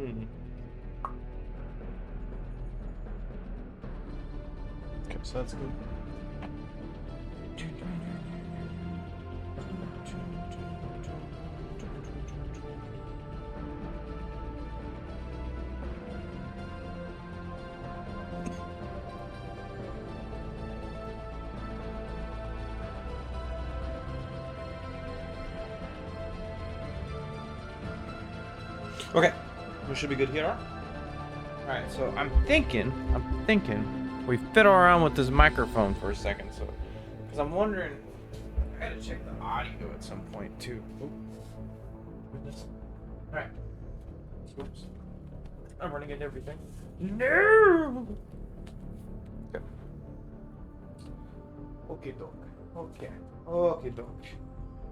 Hmm. Okay, so that's good. Okay, we should be good here. All right, so I'm thinking we fiddle around with this microphone for a second, so because I'm wondering, I gotta check the audio at some point too. Oh, goodness. All right, oops, I'm running into everything. No. Okay. Okay, dog. Okay. Okay, dog.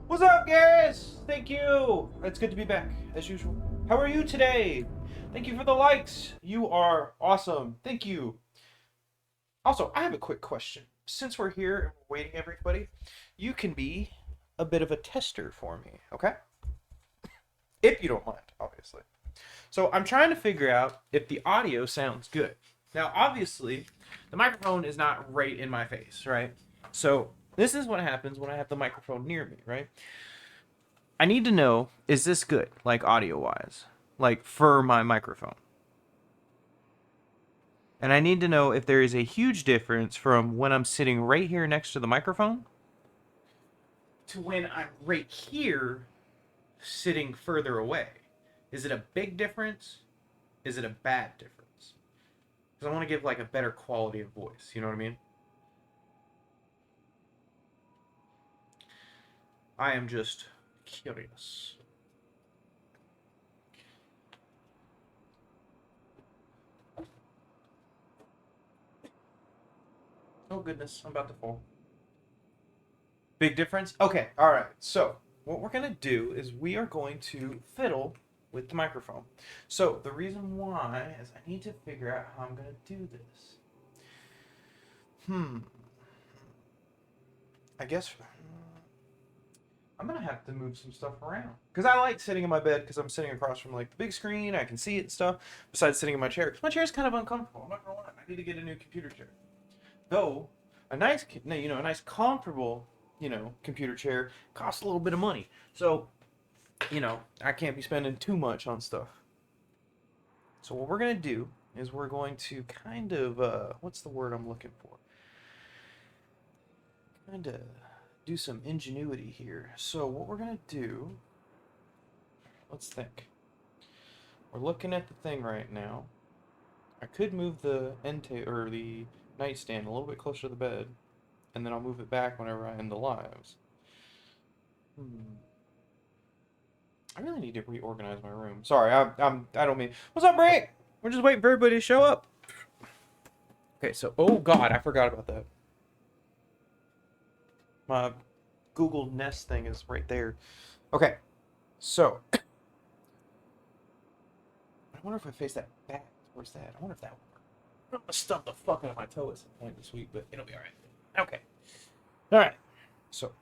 What's up, guys? Thank you. It's good to be back, as usual. How are you today? Thank you for the likes. You are awesome. Thank you. Also, I have a quick question. Since we're here and we're waiting, everybody, you can be a bit of a tester for me, okay? If you don't mind, obviously. So I'm trying to figure out if the audio sounds good. Now, obviously, the microphone is not right in my face, right? So this is what happens when I have the microphone near me, right? I need to know, is this good, like audio-wise? Like, for my microphone. And I need to know if there is a huge difference from when I'm sitting right here next to the microphone to when I'm right here sitting further away. Is it a big difference? Is it a bad difference? Because I want to give like a better quality of voice. You know what I mean? I am just curious. Oh goodness, I'm about to fall. Big difference? Okay, alright. So, what we're going to do is we are going to fiddle with the microphone. So, the reason why is I need to figure out how I'm going to do this. I guess I'm going to have to move some stuff around. Because I like sitting in my bed because I'm sitting across from like the big screen. I can see it and stuff. Besides sitting in my chair. Because my chair is kind of uncomfortable. I'm not going to lie. I need to get a new computer chair. Though, a nice, a nice comfortable, computer chair costs a little bit of money. So, I can't be spending too much on stuff. So what we're going to do is we're going to kind of, what's the word I'm looking for? Kind of do some ingenuity here. So what we're going to do, let's think. We're looking at the thing right now. I could move the or the nightstand a little bit closer to the bed, and then I'll move it back whenever I end the lives. I really need to reorganize my room. Sorry, I don't mean. What's up, Brick? We're just waiting for everybody to show up. Okay, so oh god, I forgot about that. My Google Nest thing is right there. Okay, so I wonder if I face that back. Where's that? I wonder if that will work. I'm gonna stump the fuck out of my toe at some point this week, but it'll be all right. Okay. All right. So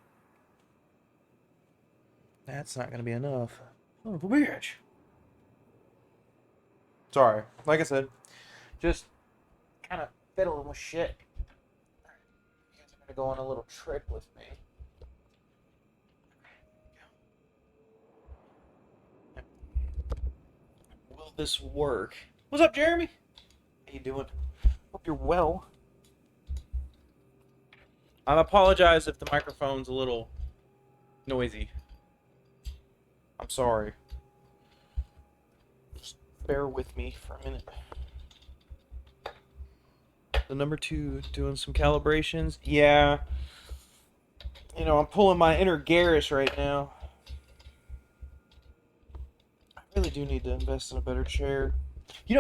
that's not gonna be enough. Son of a bitch. Sorry. Like I said, just kind of fiddling with shit. You guys are gonna go on a little trip with me. Will this work? What's up, Jeremy? How you doing? Hope you're well. I apologize if the microphone's a little noisy. I'm sorry. Just bear with me for a minute. The number 2 doing some calibrations. Yeah. I'm pulling my inner Garrus right now. I really do need to invest in a better chair.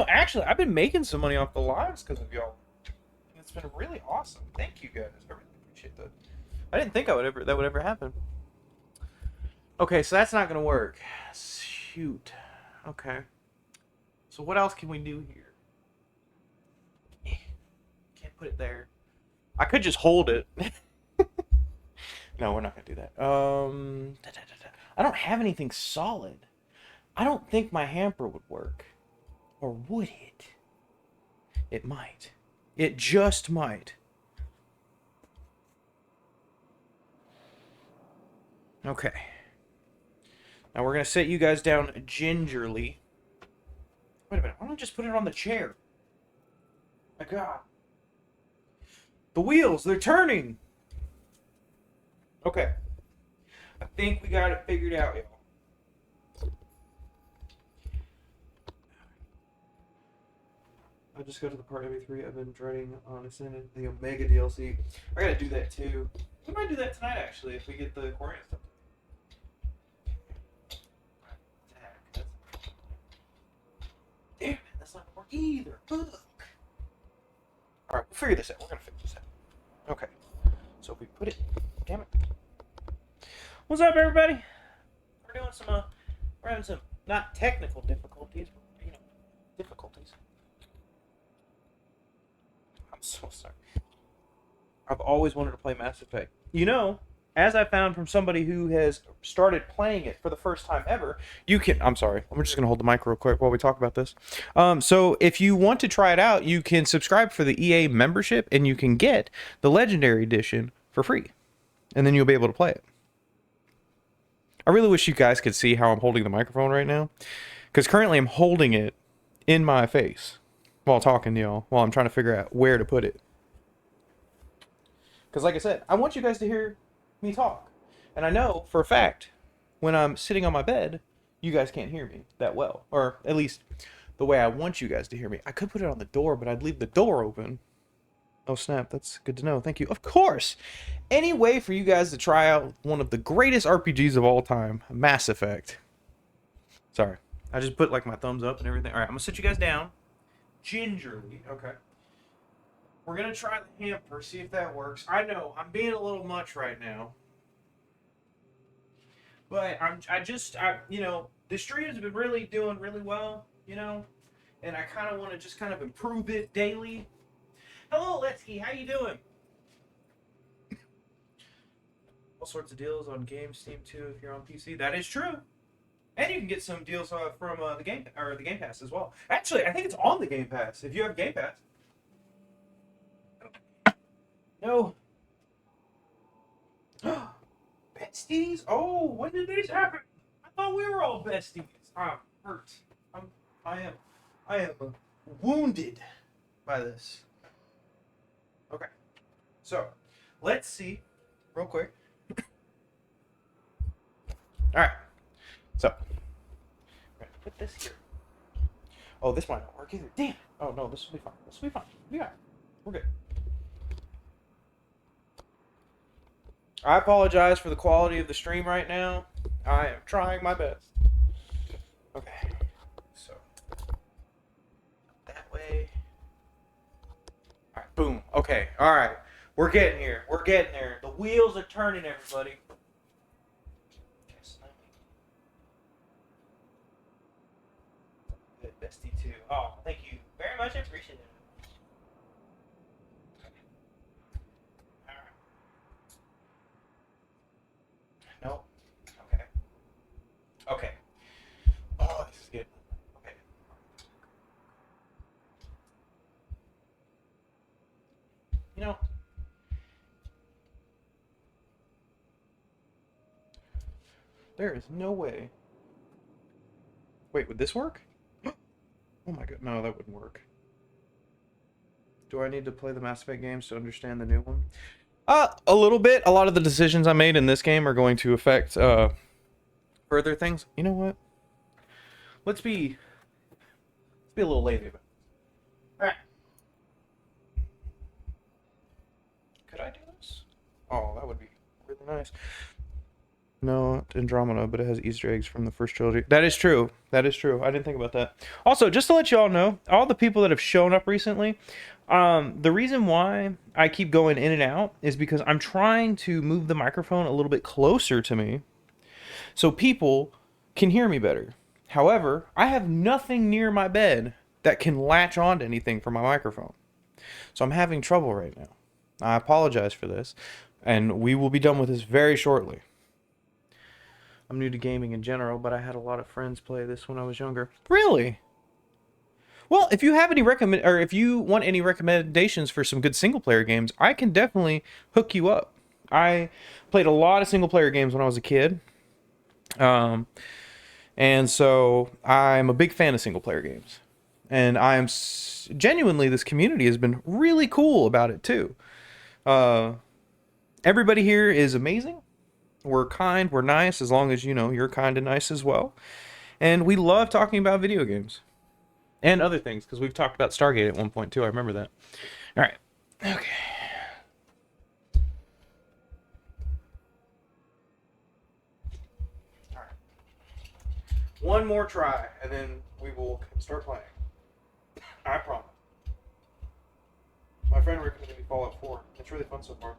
Actually, I've been making some money off the lives because of y'all. It's been really awesome. Thank you guys. I really appreciate that. I didn't think that would ever happen. Okay, so that's not gonna work. Shoot. Okay. So what else can we do here? Can't put it there. I could just hold it. No, we're not gonna do that. I don't have anything solid. I don't think my hamper would work. Or would it? It might. It just might. Okay. Now we're going to set you guys down gingerly. Wait a minute. Why don't I just put it on the chair? My God. The wheels, they're turning. Okay. I think we got it figured out, y'all. I'll just go to the part ME3 I've been dreading on ascending the Omega DLC. I gotta do that too. We might do that tonight actually if we get the Korean stuff. Damn it, that's not gonna work either. Fuck. Alright, we'll figure this out. We're gonna figure this out. Okay. So if we put it. Damn it. What's up, everybody? We're doing some we're having some not technical difficulties, but difficulties. I'm so sorry. I've always wanted to play Mass Effect. As I found from somebody who has started playing it for the first time ever, you can... I'm sorry. I'm just going to hold the mic real quick while we talk about this. So if you want to try it out, you can subscribe for the EA membership, and you can get the Legendary Edition for free. And then you'll be able to play it. I really wish you guys could see how I'm holding the microphone right now. Because currently I'm holding it in my face while talking to y'all, while I'm trying to figure out where to put it. Because like I said, I want you guys to hear me talk. And I know for a fact, when I'm sitting on my bed, you guys can't hear me that well. Or at least the way I want you guys to hear me. I could put it on the door, but I'd leave the door open. Oh snap, that's good to know. Thank you. Of course! Any way for you guys to try out one of the greatest RPGs of all time, Mass Effect. Sorry. I just put like my thumbs up and everything. Alright, I'm gonna sit you guys down. Gingerly. Okay. We're gonna try the hamper, see if that works. I know, I'm being a little much right now. But the stream has been really doing really well, and I kind of want to just kind of improve it daily. Hello, Letsky, how you doing? All sorts of deals on Game Steam too if you're on PC. That is true. And you can get some deals from the Game Pass as well. Actually, I think it's on the Game Pass if you have Game Pass. No. Besties? Oh, when did this happen? I thought we were all besties. I'm hurt. I am wounded by this. Okay. So, let's see real quick. Alright. So, we're gonna put this here. Oh, this might not work either. Damn. Oh no, this will be fine. This will be fine. Yeah. We're good. I apologize for the quality of the stream right now. I am trying my best. Okay. So, that way. Alright, boom. Okay, alright. We're getting here. We're getting there. The wheels are turning, everybody. Good, bestie too. Oh, thank you very much. I appreciate it. Nope. Okay. Okay. Oh, this is good. Okay. There is no way. Wait, would this work? Oh my god, no, that wouldn't work. Do I need to play the Mass Effect games to understand the new one? A little bit. A lot of the decisions I made in this game are going to affect further things. You know what? Let's be a little lazy about it. Alright. Could I do this? Oh, that would be really nice. No, Andromeda, but it has Easter eggs from the first trilogy. That is true. That is true. I didn't think about that. Also, just to let you all know, all the people that have shown up recently, the reason why I keep going in and out is because I'm trying to move the microphone a little bit closer to me so people can hear me better. However, I have nothing near my bed that can latch onto anything for my microphone. So I'm having trouble right now. I apologize for this, and we will be done with this very shortly. I'm new to gaming in general, but I had a lot of friends play this when I was younger. Really? Well, if you have any if you want any recommendations for some good single player games, I can definitely hook you up. I played a lot of single player games when I was a kid, um, and so I'm a big fan of single player games. And genuinely, this community has been really cool about it too. Uh, Everybody here is amazing. We're kind, we're nice, as long as you're kind and nice as well. And we love talking about video games and other things, because we've talked about Stargate at one point too. I remember that. All right. Okay. All right. One more try, and then we will start playing. I promise. My friend recommended me Fallout 4. It's really fun so far.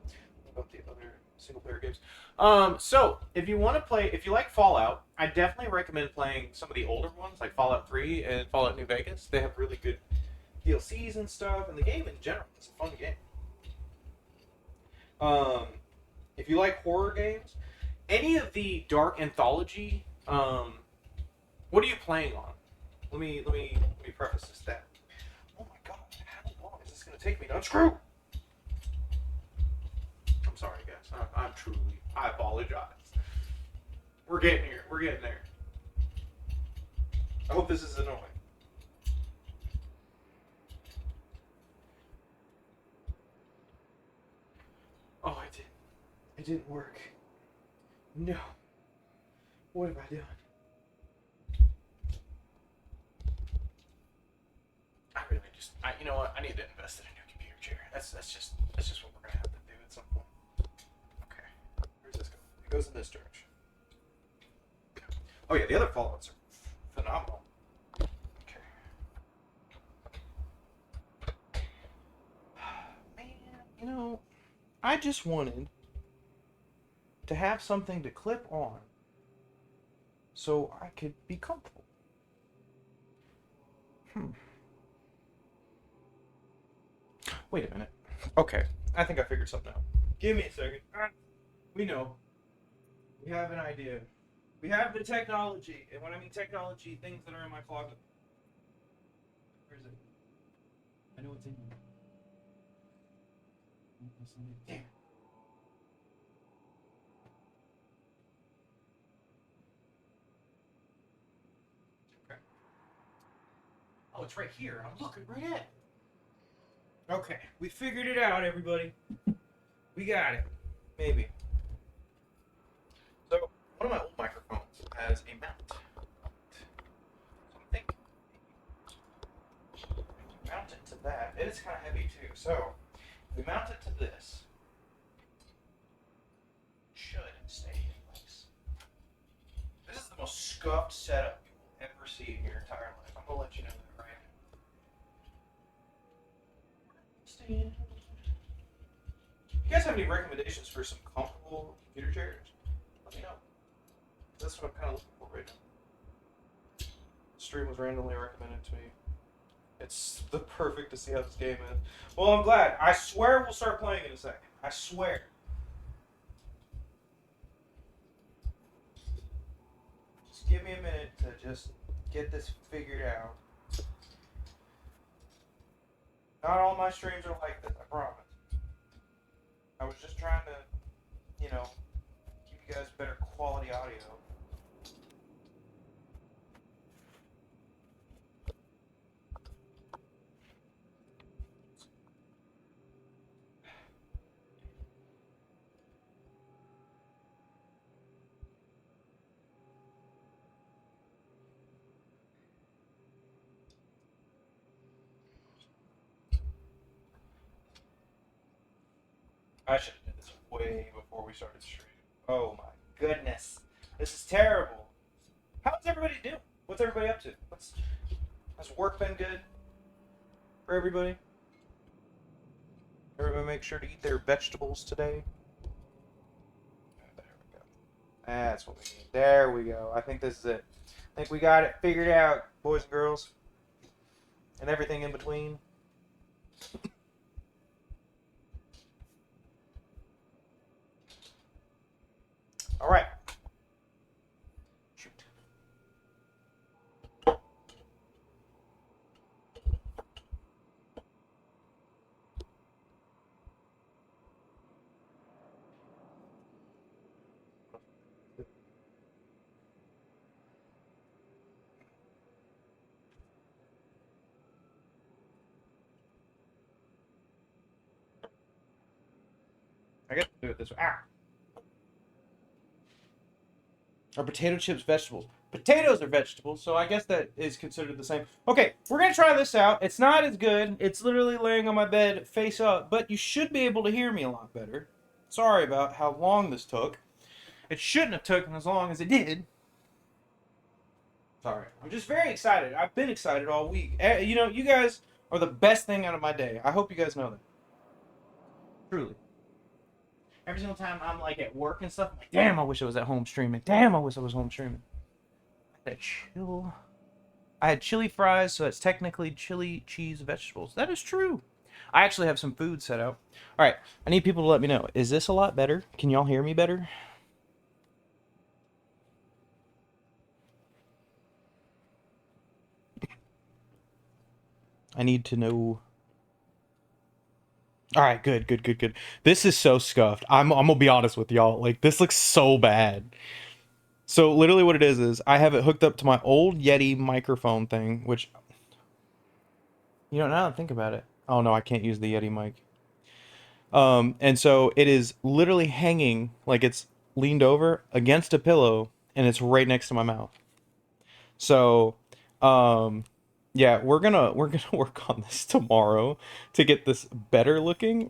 About the other single player games. So if you want to play, if you like Fallout, I definitely recommend playing some of the older ones, like Fallout 3 and Fallout New Vegas. They have really good DLCs and stuff, and the game in general is a fun game. If you like horror games, any of the dark anthology, what are you playing on? Let me preface this that. Oh my god, how long is this gonna take me to unscrew? I'm sorry, guys. I'm truly. I apologize. We're getting here. We're getting there. I hope this is annoying. Oh, I didn't. It didn't work. No. What have I done? You know what? I need to invest in a new computer chair. That's just what we're gonna have to do at some point. Okay. Where's this going? It goes in this direction. Oh yeah, the other Fallouts are phenomenal. Okay. Man, I just wanted to have something to clip on so I could be comfortable. Wait a minute. Okay, I think I figured something out. Give me a second. We know. We have an idea. We have the technology. And when I mean technology, things that are in my closet. Where is it? I know it's in here. Damn. Okay. Oh, it's right here. I'm looking right at it. Okay, we figured it out, everybody. We got it. Maybe. So, one of my old microphones has a mount. So I'm thinking, mount it to that. It is kind of heavy too. So, we mount it to this. It should stay in place. This is the most scuffed setup you will ever see in your entire life. I'm gonna let you know that right now. If you guys have any recommendations for some comfortable computer chairs, let me know. That's what I'm kind of looking for right now. The stream was randomly recommended to me. It's the perfect to see how this game is. Well, I'm glad. I swear we'll start playing in a second. I swear. Just give me a minute to just get this figured out. Not all my streams are like this, I promise. I was just trying to, give you guys better quality audio. I should have did this way before we started streaming. Oh my goodness. This is terrible. How's everybody doing? What's everybody up to? Has work been good for everybody? Everybody make sure to eat their vegetables today. There we go. That's what we need. There we go. I think this is it. I think we got it figured out, boys and girls. And everything in between. All right. Shoot. I got to do it this way. Ah. Are potato chips vegetables? Potatoes are vegetables, so I guess that is considered the same. Okay, we're going to try this out. It's not as good. It's literally laying on my bed face up, but you should be able to hear me a lot better. Sorry about how long this took. It shouldn't have taken as long as it did. Sorry. I'm just very excited. I've been excited all week. You know, you guys are the best thing out of my day. I hope you guys know that. Truly. Every single time I'm like at work and stuff, I'm like, damn, I wish I was at home streaming. Damn, I wish I was home streaming. I had chili fries, so that's technically chili, cheese, vegetables. That is true. I actually have some food set out. All right, I need people to let me know. Is this a lot better? Can y'all hear me better? I need to know. All right, good, good, good, good. This is so scuffed. I'm gonna be honest with y'all. Like, this looks so bad. So literally what it is I have it hooked up to my old Yeti microphone thing, which, you know, now that I think about it. Oh no, I can't use the Yeti mic. And so it is literally hanging, like it's leaned over against a pillow, and it's right next to my mouth. So, yeah, we're gonna work on this tomorrow to get this better looking.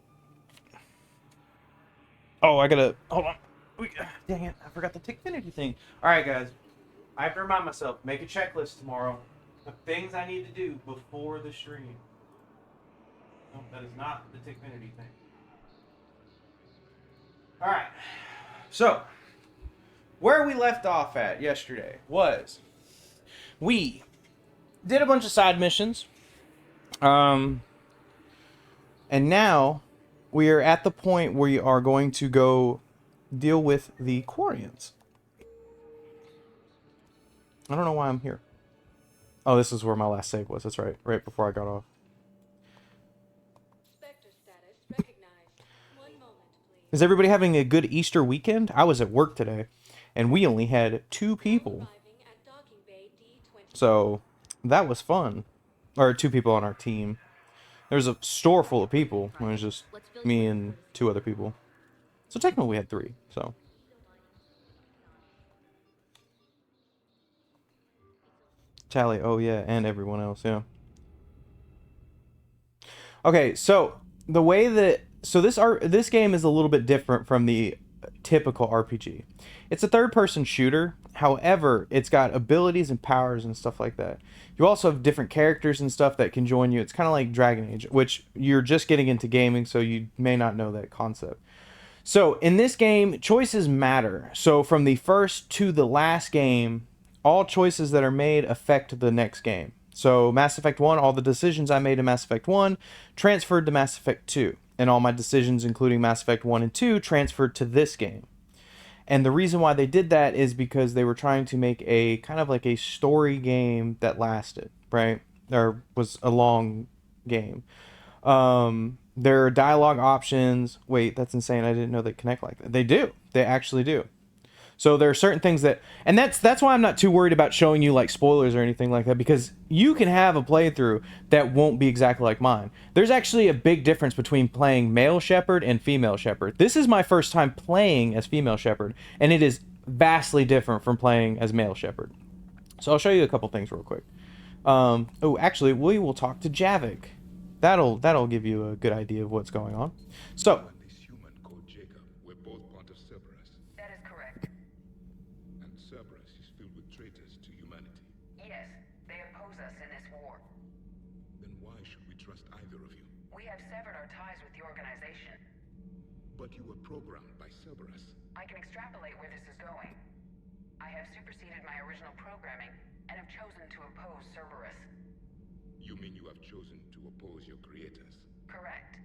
Oh, I gotta hold on. Dang it, I forgot the Tickfinity thing. All right, guys, I have to remind myself, make a checklist tomorrow of things I need to do before the stream. No, that is not the Tickfinity thing. All right, so where we left off at yesterday was we did a bunch of side missions, and now we are at the point where we are going to go deal with the Quarians. I don't know why I'm here. Oh, this is where my last save was. That's right. Right before I got off. Spectre status recognized. 1 moment, please. Is everybody having a good Easter weekend? I was at work today, and we only had 2 people. Arriving at docking bay D20. So that was fun. Or 2 people on our team. There's a store full of people. It was just me and 2 other people. So technically we had 3. So Tali, oh yeah, and everyone else, yeah. Okay, so the way that this game is a little bit different from the typical RPG. It's a third-person shooter. However, it's got abilities and powers and stuff like that. You also have different characters and stuff that can join you. It's kind of like Dragon Age, which you're just getting into gaming, so you may not know that concept. So in this game, choices matter. So from the first to the last game, all choices that are made affect the next game. So Mass Effect 1, all the decisions I made in Mass Effect 1 transferred to Mass Effect 2. And all my decisions, including Mass Effect 1 and 2, transferred to this game. And the reason why they did that is because they were trying to make a kind of like a story game that lasted, right? Or was a long game. There are dialogue options. Wait, that's insane. I didn't know they connect like that. They do. They actually do. So there are certain things that, and that's why I'm not too worried about showing you like spoilers or anything like that, because you can have a playthrough that won't be exactly like mine. There's actually a big difference between playing male Shepard and female Shepard. This is my first time playing as female Shepard, and it is vastly different from playing as male Shepard. So I'll show you a couple things real quick. Oh, actually, we will talk to Javik. That'll give you a good idea of what's going on. So. But you were programmed by Cerberus. I can extrapolate where this is going. I have superseded my original programming and have chosen to oppose Cerberus. You mean you have chosen to oppose your creators? Correct.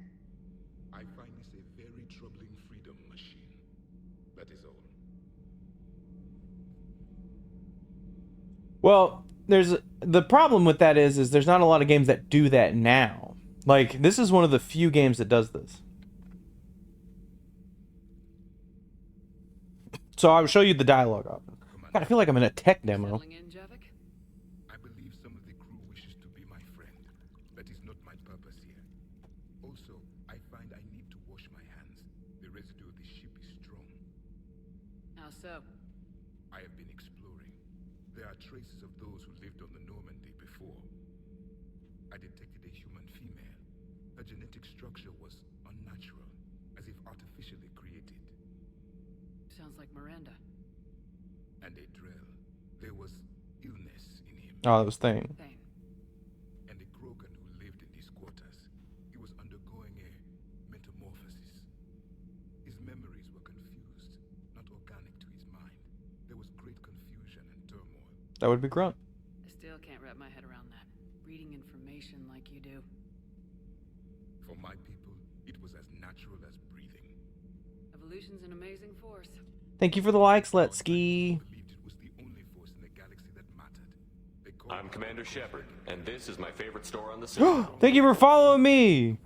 I find this a very troubling freedom machine. That is all. Well, the problem with that is there's not a lot of games that do that now. Like, this is one of the few games that does this. So I'll show you the dialogue of it. God, I feel like I'm in a tech demo. I believe some of the crew wishes to be my friend. That is not my purpose here. Also, I find I need to wash my hands. The residue How so? I have been exploring. There are traces of those who lived on the Normandy before. I detected a human female. Her genetic structure was unnatural, as if artificially created. Sounds like Miranda. And a drill. There was illness in him. Oh, that was Thane. Thane. And a Krogan who lived in these quarters. He was undergoing a metamorphosis. His memories were confused, not organic to his mind. There was great confusion and turmoil. That would be Grunt. I still can't wrap my head around that. Reading information like you do. For my people, it was as natural as breathing. Evolution's an amazing force. Thank you for the likes, Let's Ski. Believed it was the only force in the galaxy that mattered. They called I'm it Commander Shepard, and this is my favorite store on the city. Thank you for following me. weak.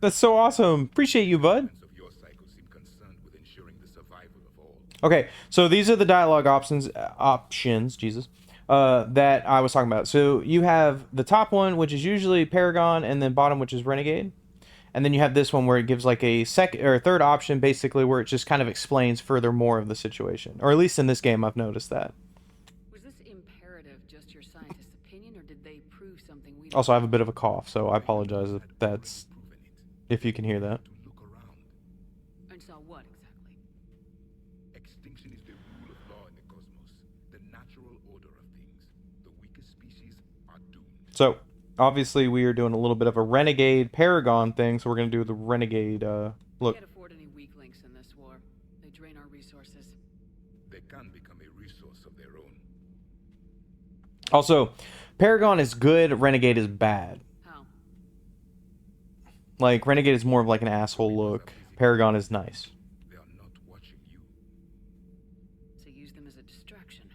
That's so awesome. Appreciate you, bud. Parents of your cycle seem concerned with ensuring the survival of all. Okay, so these are the dialogue options, Jesus, that I was talking about. So you have the top one, which is usually Paragon, and then bottom, which is Renegade. And then you have this one where it gives like a second or third option, basically, where it just kind of explains further more of the situation. Or at least in this game, I've noticed that. Was this imperative just your scientist's opinion, or did they prove something we Also, I have a bit of a cough, so I apologize if that's, Proven it. if you can hear that. To look around. And saw what exactly? Extinction is the rule of law in the cosmos, the natural order of things. The weakest species are doomed. So, obviously, we are doing a little bit of a Renegade Paragon thing, so we're going to do the Renegade, look. Can't afford any weak links in this war. They drain our resources. They can become a resource of their own. Also, Paragon is good, Renegade is bad. How? Like, Renegade is more of like an asshole look. Paragon is nice. They are not watching you. So use them as a distraction.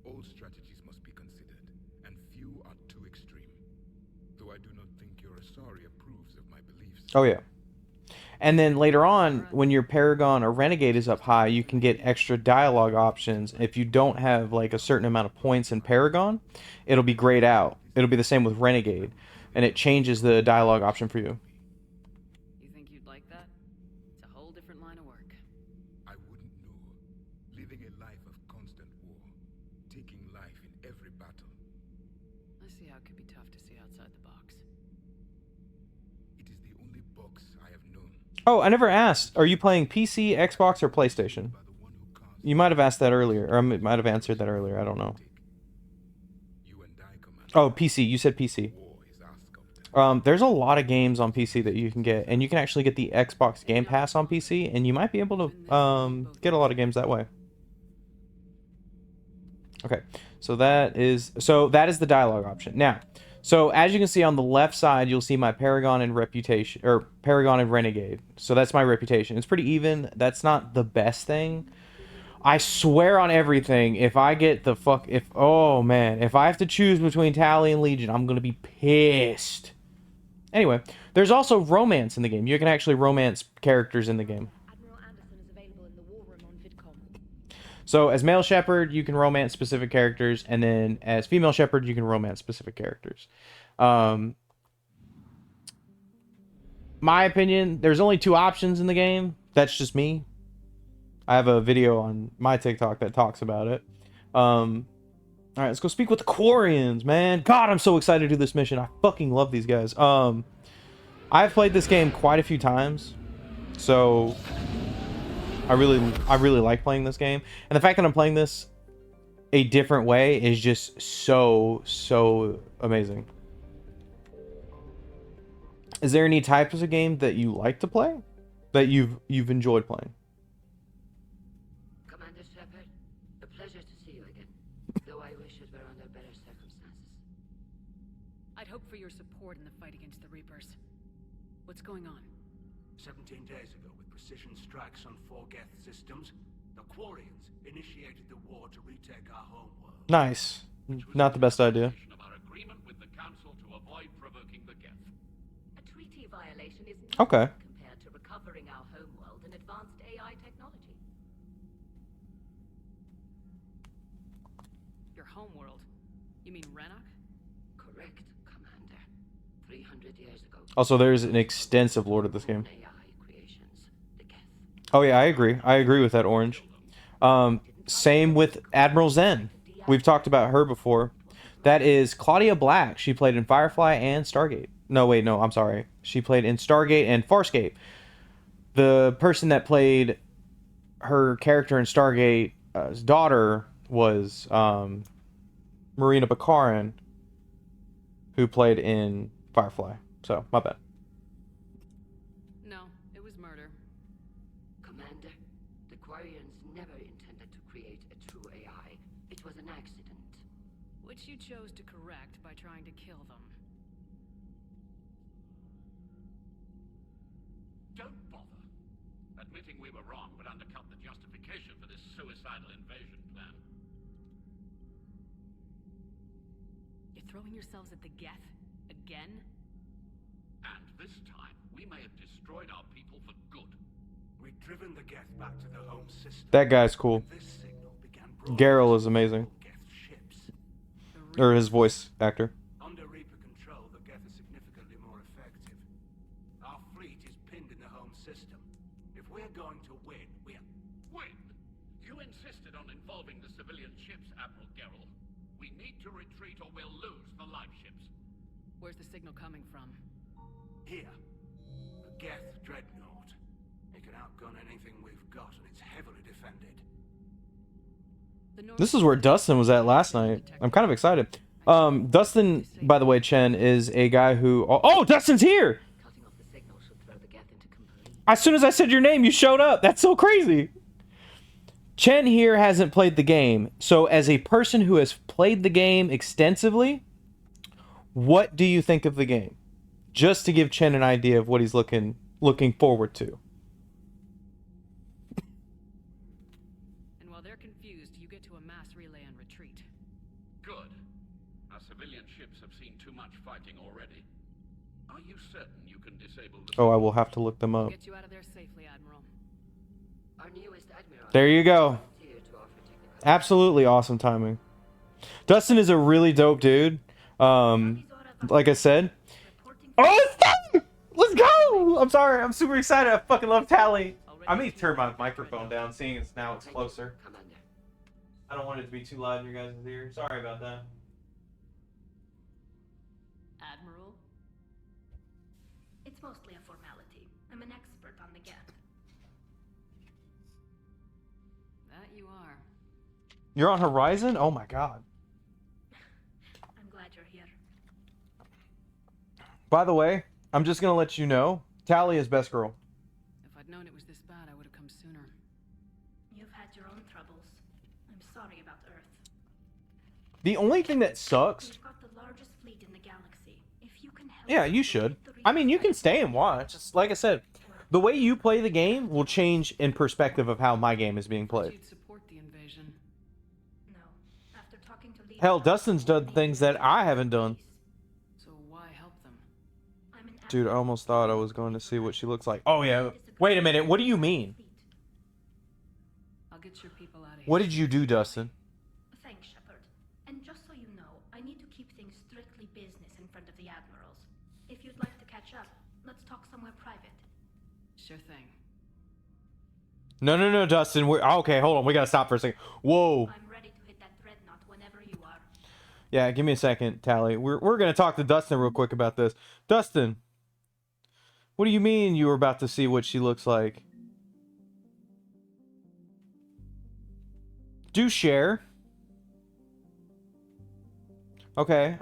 All strategies must be considered, and few are too extreme. Though I do not think your Asari approves of my beliefs. Oh, yeah. And then later on, when your Paragon or Renegade is up high, you can get extra dialogue options. If you don't have like a certain amount of points in Paragon, it'll be grayed out. It'll be the same with Renegade, and it changes the dialogue option for you. You think you'd like that? It's a whole different line of work. I wouldn't know. Living a life of constant war, taking life in every battle. I see how it could be tough to see outside the box. It is the only box I have known. Oh, I never asked. Are you playing PC, Xbox, or PlayStation? By the one who casts You might have asked that earlier, or I might have answered that earlier. I don't know. you and I, Commander. Oh, PC. You said PC. War is our sculptor. There's a lot of games on PC that you can get, and you can actually get the Xbox Game Pass on PC, and you might be able to get a lot of games that way. Okay, so that is the dialogue option. Now, so as you can see on the left side, you'll see my Paragon and Reputation, or Paragon and Renegade. So that's my reputation. It's pretty even. That's not the best thing. I swear on everything, if I get the oh man, if I have to choose between Tali and Legion, I'm gonna be pissed. Anyway, there's also romance in the game. You can actually romance characters in the game. Admiral Anderson is available in the war room on VidCom. So as male shepherd, you can romance specific characters, and then as female shepherd, you can romance specific characters. My opinion, there's only 2 options in the game. That's just me. I have a video on my TikTok that talks about it. All right, let's go speak with the Quarians, man. God, I'm so excited to do this mission. I fucking love these guys. I've played this game quite a few times, so I really like playing this game. And the fact that I'm playing this a different way is just so amazing. Is there any types of game that you like to play that you've enjoyed playing? Commander Shepard, a pleasure to see you again, though I wish it were under better circumstances. I'd hope for your support in the fight against the Reapers. What's going on? 17 days ago, with precision strikes on 4 Geth systems, the Quarians initiated the war to retake our homeworld. Nice. Not the best idea. Of our agreement with the Council to avoid provoking the Geth. A treaty violation is Okay. nothing compared to recovering our homeworld and advanced AI technology. Your homeworld? You mean Renok? Correct, Commander. 300 years ago. Also, there's an extensive lore to this game. AI creations, the Geth. Oh yeah, I agree. I agree with that, Orange. Same with Admiral Zen. We've talked about her before. That is Claudia Black. She played in Firefly and Stargate. No, wait, no, I'm sorry. She played in Stargate and Farscape. The person that played her character in Stargate's daughter was Marina Baccarin, who played in Firefly. So, my bad. No, it was murder. Commander, the Quarians never intended to create a true AI. It was an accident. Which you chose to correct by trying to kill them. Don't bother. Admitting we were wrong would undercut the justification for this suicidal invasion plan. You're throwing yourselves at the Geth? Again? And this time, we may have destroyed our people for good. We've driven the Geth back to the home system. That guy's cool. This signal began Garrel is amazing. Geth ships. Or his voice actor. Under Reaper control, the Geth are significantly more effective. Our fleet is pinned in the home system. If we're going to win, we're... Win! You insisted on involving the civilian ships, Admiral Gerrel. We need to retreat or we'll lose the live ships. Where's the signal coming from? Here. A Geth dreadnought. It can outgun anything we've got, and it's heavily defended. This is where Dustin was at last night. I'm kind of excited. Dustin, by the way, Chen, is a guy who... Oh, Dustin's here! Cutting off the signal should throw the Geth into complete... As soon as I said your name, you showed up. That's so crazy. Chen here hasn't played the game. So as a person who has played the game extensively, what do you think of the game? Just to give Chen an idea of what he's looking forward to. And while they're confused, you get to a mass relay and retreat. Good. Our civilian ships have seen too much fighting already. Are you certain you can disable the... Oh, I will have to look them We'll up. get you out of there safely, Admiral. Our newest admiral... There you go. Here to offer technical... Absolutely awesome timing. Dustin is a really dope dude. Like I said. Oh, it's done! Let's go! I'm sorry. I'm super excited. I fucking love Tali. I may turn my microphone down, seeing as now it's closer. Commander. I don't want it to be too loud in your guys' ear. Sorry about that. Admiral? It's mostly a formality. I'm an expert on the Geth. That you are. You're on Horizon? Oh my god. I'm glad you're here. By the way, I'm just gonna let you know, Tali is best girl. If I'd known it was this bad, I would have come sooner. You've had your own troubles. I'm sorry about Earth. The only thing that sucks... We've got the largest fleet in the galaxy. If you can help... Yeah, you should. I mean, you can stay and watch. It's, like I said, the way you play the game will change in perspective of how my game is being played. You'd support the invasion. No. After talking to Hell, Dustin's done things that I haven't done. So why help them? I'm an Dude, I almost thought I was going to see what she looks like. Oh, yeah. Wait a minute. What do you mean? I'll get your people out of here. What did you do, Dustin? Thanks, Shepard. And just so you know, I need to keep things strictly business in front of the admirals. If you'd like to catch up, let's talk somewhere private. Sure thing. No, Dustin. Okay, hold on. We got to stop for a second. Whoa. I'm ready to hit that dreadnought whenever you are. Yeah, give me a second, Tali. We're going to talk to Dustin real quick about this. Dustin, what do you mean you were about to see what she looks like? Do share. Okay.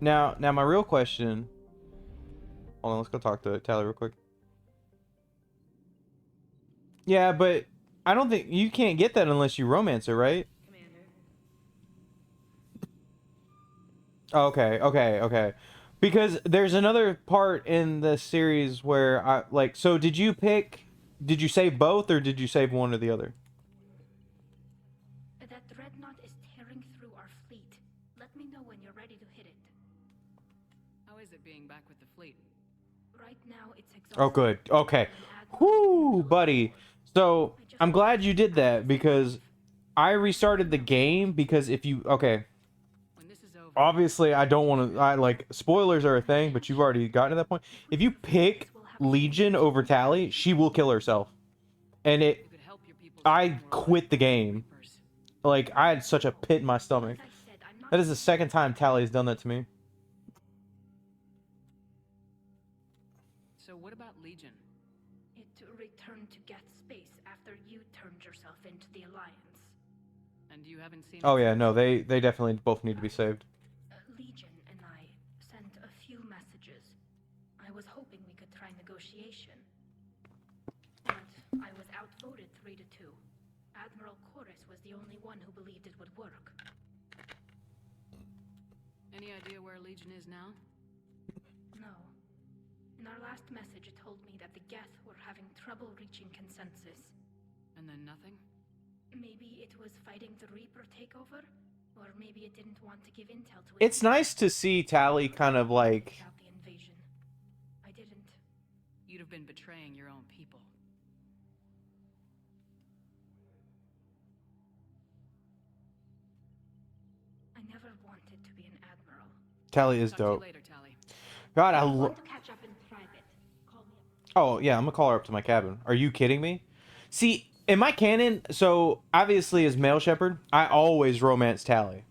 Now my real question... Hold on, let's go talk to Tali real quick. Yeah, but I don't think... You can't get that unless you romance her, right? Okay. Because there's another part in the series where I... Like, so did you pick... Did you save both, or did you save one or the other? That dreadnought is tearing through our fleet. Let me know when you're ready to hit it. How is it being back with the fleet? Right now, it's exhausting. Oh, good. Okay. Whoo, buddy. So, I'm glad you did that, because I restarted the game, because if you... Okay. When this is over, obviously I don't want to. I like spoilers are a thing, but you've already gotten to that point. If you pick Legion over Tali, she will kill herself, and You could help your people I more quit the game. Reapers. Like I had such a pit in my stomach. As I said, I'm not That is the second time Tali's done that to me. So what about Legion? It returned to Geth space after you turned yourself into the Alliance. And you haven't seen Oh it yeah, since? no, they definitely both need to be saved. Legion and I sent a few messages. I was hoping we could try negotiation. But I was outvoted 3-2. Admiral Chorus was the only one who believed it would work. Any idea where Legion is now? No. In our last message, it told me that the Geth were having trouble reaching consensus. And then nothing? Maybe it was fighting the Reaper takeover? Or maybe it didn't want to give intel to It's nice to see Tali kind of like about the invasion. I didn't. You'd have been betraying your own people. I never wanted to be an admiral. Tali is Talk to you dope. later, Tali. God, I want to catch up in private. Call me up. Oh, yeah, I'm gonna call her up to my cabin. Are you kidding me? See, in my canon, so obviously as male shepherd, I always romance Tali.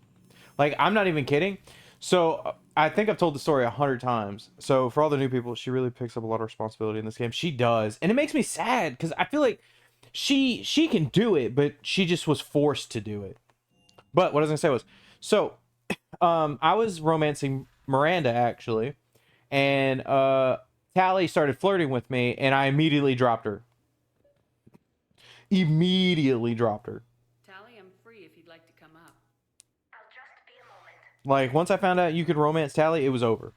Like, I'm not even kidding. So, I think I've told the story 100 times. So, for all the new people, she really picks up a lot of responsibility in this game. She does. And it makes me sad, because I feel like she can do it, but she just was forced to do it. But what I was gonna say was, so, I was romancing Miranda, actually. And, Tali started flirting with me, and I immediately dropped her. Immediately dropped her. Tali, I'm free if you'd like to come up. I'll just be a moment. Like, once I found out you could romance Tali, it was over.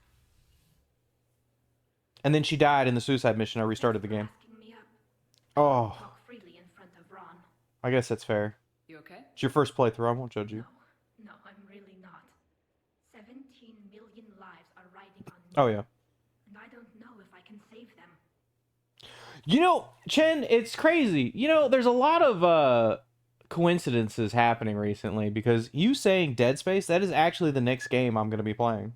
And then she died in the suicide mission. I restarted the game. Asking me up. Oh, Talk freely in front of Ron. I guess that's fair. You okay? It's your first playthrough. I won't judge you. No, I'm really not. 17 million lives are riding on me. Oh, yeah. And I don't know if I can save them. You know, Chen, it's crazy. You know, there's a lot of coincidences happening recently because you saying Dead Space, that is actually the next game I'm going to be playing.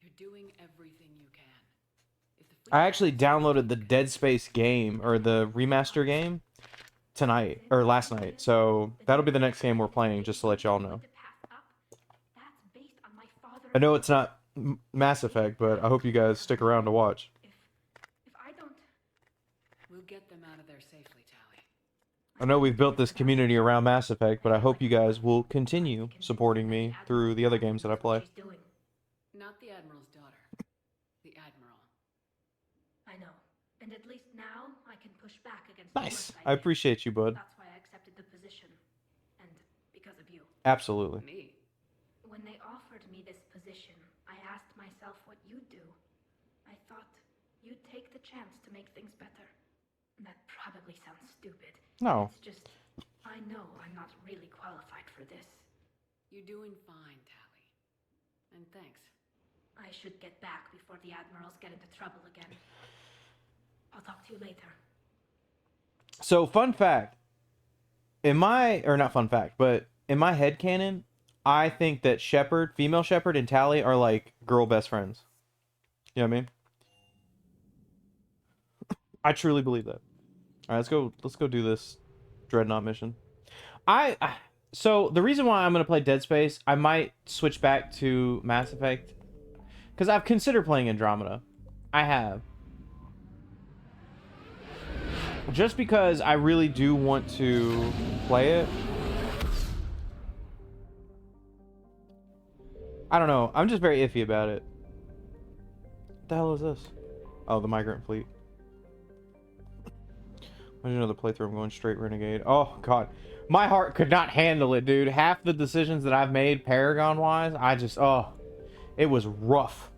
You're doing everything you can. If the fleet I actually downloaded the Dead Space game, or the remaster game, tonight, or last night. So that'll be the next game we're playing, just to let y'all know. The path up, that's based on my father. I know it's not Mass Effect, but I hope you guys stick around to watch. If I don't, We'll get them out of there safely, Tali. I know we've built this community around Mass Effect, but I hope you guys will continue supporting me through the other games that I play. she's doing. Not the Admiral's daughter. The Admiral. I know. And at least now I can push back against Nice. the worst I idea. appreciate you, bud. That's why I accepted the position. And because of you. Absolutely. Me? When they offered me this position, I asked myself what you'd do. I thought you'd take the chance to make things better. That probably sounds stupid. No. It's just, I know I'm not really qualified for this. You're doing fine, Tali. And thanks. I should get back before the admirals get into trouble again. I'll talk to you later. So, fun fact. In my, or not fun fact, but in my headcanon, I think that Shepard, female Shepard, and Tali are like girl best friends. You know what I mean? I truly believe that. All right, let's go do this Dreadnought mission. So the reason why I'm gonna play Dead Space, I might switch back to Mass Effect, because I've considered playing Andromeda. I have. Just because I really do want to play it. I don't know. I'm just very iffy about it. What the hell is this? Oh, the migrant fleet. Imagine another playthrough. I'm going straight Renegade. Oh, God. My heart could not handle it, dude. Half the decisions that I've made Paragon-wise, I just... Oh, it was rough.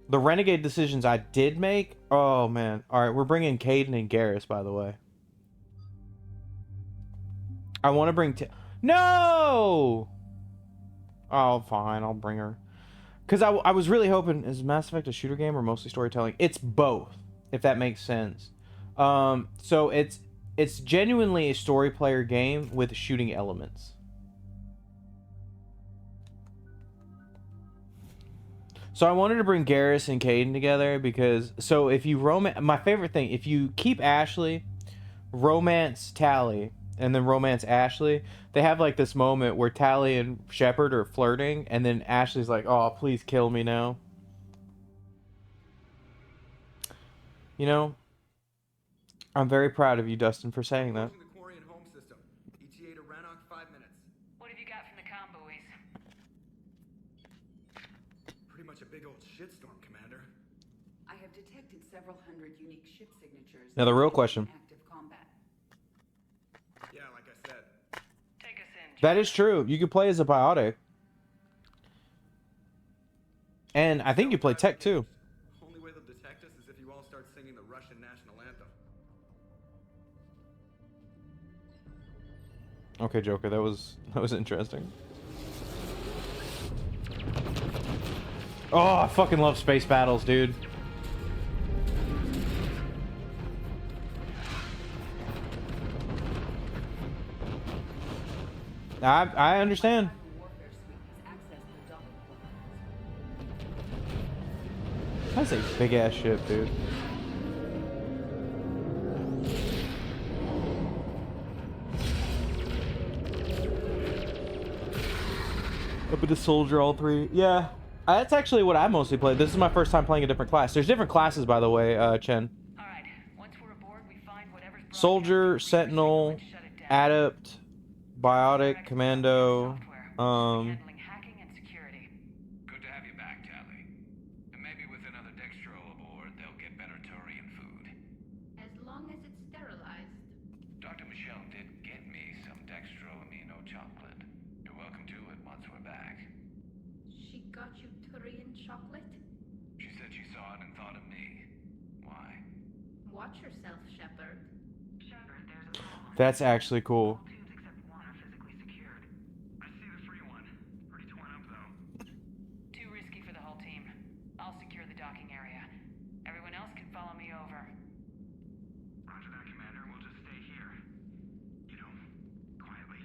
The Renegade decisions I did make... Oh, man. Alright, we're bringing Caden and Garrus, by the way. I want to bring... No! Oh, fine. I'll bring her. Because I was really hoping... Is Mass Effect a shooter game or mostly storytelling? It's both, if that makes sense. So it's it's genuinely a story player game with shooting elements. So I wanted to bring Garrus and Caden together because, so if you my favorite thing, if you keep Ashley, romance Tali, and then romance Ashley, they have like this moment where Tali and Shepard are flirting, and then Ashley's like, "Oh, please kill me now." You know, I'm very proud of you, Dustin, for saying that. The Quarian home system. ETA to Rannoch, 5 minutes. What have you got from the comm buoys? Pretty much a big old shitstorm, Commander. I have detected several hundred unique ship signatures. Now the real question. Active combat. Yeah, like I said. Take us in. That is true. You could play as a biotic. And I think you play tech too. Only way they'll detect us is if you all start singing the Russian national anthem. Okay, Joker, that was interesting. Oh, I fucking love space battles, dude. I understand. That's a big ass ship, dude. Up with the soldier, all three. Yeah, that's actually what I mostly played. This is my first time playing a different class. There's different classes, by the way, Chen. All right. Once we're aboard, we find whatever's Soldier, Sentinel, Adept, Biotic, Commando, handling hacking and security. Good to have you back, Tali. And maybe with another Dextro aboard, they'll get better Turian food. As long as it's sterilized. Dr. Michelle did get me some Dextro amino chocolate. You're welcome to it once we're back. She got you Turian chocolate? She said she saw it and thought of me. Why? Watch yourself, Shepard. Shepard, there's a problem. That's actually cool. Tubes except one are physically secured. I see the free one. Pretty torn up, though. Too risky for the whole team. I'll secure the docking area. Everyone else can follow me over. Roger that, Commander. We'll just stay here. You know, quietly.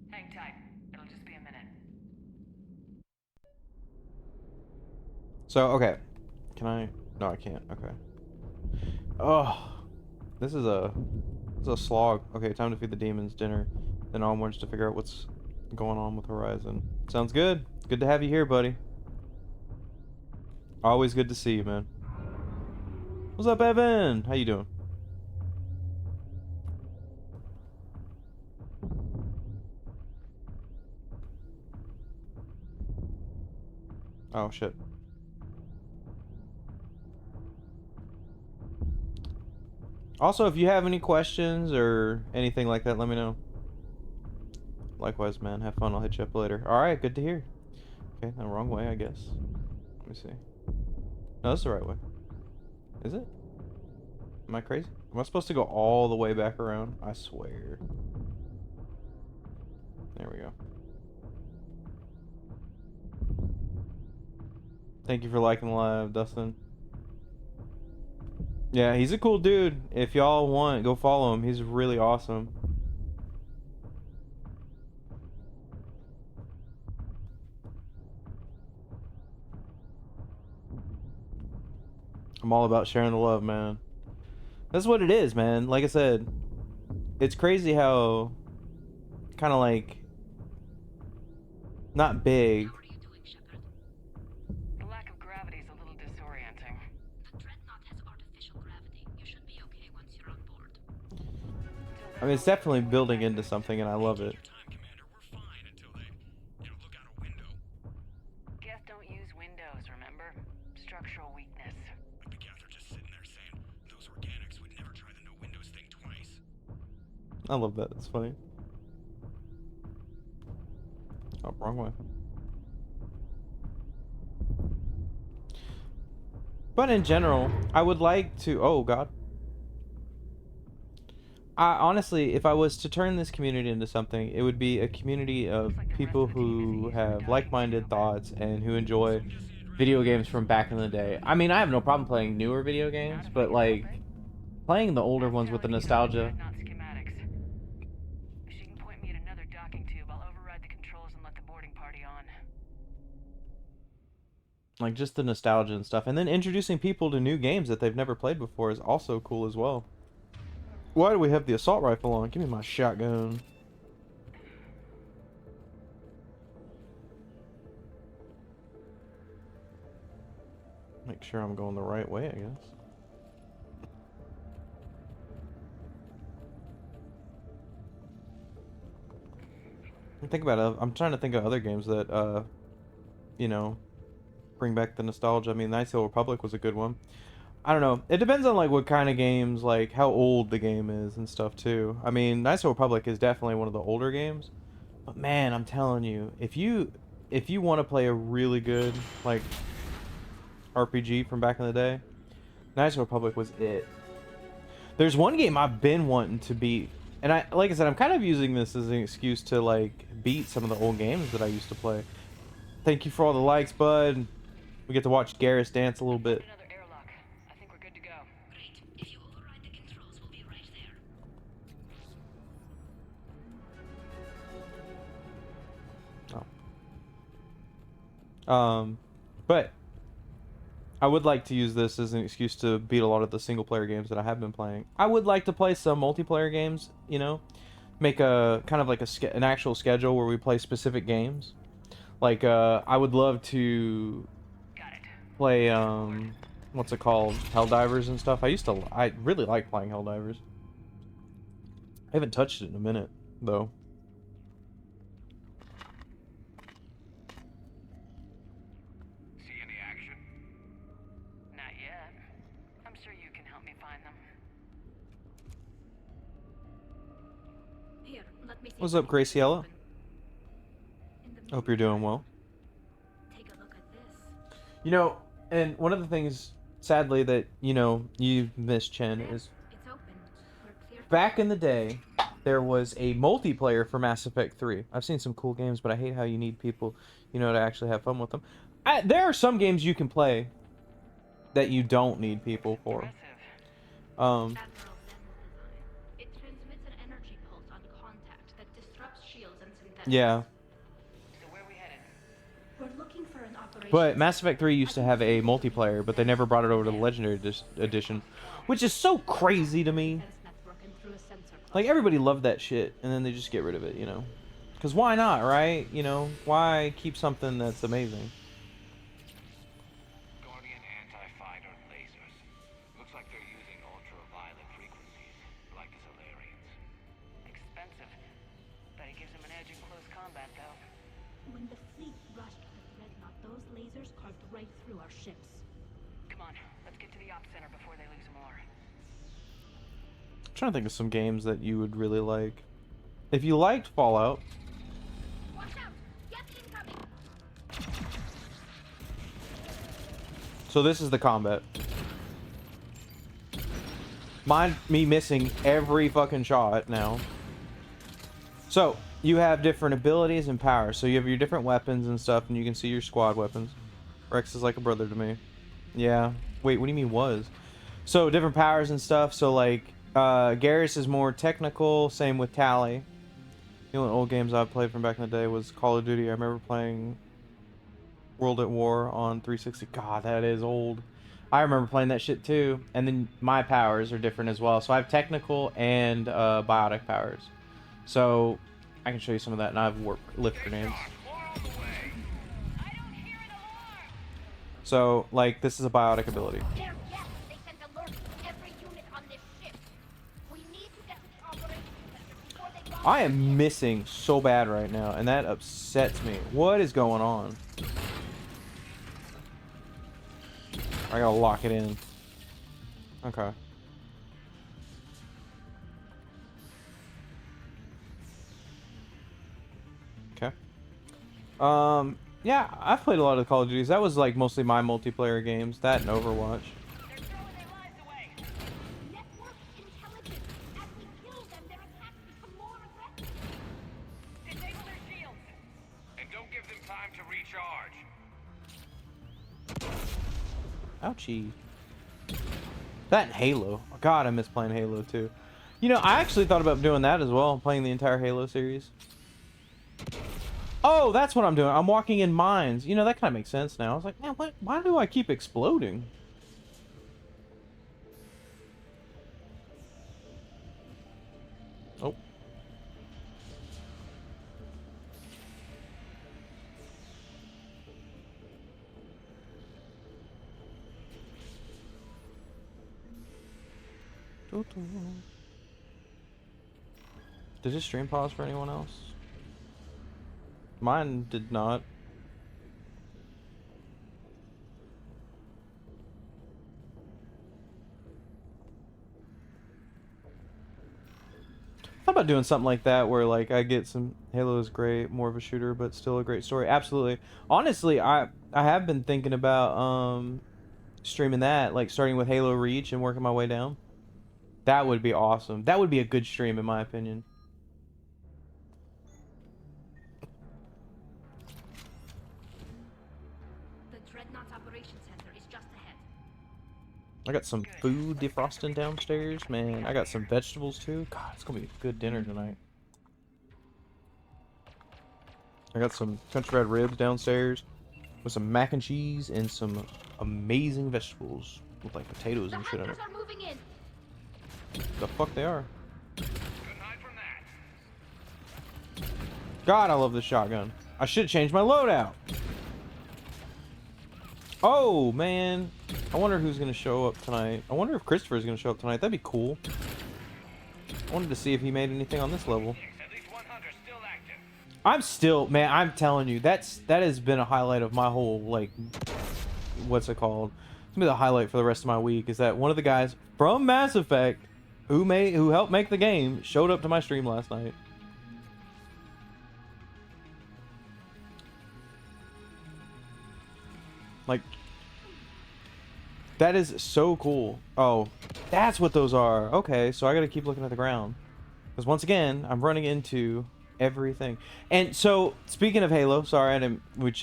Hang tight. It'll just be a minute. So, okay. Can I? No, I can't. Okay. Oh, this is a slog. Okay, time to feed the demons dinner. Then onwards to figure out what's going on with Horizon. Sounds good. Good to have you here, buddy. Always good to see you, man. What's up, Evan? How you doing? Oh, shit. Also, if you have any questions or anything like that, let me know. Likewise, man. Have fun. I'll hit you up later. Alright, good to hear. Okay, the wrong way, I guess. Let me see. No, that's the right way. Is it? Am I crazy? Am I supposed to go all the way back around? I swear. There we go. Thank you for liking the live, Dustin. Yeah, he's a cool dude. If y'all want, go follow him. He's really awesome. I'm all about sharing the love, man. That's what it is, man. Like I said, it's crazy how kind of like not big. How are you doing, Shepard? The lack of gravity is a little disorienting. The Dreadnought has artificial gravity. You should be okay once you're on board. I mean, it's definitely building into something, and I love it. Commander, we're fine until they, look out a window. Guess don't use windows, remember? Structural weakness. But the guys are just sitting there saying those organics would never try the no windows thing twice. I love that. It's funny. Oh, wrong way. But in general, I would like to... Oh, God. Honestly, if I was to turn this community into something, it would be a community of people who have like-minded thoughts and who enjoy video games from back in the day. I mean, I have no problem playing newer video games, but like playing the older ones with the nostalgia. Not schematics. If she can point me at another docking tube, I'll override the controls and let the boarding party on. Like just the nostalgia and stuff. And then introducing people to new games that they've never played before is also cool as well. Why do we have the assault rifle on? Give me my shotgun. Make sure I'm going the right way, I guess. Think about it. I'm trying to think of other games that, you know, bring back the nostalgia. I mean, Knights of the Republic was a good one. I don't know. It depends on like what kind of games, like how old the game is and stuff too. I mean, Knights of the Republic is definitely one of the older games. But man, I'm telling you, if you want to play a really good like RPG from back in the day, Knights of the Republic was it. There's one game I've been wanting to beat, and like I said, I'm kind of using this as an excuse to like beat some of the old games that I used to play. Thank you for all the likes, bud. We get to watch Garrus dance a little bit. Another airlock. I think we're good to go. Great. If you override the controls, we'll be right there. Oh. But I would like to use this as an excuse to beat a lot of the single player games that I have been playing. I would like to play some multiplayer games, you know, make a kind of like an actual schedule where we play specific games. Like I would love to play what's it called, Helldivers and stuff. I really like playing Helldivers. I haven't touched it in a minute though. See any action? Not yet. I'm sure you can help me find them. Here, let me see. What's up, Graciela? Hope you're doing well. Take a look at this. You know, and one of the things, sadly, that, you know, you missed, Chen, is It's open. We're clear. back in the day, there was a multiplayer for Mass Effect 3. I've seen some cool games, but I hate how you need people, you know, to actually have fun with them. There are some games you can play that you don't need people for. Admiral Zen's design. It transmits an energy pulse on contact that disrupts shields and synthetics. Yeah. We're looking for an operation. But Mass Effect 3 used to have a multiplayer, but they never brought it over to the Legendary Edition, which is so crazy to me. Like, everybody loved that shit, and then they just get rid of it, you know? Because why not, right? You know, why keep something that's amazing? Guardian anti-fighter lasers. Looks like they're using ultraviolet frequencies, like the Solarians. Expensive. Bet it gives them an edge in close combat, though. When the fleet rushed the Dreadnought, those lasers carved right through our ships. Come on, let's get to the op center before they lose more. I'm trying to think of some games that you would really like. If you liked Fallout... Watch out! Yes, incoming! So this is the combat. Mind me missing every fucking shot now. So, you have different abilities and powers. So you have your different weapons and stuff, and you can see your squad weapons. Rex is like a brother to me. Yeah. Wait, what do you mean was? So, different powers and stuff. So, like, Garrus is more technical. Same with Tali. The only old games I played from back in the day was Call of Duty. I remember playing World at War on 360. God, that is old. I remember playing that shit too. And then my powers are different as well. So I have technical and biotic powers. So I can show you some of that. And I have warp lift grenades. So, like, this is a biotic ability. Yes, they sent alerts to every unit on this ship. We need to get to the operations center before they go. I am missing so bad right now, and that upsets me. What is going on? I gotta lock it in. Okay. Okay. Yeah, I've played a lot of Call of Duties. That was like mostly my multiplayer games. That and Overwatch. Network intelligence. As we kill them, their attacks become more aggressive. Disable their shields. And don't give them time to recharge. Ouchie. That and Halo. God, I miss playing Halo too. You know, I actually thought about doing that as well, playing the entire Halo series. Oh, that's what I'm doing. I'm walking in mines. You know, that kind of makes sense now. I was like, man, what? Why do I keep exploding? Oh. Did this stream pause for anyone else? Mine did not. How about doing something like that where like I get some Halo is great, more of a shooter, but still a great story? Absolutely. Honestly, I have been thinking about streaming that, like starting with Halo Reach and working my way down. That would be awesome. That would be a good stream in my opinion. The Dreadnought Operations Center is just ahead. I got some food defrosting downstairs, man. I got some vegetables too. God, it's gonna be a good dinner tonight. I got some country fried ribs downstairs with some mac and cheese and some amazing vegetables with like potatoes and shit on it. Are moving in. The fuck they are. God, I love this shotgun. I should change my loadout. Oh, man. I wonder who's going to show up tonight. I wonder if Christopher's going to show up tonight. That'd be cool. I wanted to see if he made anything on this level. I'm still, man, I'm telling you, that has been a highlight of my whole, like, what's it called? It's going to be the highlight for the rest of my week, is that one of the guys from Mass Effect who helped make the game showed up to my stream last night. Like, that is so cool. Oh, that's what those are. Okay, so I gotta keep looking at the ground. Because once again, I'm running into everything. And so, speaking of Halo, sorry,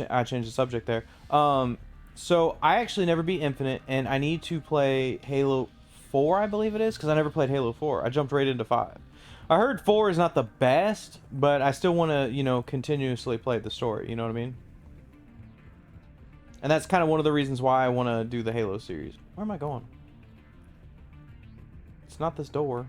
I changed the subject there. So I actually never beat Infinite, and I need to play Halo 4, I believe it is, because I never played Halo 4. I jumped right into 5. I heard 4 is not the best, but I still want to, you know, continuously play the story, you know what I mean? And that's kind of one of the reasons why I want to do the Halo series. Where am I going? It's not this door.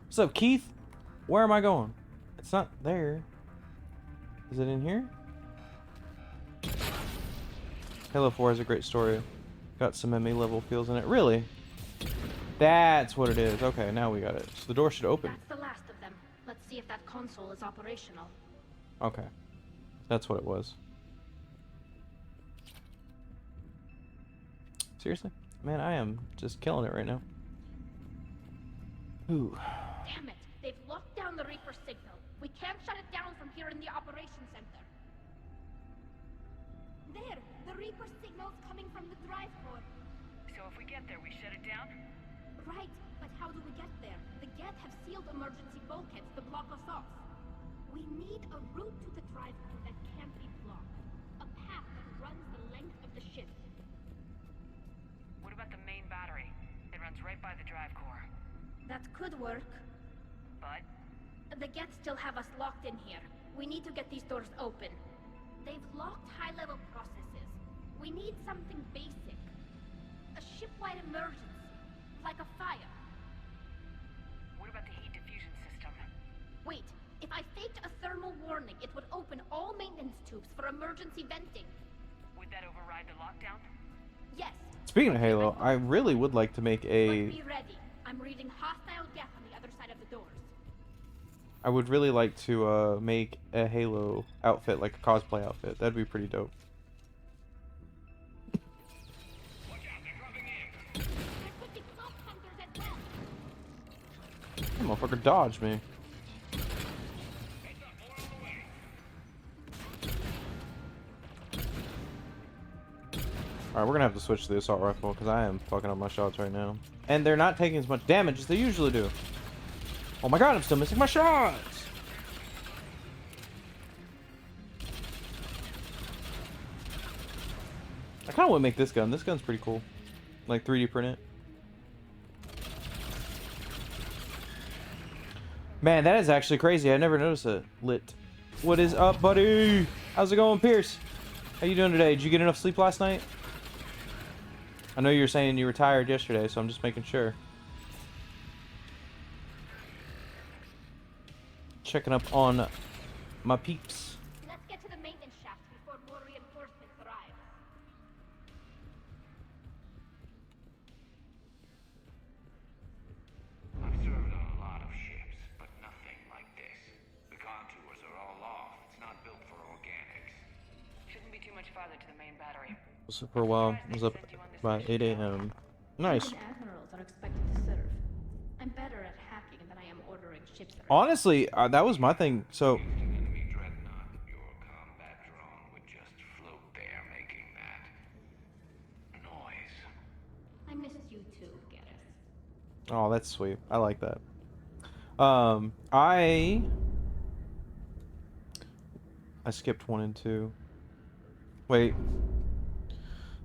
What's up, Keith? Where am I going? It's not there. Is it in here? Halo 4 has a great story. Got some ME level feels in it. Really? That's what it is. Okay, now we got it. So the door should open. That's the last of them. Let's see if that console is operational. Okay. That's what it was. Seriously? Man, I am just killing it right now. Ooh. Damn it! They've locked down the Reaper signal. We can't shut it down from here in the operations center. There! The Reaper signal's coming from the drive core. So if we get there, we shut it down? Right, but how do we get there? The Geth have sealed emergency bulkheads to block us off. We need a route to the drive core that can't be blocked. A path that runs the length of the ship. What about the main battery? It runs right by the drive core. That could work. But? The Geth still have us locked in here. We need to get these doors open. They've locked high-level processes. We need something basic. A ship-wide emergency. Like a fire. What about the heat diffusion system? Wait, if I faked a thermal warning, it would open all maintenance tubes for emergency venting. Would that override the lockdown? Yes. Speaking of Halo, I really would like to make a... But be ready. I'm reading hostile Geth on the other side of the doors. I would really like to make a Halo outfit, like a cosplay outfit. That'd be pretty dope. That motherfucker dodged me. Alright, we're gonna have to switch to the assault rifle because I am fucking up my shots right now. And they're not taking as much damage as they usually do. Oh my god, I'm still missing my shots! I kind of want to make this gun. This gun's pretty cool. Like 3D print it. Man, that is actually crazy. I never noticed it. Lit. What is up, buddy? How's it going, Pierce? How you doing today? Did you get enough sleep last night? I know you were saying you were tired yesterday, so I'm just making sure. Checking up on my peeps. Let's get to the maintenance shaft before more reinforcements arrive. I've served on a lot of ships, but nothing like this. The contours are all off. It's not built for organics. Shouldn't be too much farther to the main battery. Was up for a while. I was up by 8 a.m. Nice. Even admirals are expected to serve. I'm better at hacking than I am ordering ships. Honestly, that was my thing. So. Enemy dreadnought, your combat drone would just float there, making that noise. I miss you too, Gareth. Oh, that's sweet. I like that. I skipped 1 and 2. Wait.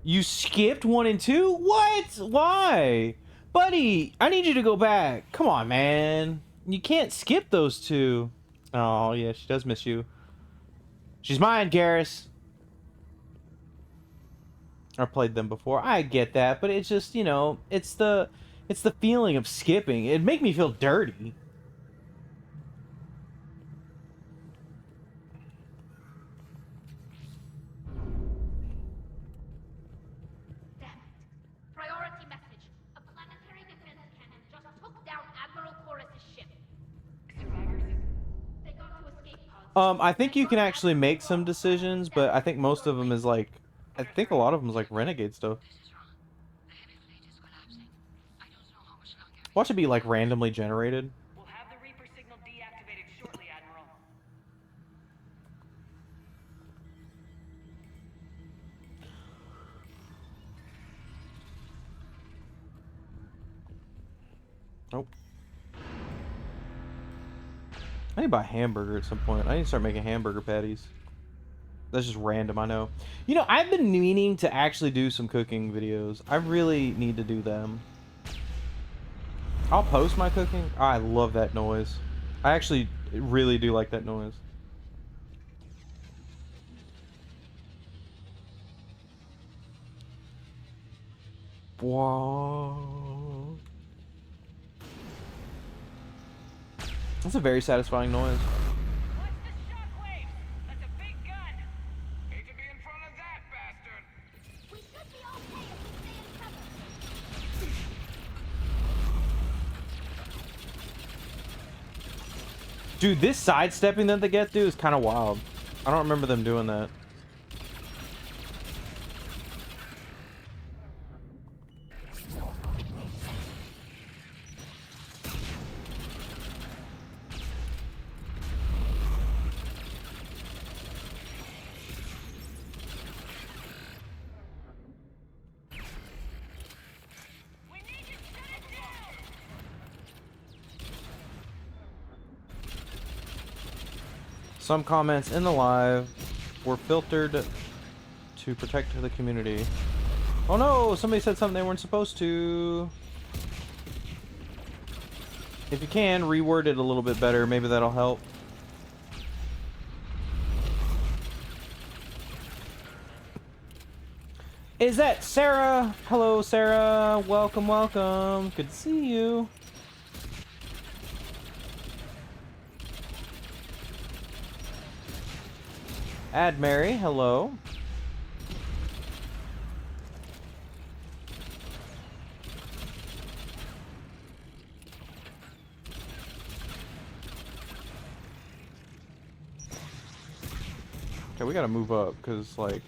You skipped 1 and 2? What? Why? Buddy, I need you to go back. Come on, man. You can't skip those 2. Oh, yeah, she does miss you. She's mine, Garrus. I played them before. I get that, but it's just, you know, it's the feeling of skipping. It'd make me feel dirty. Damn it. Priority message. A planetary defense cannon just took down Admiral Chorus's ship. Survivors? They got to escape pods. I think you can actually make some decisions, but I think most of them is like, I think a lot of them is like renegade stuff. Watch it be like randomly generated. We'll have the Reaper signal deactivated shortly, Admiral. Nope. I need to buy a hamburger at some point. I need to start making hamburger patties. That's just random, I know. You know, I've been meaning to actually do some cooking videos. I really need to do them. I'll post my cooking. I love that noise. I actually really do like that noise. Whoa. That's a very satisfying noise. What's the shockwave? That's a big gun. Hate to be in front of that bastard. We should be okay if we stay in cover. Dude, this sidestepping that they get through is kind of wild. I don't remember them doing that. We need to shut it down. Some comments in the live were filtered to protect the community. Oh no, somebody said something they weren't supposed to. If you can, reword it a little bit better, maybe that'll help. Is that Sarah? Hello, Sarah. Welcome, welcome. Good to see you. Add Mary, hello. Okay, we gotta move up, because, like...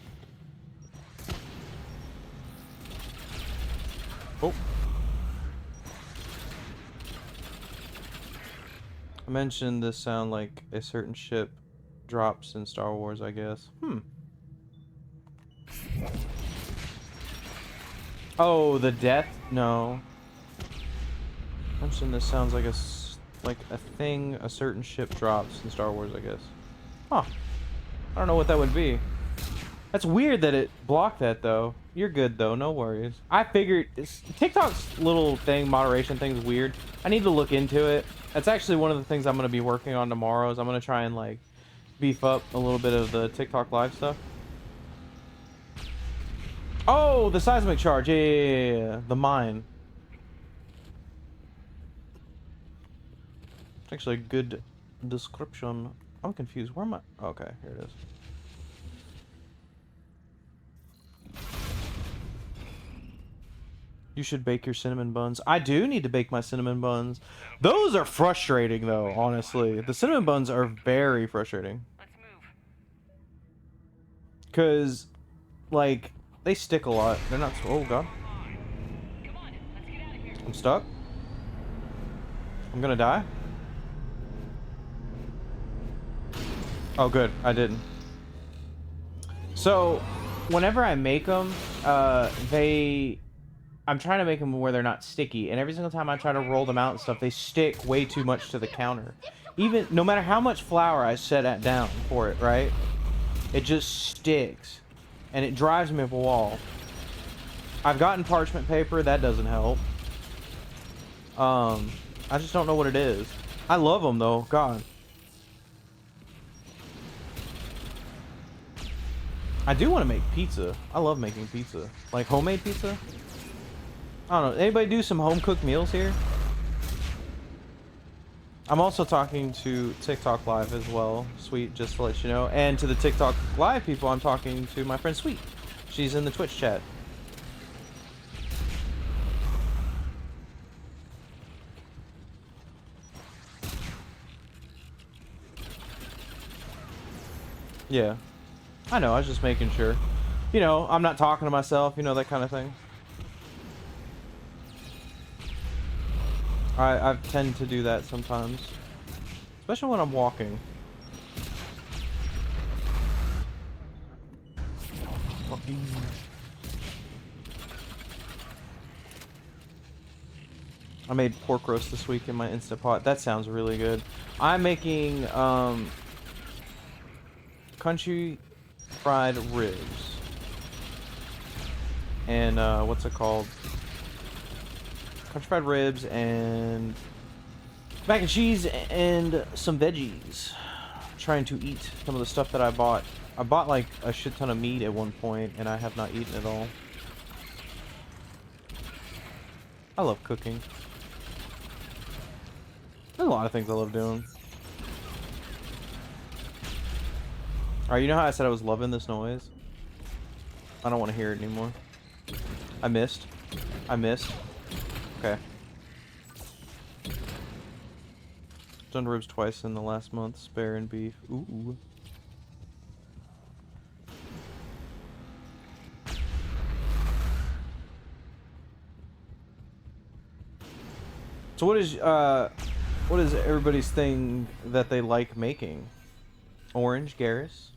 Oh. I mentioned this sound like a certain ship drops in Star Wars, I guess. Oh, the death? No. I mentioned this sounds like a thing a certain ship drops in Star Wars, I guess. Huh. I don't know what that would be. That's weird that it blocked that, though. You're good, though. No worries. I figured... TikTok's little thing, moderation thing's weird. I need to look into it. That's actually one of the things I'm going to be working on tomorrow, is I'm going to try and, like, beef up a little bit of the TikTok live stuff. Oh, the seismic charge. Yeah. The mine. It's actually a good description. I'm confused. Where am I? Okay, here it is. You should bake your cinnamon buns. I do need to bake my cinnamon buns. Those are frustrating, though, honestly. The cinnamon buns are very frustrating. Let's move. Because, like, they stick a lot. They're not... Oh, God. Come on, let's get out of here. I'm stuck. I'm gonna die. Oh, good. I didn't. So, whenever I make them, I'm trying to make them where they're not sticky, and every single time I try to roll them out and stuff, they stick way too much to the counter. Even, no matter how much flour I set it down for it, right? It just sticks. And it drives me up a wall. I've gotten parchment paper, that doesn't help. I just don't know what it is. I love them, though. God. I do want to make pizza. I love making pizza. Like homemade pizza. I don't know. Anybody do some home cooked meals here? I'm also talking to TikTok Live as well, Sweet, just to let you know. And to the TikTok Live people, I'm talking to my friend Sweet. She's in the Twitch chat. Yeah. I know, I was just making sure. You know, I'm not talking to myself, you know, that kind of thing. I tend to do that sometimes. Especially when I'm walking. I made pork roast this week in my Instant Pot. That sounds really good. I'm making country fried ribs. And what's it called? Country fried ribs and mac and cheese and some veggies. I'm trying to eat some of the stuff that I bought. I bought like a shit ton of meat at one point and I have not eaten it all. I love cooking. There's a lot of things I love doing. Alright, you know how I said I was loving this noise? I don't want to hear it anymore. I missed. Okay. Done ribs twice in the last month. Spare and beef. Ooh. So what is everybody's thing that they like making? Orange, Garrus?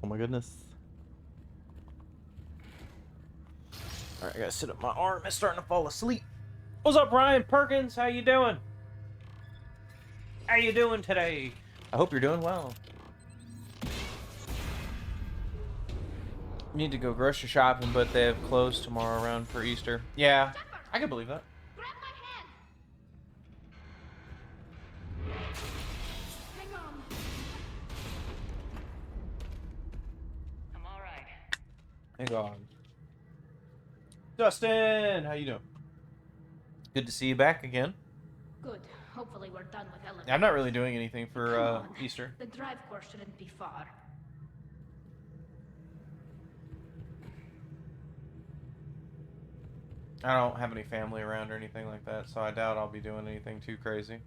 Oh my goodness. Alright, I gotta sit up. My arm is starting to fall asleep. What's up, Ryan Perkins? How you doing? How you doing today? I hope you're doing well. Need to go grocery shopping, but they have closed tomorrow around for Easter. Yeah, I can believe that. I'm alright. Hang on. Dustin, how you doing? Good to see you back again. Good. Hopefully we're done with elevators. I'm not really doing anything for Come on. Easter. The drive course shouldn't be far. I don't have any family around or anything like that, so I doubt I'll be doing anything too crazy.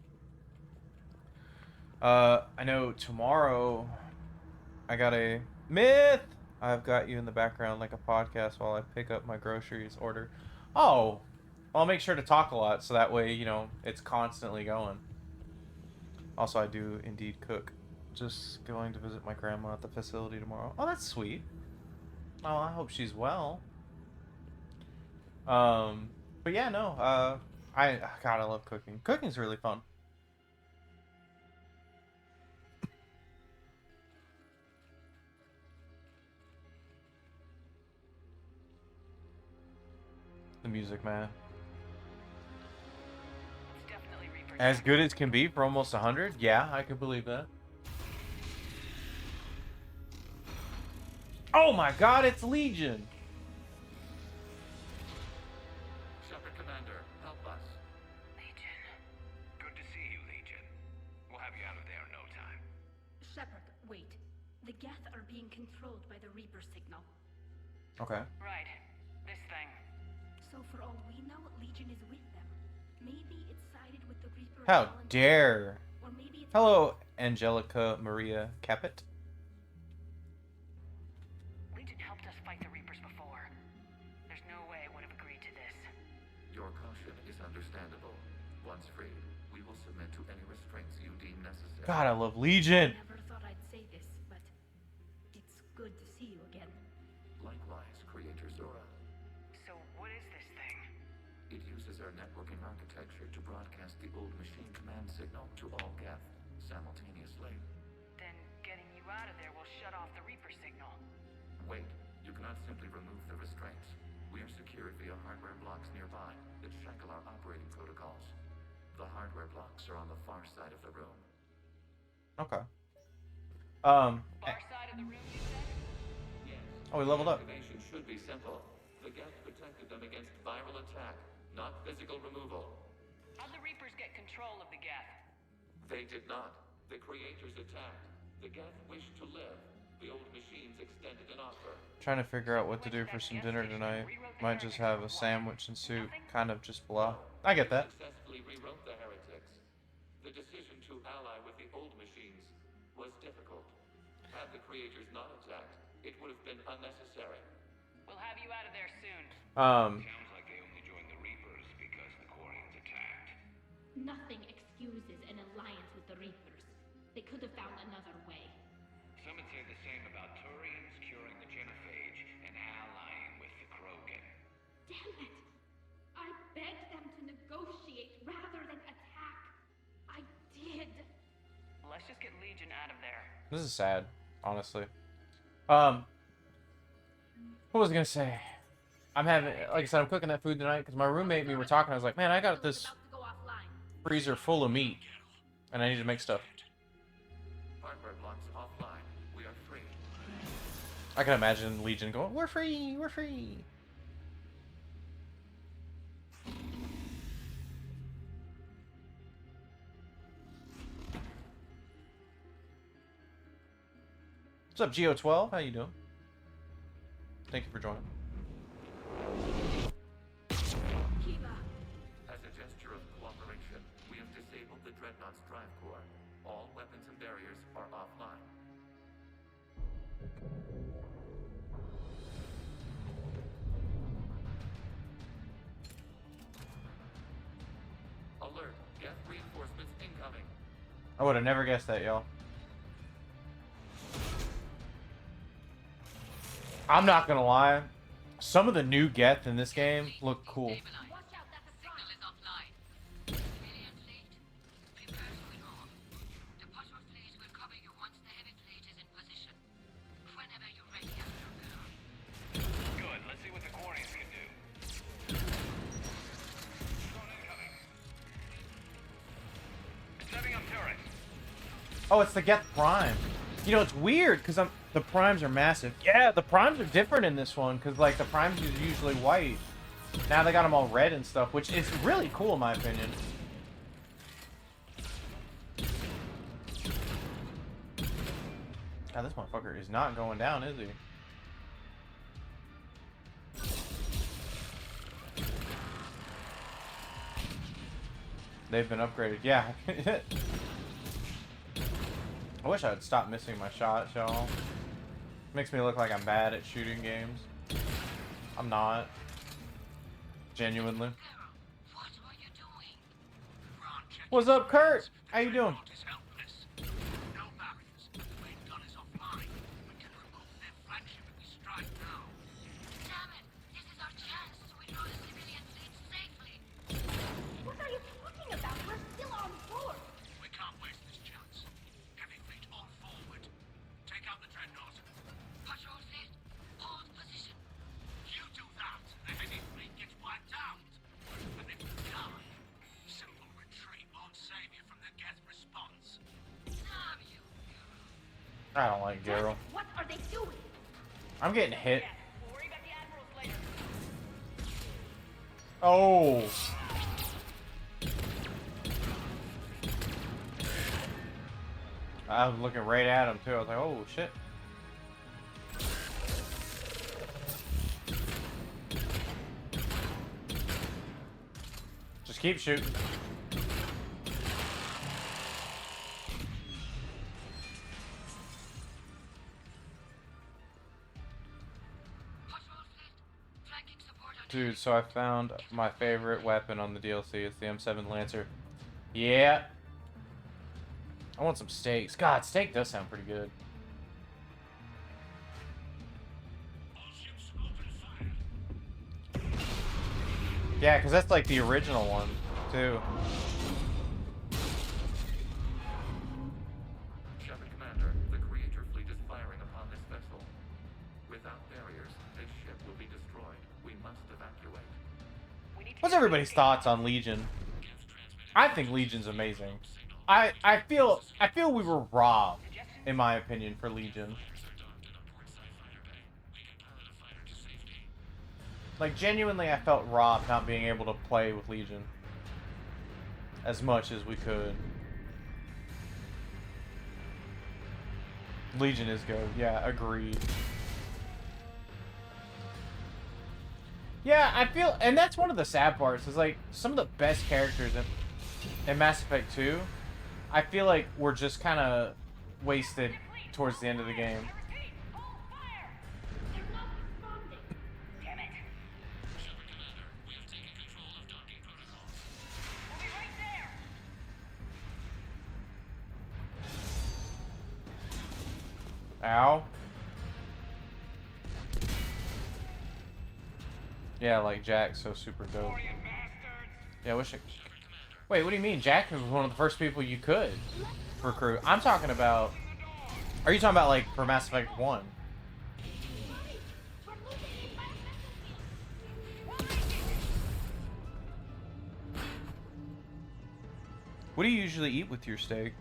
I know tomorrow I got a myth. I've got you in the background like a podcast while I pick up my groceries order. Oh, I'll make sure to talk a lot so that way, you know, it's constantly going. Also, I do indeed cook just going to visit my grandma at the facility tomorrow. Oh, that's sweet. Oh, I hope she's well. But yeah, no. God, I love cooking. Cooking's really fun. The music, man. It's definitely Reaper. As good as can be for almost 100? Yeah, I can believe that. Oh my god, it's Legion! Shepard Commander, help us. Legion. Good to see you, Legion. We'll have you out of there in no time. Shepard, wait. The Geth are being controlled by the Reaper signal. Okay. Right. This thing. So for all we know, Legion is with them. Maybe it's sided with the Reaper. How dare! Or maybe it's Hello, Angelica Maria Caput. Legion helped us fight the Reapers before. There's no way it would have agreed to this. Your caution is understandable. Once freed, we will submit to any restraints you deem necessary. God, I love Legion! Never thought I'd say this, but it's good to see you again. Likewise, Creator Zora. So what is this thing? It uses our networking architecture to broadcast the old machine command signal to all Geth simultaneously. Then getting you out of there will shut off the Reaper signal. Wait, you cannot simply remove the restraints. We are secured via hardware blocks nearby that shackle our operating protocols. The hardware blocks are on the far side of the room. Okay. Far side of the room, you said? Yes. Oh, we leveled up. Activation should be simple. The Geth protected them against viral attack, not physical removal. How'd the Reapers get control of the Geth? They did not. The creators attacked. The Geth wished to live. The old machines extended an offer. Trying to figure out what to do for some dinner tonight. Might just have a sandwich and soup. Kind of just blah. I get that. Successfully rewrote the heretics. The decision to ally with the old machines was difficult. Had the creators not attacked, it would have been unnecessary. We'll have you out of there soon. Sounds like they only joined the Reapers because the Quarians attacked. Nothing excuses an alliance with the Reapers. They could have found another way. Some would say the same about Turians curing the genophage and allying with the Krogan. Damn it! I begged them to negotiate rather than attack. I did. Let's just get Legion out of there. This is sad, honestly. What was I gonna say? I'm having, like I said, I'm cooking that food tonight because my roommate and me were talking. I was like, man, I got this freezer full of meat, and I need to make stuff. Hardware blocks offline. We are free. I can imagine Legion going, "We're free, we're free." What's up, Geo12? How you doing? Thank you for joining. Kiva. As a gesture of cooperation, we have disabled the Dreadnought's drive core. All weapons and barriers are offline. Alert! Geth reinforcements incoming. I would have never guessed that, y'all. I'm not gonna lie. Some of the new Geth in this game look cool. Watch out, that's a Signal is offline. Variant late. Prepare to withdraw. The puzzle fleet will cover you once the heavy fleet is in position. Whenever you're ready, Astronaut. Good, let's see what the Quarians can do. Drone incoming. Setting up turret. Oh, it's the Geth Prime. You know, it's weird because the primes are massive. Yeah, the primes are different in this one because like the primes are usually white. Now they got them all red and stuff, which is really cool in my opinion. God, this motherfucker is not going down, is he? They've been upgraded. Yeah. I wish I'd stop missing my shots, y'all. Makes me look like I'm bad at shooting games. I'm not. Genuinely. What are you doing? What's up, Kurt? How you doing? Is helpless. No barriers. I don't like Geralt. What are they doing? I'm getting hit. Worry about the admirals later. Oh. I was looking right at him too. I was like, oh shit. Just keep shooting. Dude, so I found my favorite weapon on the DLC. It's the M7 Lancer. Yeah. I want some steaks. God, steak does sound pretty good. Yeah, because that's like the original one, too. Shepard Commander, the Creator fleet is firing upon this vessel. Without barriers, this ship will be destroyed. We must evacuate. What's everybody's thoughts on Legion? I think Legion's amazing. I feel we were robbed, in my opinion, for Legion. Like, genuinely, I felt robbed not being able to play with Legion as much as we could. Legion is good. Yeah, agreed. Yeah, I feel, and that's one of the sad parts, is like, some of the best characters in Mass Effect 2, I feel like were just kind of wasted towards the end of the game. Ow. Yeah, like Jack's so super dope. Yeah, I wish I... Wait, what do you mean? Jack was one of the first people you could recruit. I'm talking about... Are you talking about, like, for Mass Effect 1? What do you usually eat with your steak?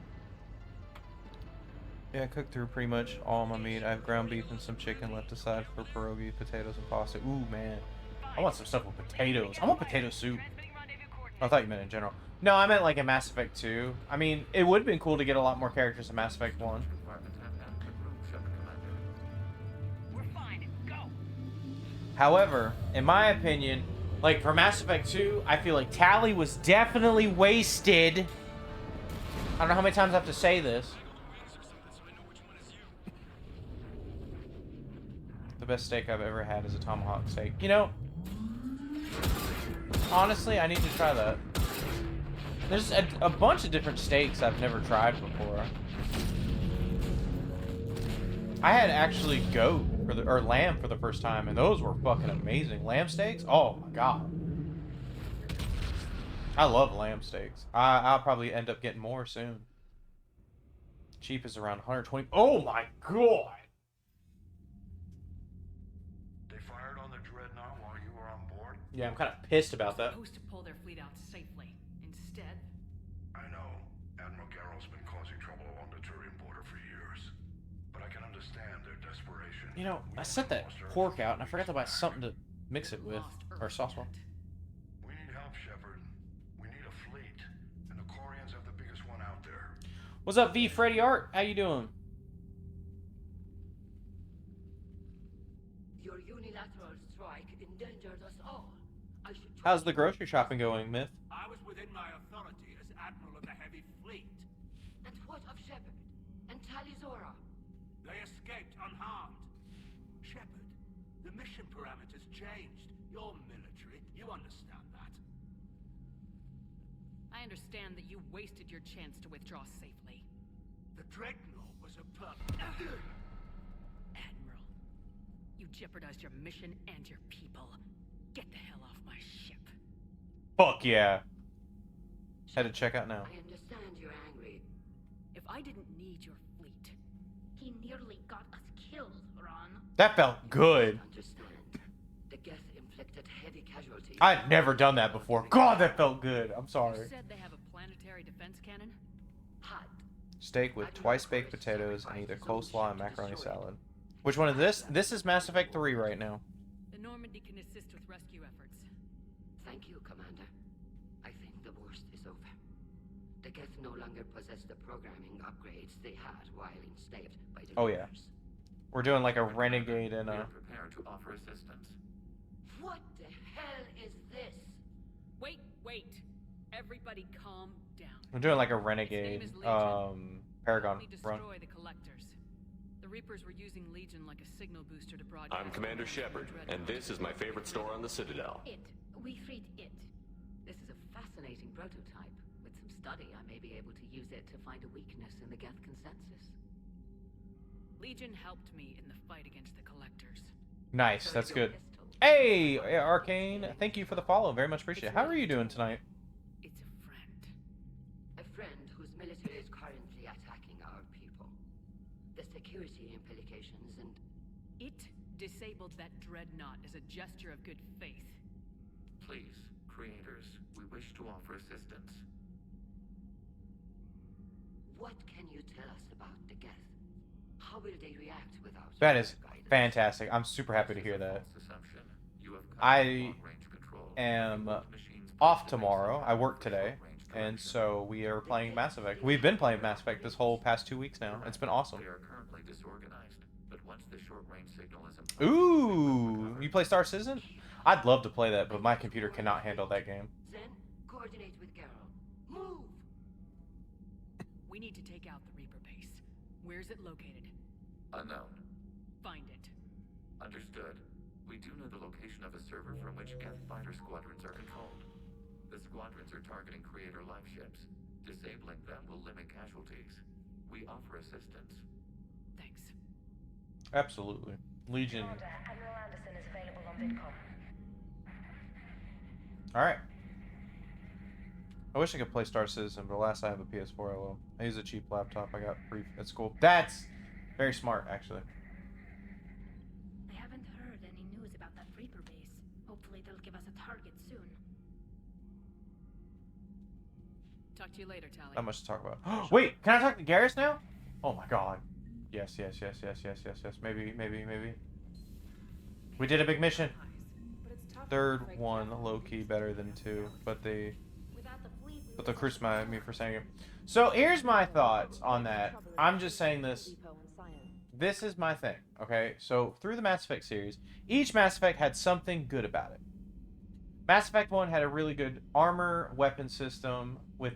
Yeah, I cooked through pretty much all my meat. I have ground beef and some chicken left aside for pierogi, potatoes, and pasta. Ooh, man. I want some stuff with potatoes. I want potato soup. I thought you meant in general. No, I meant like in Mass Effect 2. I mean, it would have been cool to get a lot more characters in Mass Effect 1. However, in my opinion, like for Mass Effect 2, I feel like Tali was definitely wasted. I don't know how many times I have to say this. The best steak I've ever had is a tomahawk steak. You know, honestly, I need to try that. There's a bunch of different steaks I've never tried before. I had actually goat or lamb for the first time, and those were fucking amazing. Lamb steaks? Oh my god. I love lamb steaks. I'll probably end up getting more soon. Cheap is around 120. Oh my god. Yeah, I'm kind of pissed about that. Supposed to pull their fleet out safely. Instead, I know. Admiral Geralt's been causing trouble along the Turian border for years. But I can understand their desperation. You know, I set that pork out and I forgot to buy something to mix it with. Or sauce one. We need help, Shepard. We need a fleet. And the Quarians have the biggest one out there. What's up, V Freddy Art? How you doing? Your unilateral strike endangered us all. How's the grocery shopping going, Myth? I was within my authority as Admiral of the Heavy Fleet. And what of Shepard? And Talizora? They escaped unharmed. Shepard, the mission parameters changed. You're military. You understand that. I understand that you wasted your chance to withdraw safely. The Dreadnought was a Admiral, you jeopardized your mission and your people. Get the hell off my ship. Fuck yeah. Head to check out now. I understand you're angry. If I didn't need your fleet... He nearly got us killed, Ron. That felt good. Understand. The Geth inflicted heavy casualties. I'd never done that before. God, that felt good. I'm sorry. You said they have a planetary defense cannon? Had. Steak with twice baked potatoes and either coleslaw and macaroni salad. Which one is this? This is Mass Effect 3 right now. The Normandy can assist with rescue efforts. Thank you, Commander. I think the worst is over. The Geth no longer possess the programming upgrades they had while enslaved by the Oh yeah. Reapers. We're doing like a renegade and We a... are prepared to offer assistance. What the hell is this? Wait. Everybody calm down. We're doing like a Its name renegade, is Legion. Paragon Only run. destroy the collectors. The Reapers were using Legion like a signal booster to broadcast. I'm Commander Shepard, and this is my favorite store on the Citadel. We freed it. This is a fascinating prototype. With some study, I may be able to use it to find a weakness in the Geth consensus. Legion helped me in the fight against the collectors. Nice, that's good. Hey, Arcane, thank you for the follow. Very much appreciate it. How are you doing tonight? It's a friend. A friend whose military is currently attacking our people. The security implications and... It disabled that dreadnought as a gesture of good faith. Please, creators, we wish to offer assistance. What can you tell us about the Geth? How will they react without... That is fantastic. I'm super happy to hear that. I am off tomorrow. I work today. And so we are playing Mass Effect. We've been playing Mass Effect this whole past 2 weeks now. It's been awesome. We are currently disorganized, but once the short-range signal is Ooh, you play Star Citizen? I'd love to play that, but my computer cannot handle that game. Then, coordinate with Garrow. Move! We need to take out the Reaper base. Where's it located? Unknown. Find it. Understood. We do know the location of a server from which Geth fighter squadrons are controlled. The squadrons are targeting creator life ships. Disabling them will limit casualties. We offer assistance. Thanks. Absolutely. Legion. Admiral Anderson is available on VidCom. Alright. I wish I could play Star Citizen, but alas, I have a PS4. I will. I use a cheap laptop I got free at school. That's very smart, actually. I haven't heard any news about that Reaper base. Hopefully they'll give us a target soon. Talk to you later, Tali. Not much to talk about. Wait, can I talk to Garrus now? Oh my god. Yes. Maybe. We did a big mission. Third one, low-key better than 2, but they'll crucify me for saying it. So here's my thoughts on that. I'm just saying this. This is my thing, okay? So through the Mass Effect series, each Mass Effect had something good about it. Mass Effect 1 had a really good armor weapon system with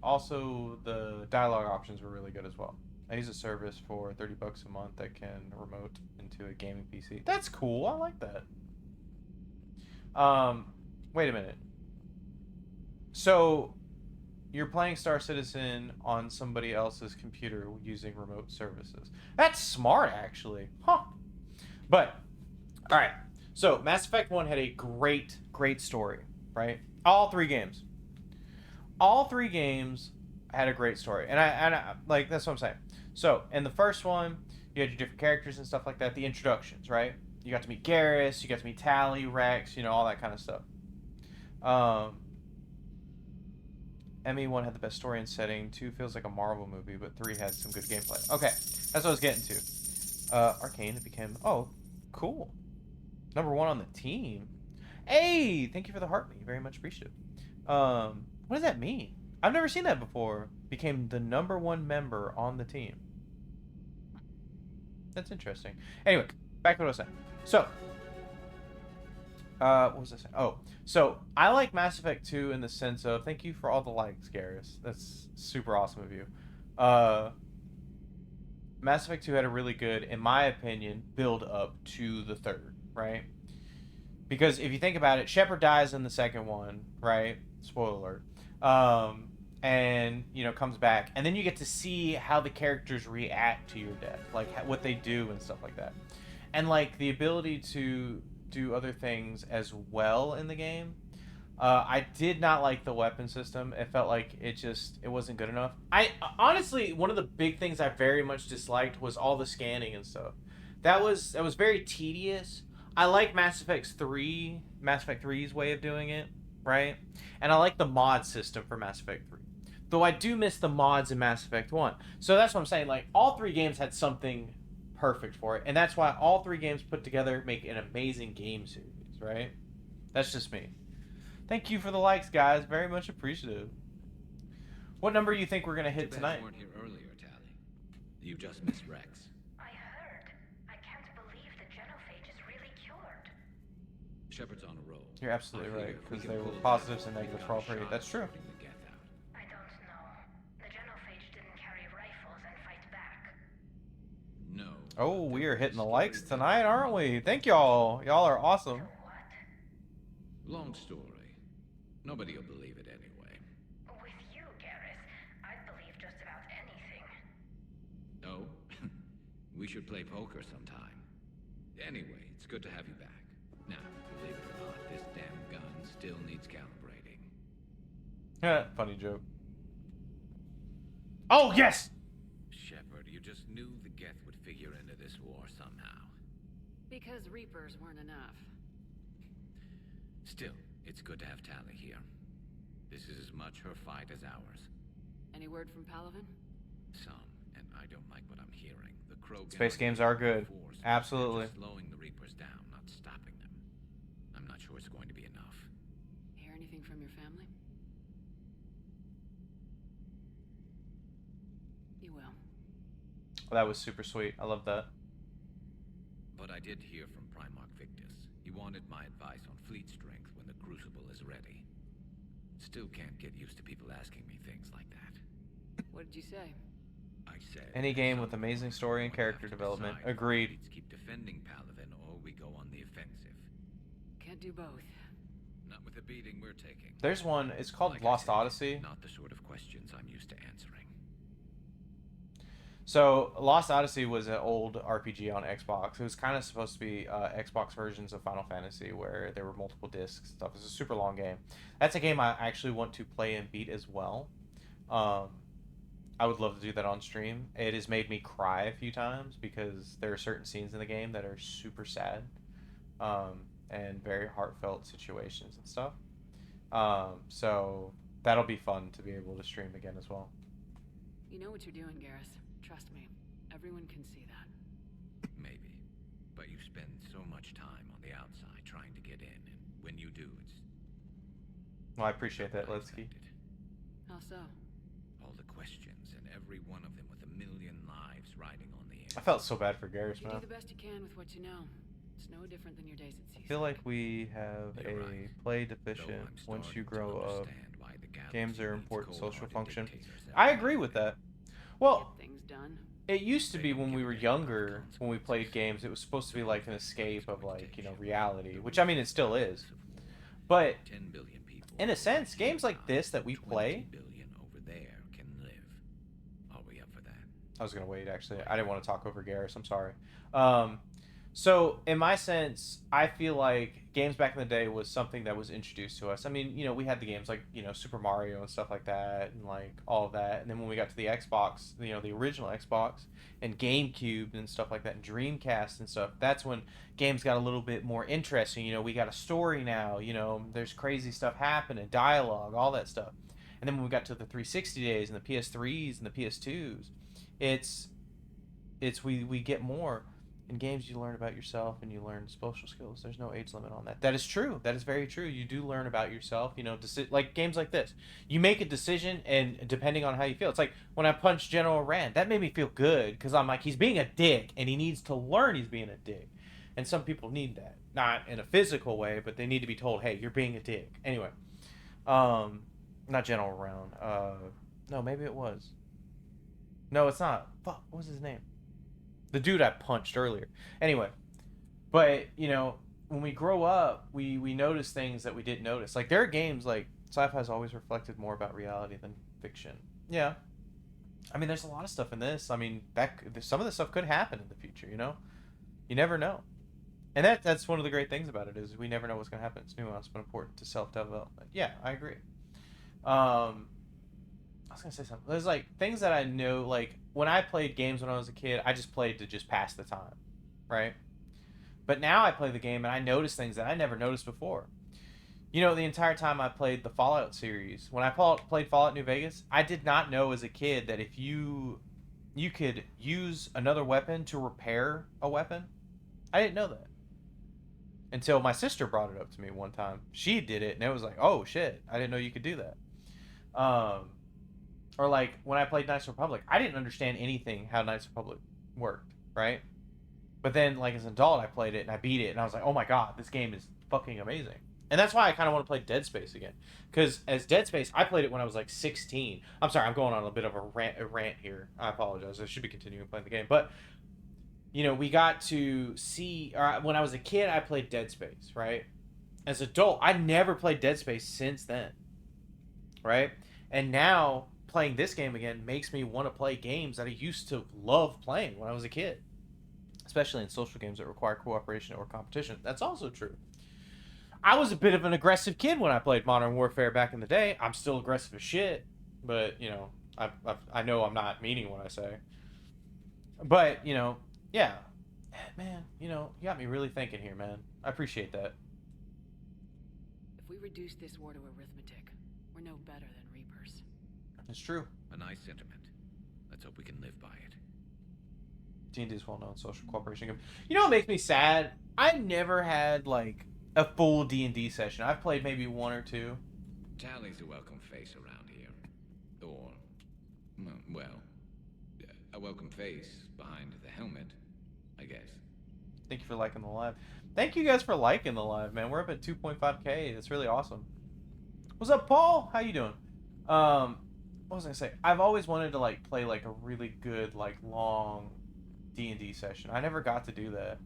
also the dialogue options were really good as well. I use a service for $30 a month that can remote into a gaming PC. That's cool. I like that. Wait a minute. So you're playing Star Citizen on somebody else's computer using remote services. That's smart, actually. Huh. But, alright. So, Mass Effect 1 had a great story, right? All 3 games. All 3 games had a great story. And I like, that's what I'm saying. So, in the first one, you had your different characters and stuff like that. The introductions, right? You got to meet Garrus, you got to meet Tali, Rex, all that kind of stuff. ME1 had the best story and setting. 2 feels like a Marvel movie, but 3 had some good gameplay. Okay, that's what I was getting to. Arcane, it became... Oh, cool. #1 on the team. Hey, thank you for the heart me. Very much appreciative. What does that mean? I've never seen that before. Became the #1 member on the team. That's interesting. Anyway, back to what I was saying. So, what was I saying? Oh, so I like Mass Effect 2 in the sense of, thank you for all the likes, Garrus. That's super awesome of you. Mass Effect 2 had a really good, in my opinion, build up to the third, right? Because if you think about it, Shepard dies in the second one, right? Spoiler alert. And, comes back. And then you get to see how the characters react to your death. Like, what they do and stuff like that. And, like, the ability to do other things as well in the game. I did not like the weapon system. It felt like it wasn't good enough. Honestly, one of the big things I very much disliked was all the scanning and stuff. That was very tedious. I like Mass Effect 3's way of doing it, right? And I like the mod system for Mass Effect 3. Though I do miss the mods in Mass Effect 1. So that's what I'm saying. Like, all 3 games had something perfect for it. And that's why all 3 games put together make an amazing game series, right? That's just me. Thank you for the likes, guys. Very much appreciative. What number do you think we're going to hit tonight? You weren't here earlier, Tali. You just missed Rex. I heard. I can't believe the genophage is really cured. Shepard's on a roll. You're absolutely right, because there were positives and negatives for all 3. That's true. I don't know. The genophage didn't carry rifles and fight back. No. Oh, we are hitting the likes tonight, aren't we? Thank y'all. Y'all are awesome. Long story. Nobody will believe it anyway. With you, Garrus, I'd believe just about anything. Oh? We should play poker sometime. Anyway, it's good to have you back. Now, believe it or not, this damn gun still needs calibrating. Funny joke. Oh, yes! Shepard, you just knew the Geth would figure into this war somehow. Because Reapers weren't enough. Still, it's good to have Tali here. This is as much her fight as ours. Any word from Palaven? Some, and I don't like what I'm hearing. The Krogan Space games are good. Absolutely. Slowing the Reapers down, not stopping them. I'm not sure it's going to be enough. Hear anything from your family? You will. Well, that was super sweet. I love that. But I did hear from Primarch Victus. He wanted my advice on fleet strength when the Crucible is ready. Still can't get used to people asking me things like that. What did you say? I said... Any game with amazing story and character development. Agreed. Keep defending Palaven or we go on the offensive. Can't do both. Not with the beating we're taking. There's one, it's called Like Lost I said, Odyssey. Not the sort of questions I'm used to answering. So, Lost Odyssey was an old RPG on Xbox. It was kind of supposed to be Xbox versions of Final Fantasy where there were multiple discs and stuff. It's a super long game. That's a game I actually want to play and beat as well. I would love to do that on stream. It has made me cry a few times because there are certain scenes in the game that are super sad and very heartfelt situations and stuff. So, that'll be fun to be able to stream again as well. You know what you're doing, Garrus. Trust me. Everyone can see that. Maybe. But you spend so much time on the outside trying to get in, and when you do, it's... Well, I appreciate that, Litsky. How so? All the questions, and every one of them with a million lives riding on the end. I felt so bad for Garrus, You man. do the best you can with what you know. It's no different than your days at sea. I feel like we have a play deficient once you grow up. Games are important social function. I agree with that. Well, things done. It used to be when we were younger, when we played games, it was supposed to be like an escape of like, you know, reality, which I mean it still is. But in a sense, games like this that we play. I was gonna wait actually. I didn't want to talk over Garrus. I'm sorry. So in my sense, I feel like games back in the day was something that was introduced to us. I mean, you know, we had the games like, you know, Super Mario and stuff like that, and like all of that. And then when we got to the Xbox, you know, the original Xbox and GameCube and stuff like that, and Dreamcast and stuff, that's when games got a little bit more interesting. You know, we got a story now. You know, there's crazy stuff happening, dialogue, all that stuff. And then when we got to the 360 days and the PS3s and the PS2s, we get more. In games, you learn about yourself and you learn social skills. There's no age limit on that. That is true. That is very true. You do learn about yourself. You know, like games like this. You make a decision, and depending on how you feel. It's like when I punched General Rand. That made me feel good because I'm like, he's being a dick, and he needs to learn he's being a dick. And some people need that. Not in a physical way, but they need to be told, hey, you're being a dick. Anyway. Not General Rand. No, maybe it was. No, it's not. Fuck, what was his name? The dude I punched earlier. Anyway, but, you know, when we grow up, we notice things that we didn't notice. Like, there are games, like, sci-fi's always reflected more about reality than fiction. Yeah. I mean, there's a lot of stuff in this. I mean, some of this stuff could happen in the future, you know? You never know. And that's one of the great things about it, is we never know what's going to happen. It's nuanced but important to self-development. Yeah, I agree. I was going to say something. There's, like, things that I know, like, when I played games when I was a kid, I just played to just pass the time, right? But now I play the game and I notice things that I never noticed before. You know, the entire time I played the Fallout series, when I played Fallout New Vegas, I did not know as a kid that if you could use another weapon to repair a weapon. I didn't know that until my sister brought it up to me one time. She did it, and it was like, oh shit, I didn't know you could do that. Or like when I played Knights Republic, I didn't understand anything how Knights Republic worked, right? But then, like as an adult, I played it and I beat it, and I was like, oh my god, this game is fucking amazing. And that's why I kind of want to play Dead Space again. Because as Dead Space, I played it when I was like 16. I'm sorry, I'm going on a bit of a rant here. I apologize. I should be continuing playing the game. But, you know, we got to see... when I was a kid, I played Dead Space, right? As an adult, I never played Dead Space since then. Right? And now, playing this game again makes me want to play games that I used to love playing when I was a kid. Especially in social games that require cooperation or competition. That's also true. I was a bit of an aggressive kid when I played Modern Warfare back in the day. I'm still aggressive as shit, but, you know, I know I'm not meaning what I say. But, you know, yeah. Man, you know, you got me really thinking here, man. I appreciate that. If we reduce this war to arithmetic, we're no better than Reapers. It's true. A nice sentiment. Let's hope we can live by it. D&D is well-known social cooperation game. You know what makes me sad? I never had, like, a full D&D session. I've played maybe one or two. Tali's a welcome face around here. Or, well, a welcome face behind the helmet, I guess. Thank you for liking the live. Thank you guys for liking the live, man. We're up at 2.5k. That's really awesome. What's up, Paul? How you doing? What was I gonna say? I've always wanted to, like, play, like, a really good, like, long D&D session. I never got to do that.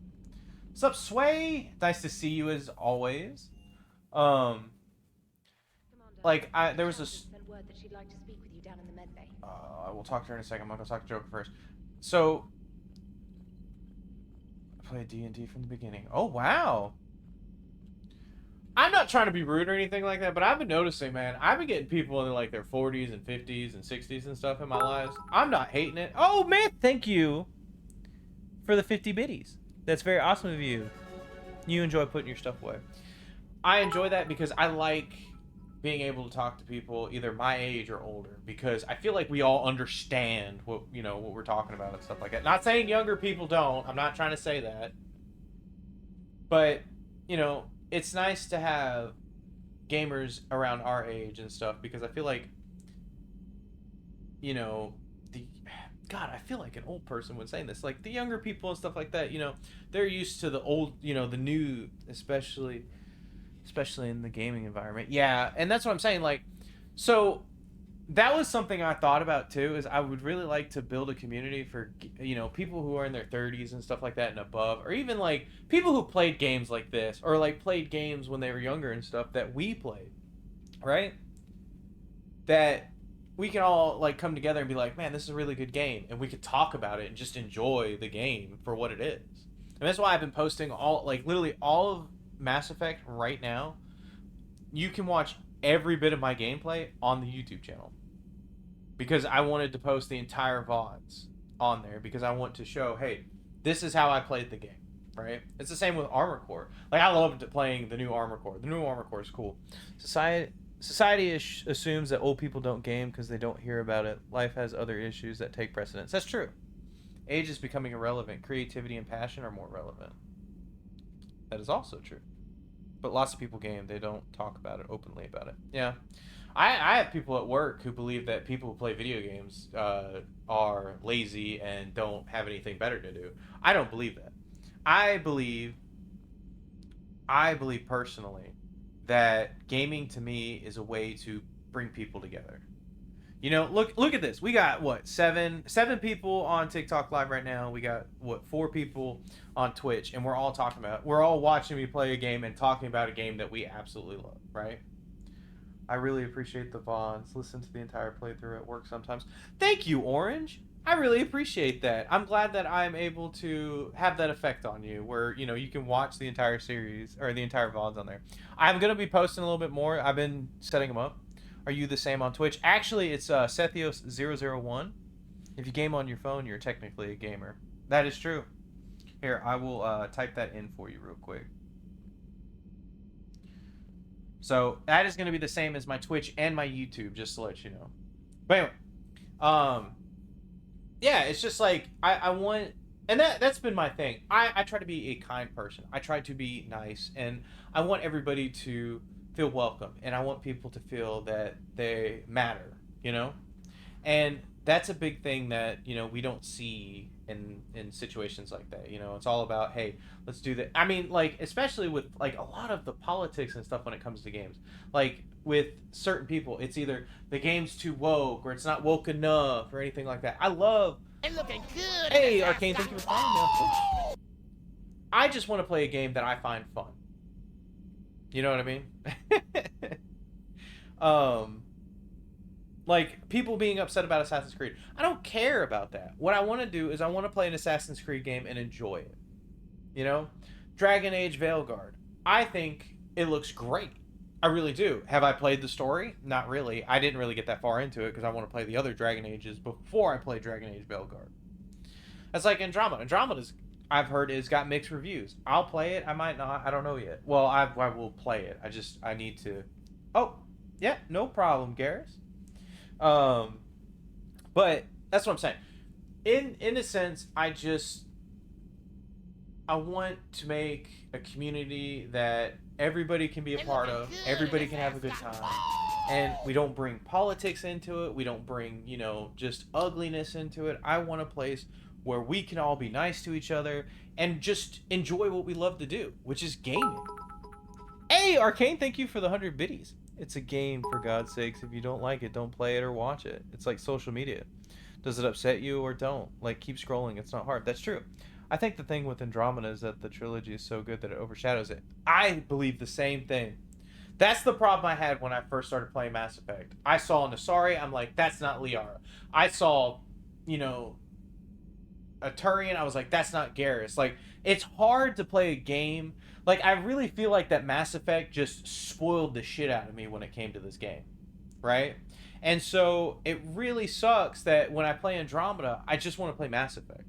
What's up, Sway? Nice to see you as always. Like there was this. Word that she'd like to speak with you down in the med bay. I will talk to her in a second. I'm not gonna talk to Joker first. So, I played D&D from the beginning. Oh wow. I'm not trying to be rude or anything like that, but I've been noticing, man. I've been getting people in like their 40s and 50s and 60s and stuff in my lives. I'm not hating it. Oh man, thank you for the 50 biddies. That's very awesome of you. You enjoy putting your stuff away. I enjoy that because I like being able to talk to people either my age or older, because I feel like we all understand what, you know, what we're talking about and stuff like that. Not saying younger people don't. I'm not trying to say that. But, you know, it's nice to have gamers around our age and stuff, because I feel like, you know, God, I feel like an old person when saying this. Like, the younger people and stuff like that, you know, they're used to the old, you know, the new, especially in the gaming environment. Yeah, and that's what I'm saying. Like, so that was something I thought about too, is I would really like to build a community for, you know, people who are in their 30s and stuff like that and above, or even like people who played games like this, or like played games when they were younger and stuff that we played, right? That we can all like come together and be like, man, this is a really good game, and we could talk about it and just enjoy the game for what it is. And that's why I've been posting all, like, literally all of Mass Effect right now. You can watch every bit of my gameplay on the YouTube channel, because I wanted to post the entire VODs on there, because I want to show, hey, this is how I played the game, right? It's the same with Armor Core. Like, I loved playing the new Armor Core. The new Armor Core is cool. Society assumes that old people don't game because they don't hear about it. Life has other issues that take precedence. That's true. Age is becoming irrelevant. Creativity and passion are more relevant. That is also true. But lots of people game. They don't talk about it, openly about it. Yeah. I have people at work who believe that people who play video games are lazy and don't have anything better to do. I don't believe that. I believe personally that gaming to me is a way to bring people together. You know, look at this. We got what, seven people on TikTok live right now. We got what, 4 people on Twitch, and we're all watching me play a game and talking about a game that we absolutely love, right? I really appreciate the VODs. Listen to the entire playthrough at work sometimes. Thank you, Orange. I really appreciate that. I'm glad that I'm able to have that effect on you, where, you know, you can watch the entire series, or the entire VODs on there. I'm going to be posting a little bit more. I've been setting them up. Are you the same on Twitch? Actually, it's Sethios001. If you game on your phone, you're technically a gamer. That is true. Here, I will type that in for you real quick. So that is going to be the same as my Twitch and my YouTube, just to let you know. But anyway, yeah, it's just like I want, and that's been my thing. I try to be a kind person. I try to be nice, and I want everybody to feel welcome, and I want people to feel that they matter, you know? And that's a big thing that, you know, we don't see in situations like that. You know, it's all about, hey, let's do that. I mean, like, especially with like a lot of the politics and stuff when it comes to games. Like with certain people, it's either the game's too woke or it's not woke enough or anything like that. I love. And looking good. Hey, Arcane, thank you for following me on Twitch. I just want to play a game that I find fun. You know what I mean? Like, people being upset about Assassin's Creed. I don't care about that. What I want to do is I want to play an Assassin's Creed game and enjoy it. You know? Dragon Age Veilguard. I think it looks great. I really do. Have I played the story? Not really. I didn't really get that far into it because I want to play the other Dragon Ages before I play Dragon Age Veilguard. That's like Andromeda. Andromeda's, I've heard, has got mixed reviews. I'll play it. I might not. I don't know yet. Well, I will play it. I need to... Oh, yeah, no problem, Garrus. But that's what I'm saying. In a sense, I want to make a community that everybody can be a part of. Everybody can have a good time. And we don't bring politics into it. We don't bring, you know, just ugliness into it. I want a place where we can all be nice to each other and just enjoy what we love to do, which is gaming. Hey, Arcane, thank you for the 100 biddies. It's a game, for God's sakes. If you don't like it, don't play it or watch it. It's like social media. Does it upset you or don't? Like, keep scrolling. It's not hard. That's true. I think the thing with Andromeda is that the trilogy is so good that it overshadows it. I believe the same thing. That's the problem I had when I first started playing Mass Effect. I saw Nasari. I'm like, that's not Liara. I saw, you know, a Turian. I was like, that's not Garrus. Like, it's hard to play a game. Like, I really feel like that Mass Effect just spoiled the shit out of me when it came to this game, right? And so it really sucks that when I play Andromeda, I just want to play Mass Effect.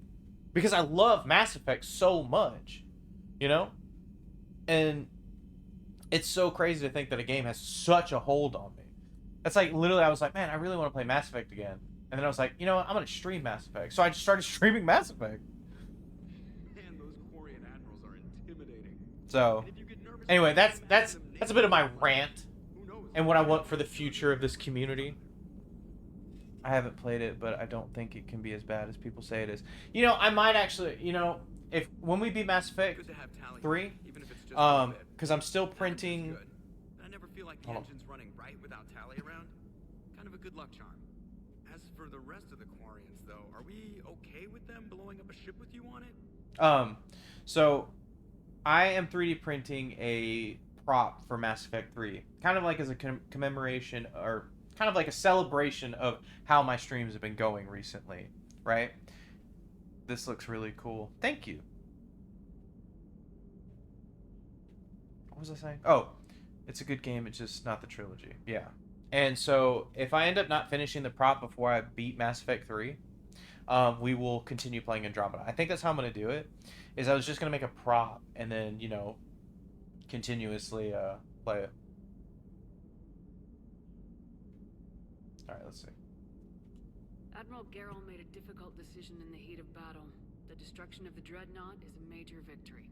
Because I love Mass Effect so much, you know? And it's so crazy to think that a game has such a hold on me. That's like, literally, I was like, man, I really want to play Mass Effect again. And then I was like, you know what, I'm going to stream Mass Effect. So I just started streaming Mass Effect. So, anyway, that's a bit of my rant and what I want for the future of this community. I haven't played it, but I don't think it can be as bad as people say it is. You know, I might actually, you know, when we beat Mass Effect 3, because I'm still printing. I never feel like the engine's running right without Tali around. Kind of a good luck charm. As for the rest of the Quarians, though, are we okay with them blowing up a ship with you on it? So I am 3D printing a prop for Mass Effect 3, kind of like as a commemoration or kind of like a celebration of how my streams have been going recently, right? This looks really cool. Thank you. What was I saying? Oh, it's a good game. It's just not the trilogy. Yeah. And so if I end up not finishing the prop before I beat Mass Effect 3, we will continue playing Andromeda. I think that's how I'm going to do it. Is I was just going to make a prop and then, you know, continuously play it. Alright, let's see. Admiral Gerrel made a difficult decision in the heat of battle. The destruction of the Dreadnought is a major victory.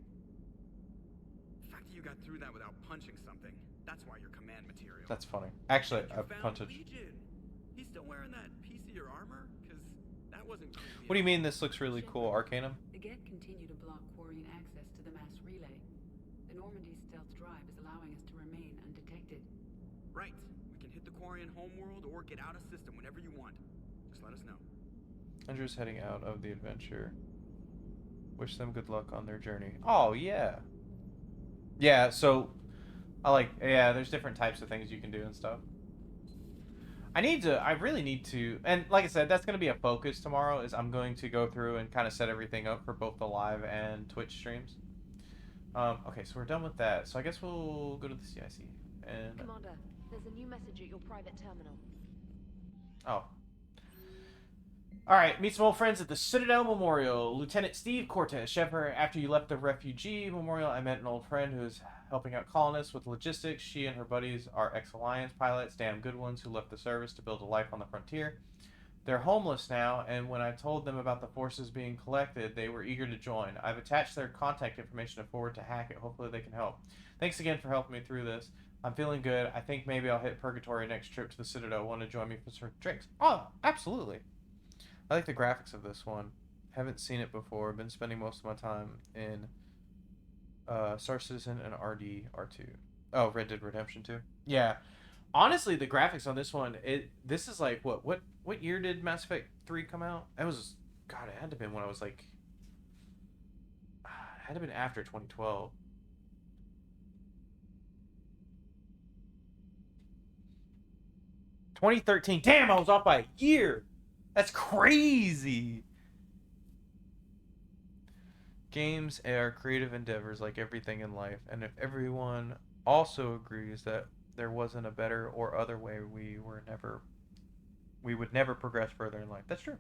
The fact that you got through that without punching something, that's why you're command material. That's funny. Actually, I punched. He's still wearing that piece of your armor? Because that wasn't crazy. What do you mean this looks really cool, Arcanum? The Geth continue to block Quarian access to the mass relay. The Normandy stealth drive is allowing us to remain undetected. Right. We can hit the Quarian homeworld or get out of system whenever you want. Just let us know. Andrew's heading out of the adventure. Wish them good luck on their journey. Oh, yeah. Yeah, so there's different types of things you can do and stuff. I really need to, and like I said, that's going to be a focus tomorrow, is I'm going to go through and kind of set everything up for both the live and Twitch streams. Okay, so we're done with that. So I guess we'll go to the CIC. And Commander, there's a new message at your private terminal. Oh. Alright, meet some old friends at the Citadel Memorial. Lieutenant Steve Cortez, Shepard. After you left the refugee memorial, I met an old friend who's helping out colonists with logistics. She and her buddies are ex-Alliance pilots, damn good ones, who left the service to build a life on the frontier. They're homeless now, and when I told them about the forces being collected, they were eager to join. I've attached their contact information to forward to Hackett. Hopefully they can help. Thanks again for helping me through this. I'm feeling good. I think maybe I'll hit Purgatory next trip to the Citadel. Want to join me for some drinks? Oh, absolutely. I like the graphics of this one. Haven't seen it before. Been spending most of my time in Star Citizen and RD-R2. Oh, Red Dead Redemption 2. Yeah. Honestly, the graphics on this one, this is like what year did Mass Effect 3 come out? It was, God, it had to have been when I was like, it had to have been after 2012. "2013. Damn, I was off by a year. That's crazy. Games are creative endeavors like everything in life, and if everyone also agrees that there wasn't a better or other way, we would never progress further in life. That's true.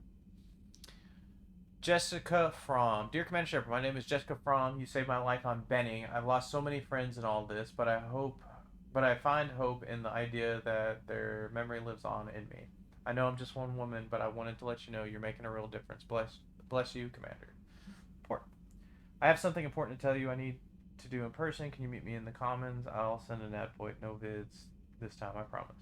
Jessica Fromm. Dear Commander Shepard, my name is Jessica Fromm. You saved my life on Benning. I've lost so many friends in all this, but I find hope in the idea that their memory lives on in me. I know I'm just one woman, but I wanted to let you know you're making a real difference. Bless you, Commander. Important. I have something important to tell you I need to do in person. Can you meet me in the Commons? I'll send an ad point. No vids this time, I promise.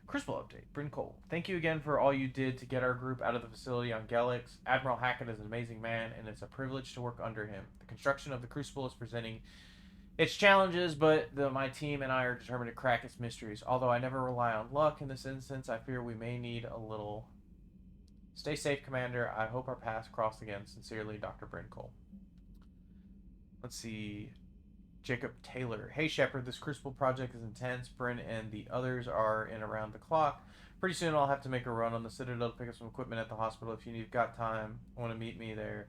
Crucible update. Bryn Cole. Thank you again for all you did to get our group out of the facility on Gelix. Admiral Hackett is an amazing man, and it's a privilege to work under him. The construction of the Crucible is presenting its challenges, but my team and I are determined to crack its mysteries. Although I never rely on luck in this instance, I fear we may need a little. Stay safe, Commander. I hope our paths cross again. Sincerely, Dr. Bryn Cole. Let's see. Jacob Taylor. Hey, Shepard, this Crucible project is intense. Bryn and the others are in around the clock. Pretty soon I'll have to make a run on the Citadel to pick up some equipment at the hospital. If you've got time, want to meet me there.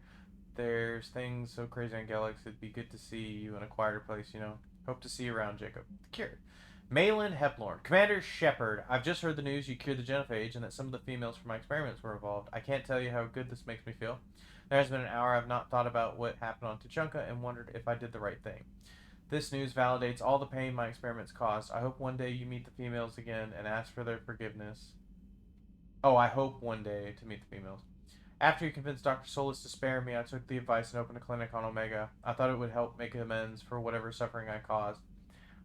There's things so crazy on Galax. It'd be good to see you in a quieter place, you know. Hope to see you around, Jacob. Cured. Malin Heplorn. Commander Shepard, I've just heard the news you cured the genophage and that some of the females from my experiments were involved. I can't tell you how good this makes me feel. There has been an hour I've not thought about what happened on Tuchanka and wondered if I did the right thing. This news validates all the pain my experiments caused. I hope one day you meet the females again and ask for their forgiveness. Oh, I hope one day to meet the females. After you convinced Dr. Solis to spare me, I took the advice and opened a clinic on Omega. I thought it would help make amends for whatever suffering I caused.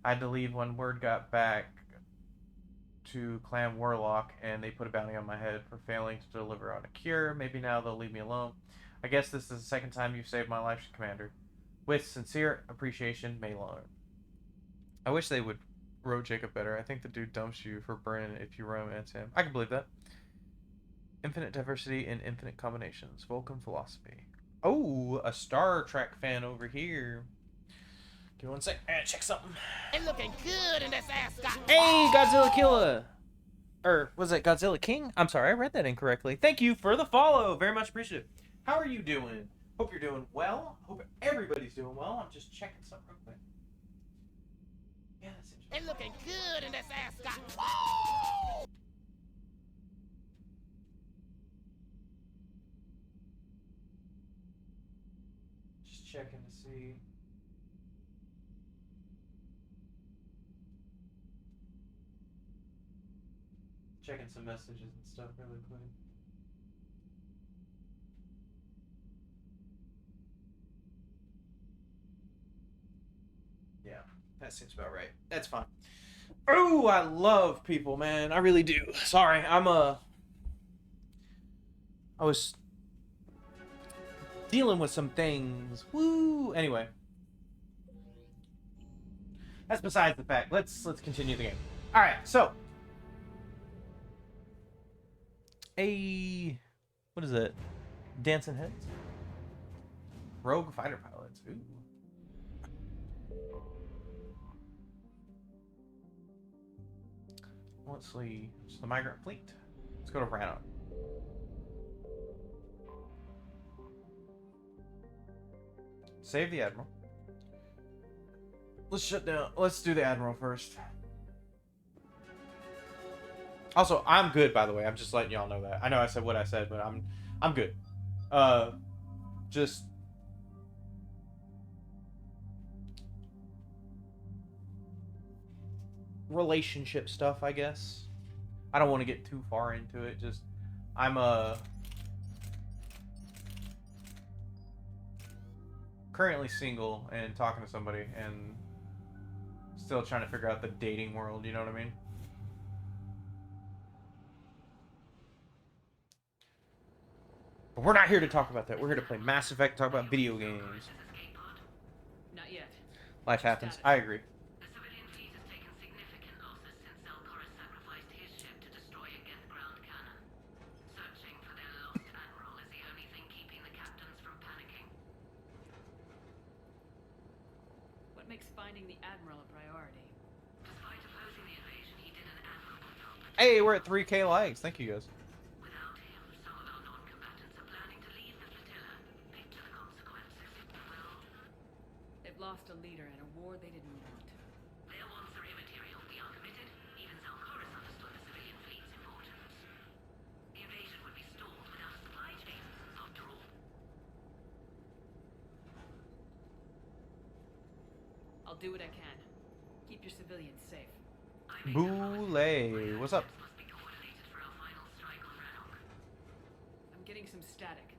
I had to leave when word got back to Clan Warlock, and they put a bounty on my head for failing to deliver on a cure. Maybe now they'll leave me alone. I guess this is the second time you've saved my life, Commander. With sincere appreciation, Malone. I wish they would wrote Jacob better. I think the dude dumps you for Bryn if you romance him. I can believe that. Infinite diversity in infinite combinations. Vulcan philosophy. Oh, a Star Trek fan over here. Give me one sec. I gotta check something. It's looking good in this ascot. Hey, Godzilla Killa. Or was it Godzilla King? I'm sorry, I read that incorrectly. Thank you for the follow. Very much appreciative. How are you doing? Hope you're doing well. Hope everybody's doing well. I'm just checking something real quick. Yeah, that's interesting. It's looking good in this ascot. Woo! Just checking to see. Checking some messages and stuff really quick. Yeah, that seems about right. That's fine. Oh, I love people, man. I really do. Sorry, I was dealing with some things. Woo! Anyway. That's besides the fact. Let's continue the game. Alright, so. What is it? Dancing Heads? Rogue fighter pilots. Ooh. Let's see. It's the migrant fleet. Let's go to Rannoch. Save the Admiral. Let's shut down. Let's do the Admiral first. Also, I'm good, by the way. I'm just letting y'all know that. I know I said what I said, but I'm good. Just relationship stuff, I guess. I don't want to get too far into it. Just I'm currently single and talking to somebody and still trying to figure out the dating world, you know what I mean? But we're not here to talk about that. We're here to play Mass Effect, talk about video games. Not yet. Life happens. I agree. The civilian fleet has taken significant losses since Zelkoris sacrificed his ship to destroy a Geth ground cannon. Searching for their lost admiral is the only thing keeping the captains from panicking. What makes finding the Admiral a priority? Despite opposing the invasion, he did an admirable job. Hey, we're at 3K likes. Thank you, guys. Without him, some of our non-combatants are planning to leave the flotilla. Picture the consequences. Well, They've lost a leader in a war they didn't want. their wants are immaterial. We are committed. Even Zelkoris understood the civilian fleet's importance. The invasion would be stalled without a supply chain, after all. I'll do what I can. Keep your civilians safe. Boulay, what's up? I'm getting some static.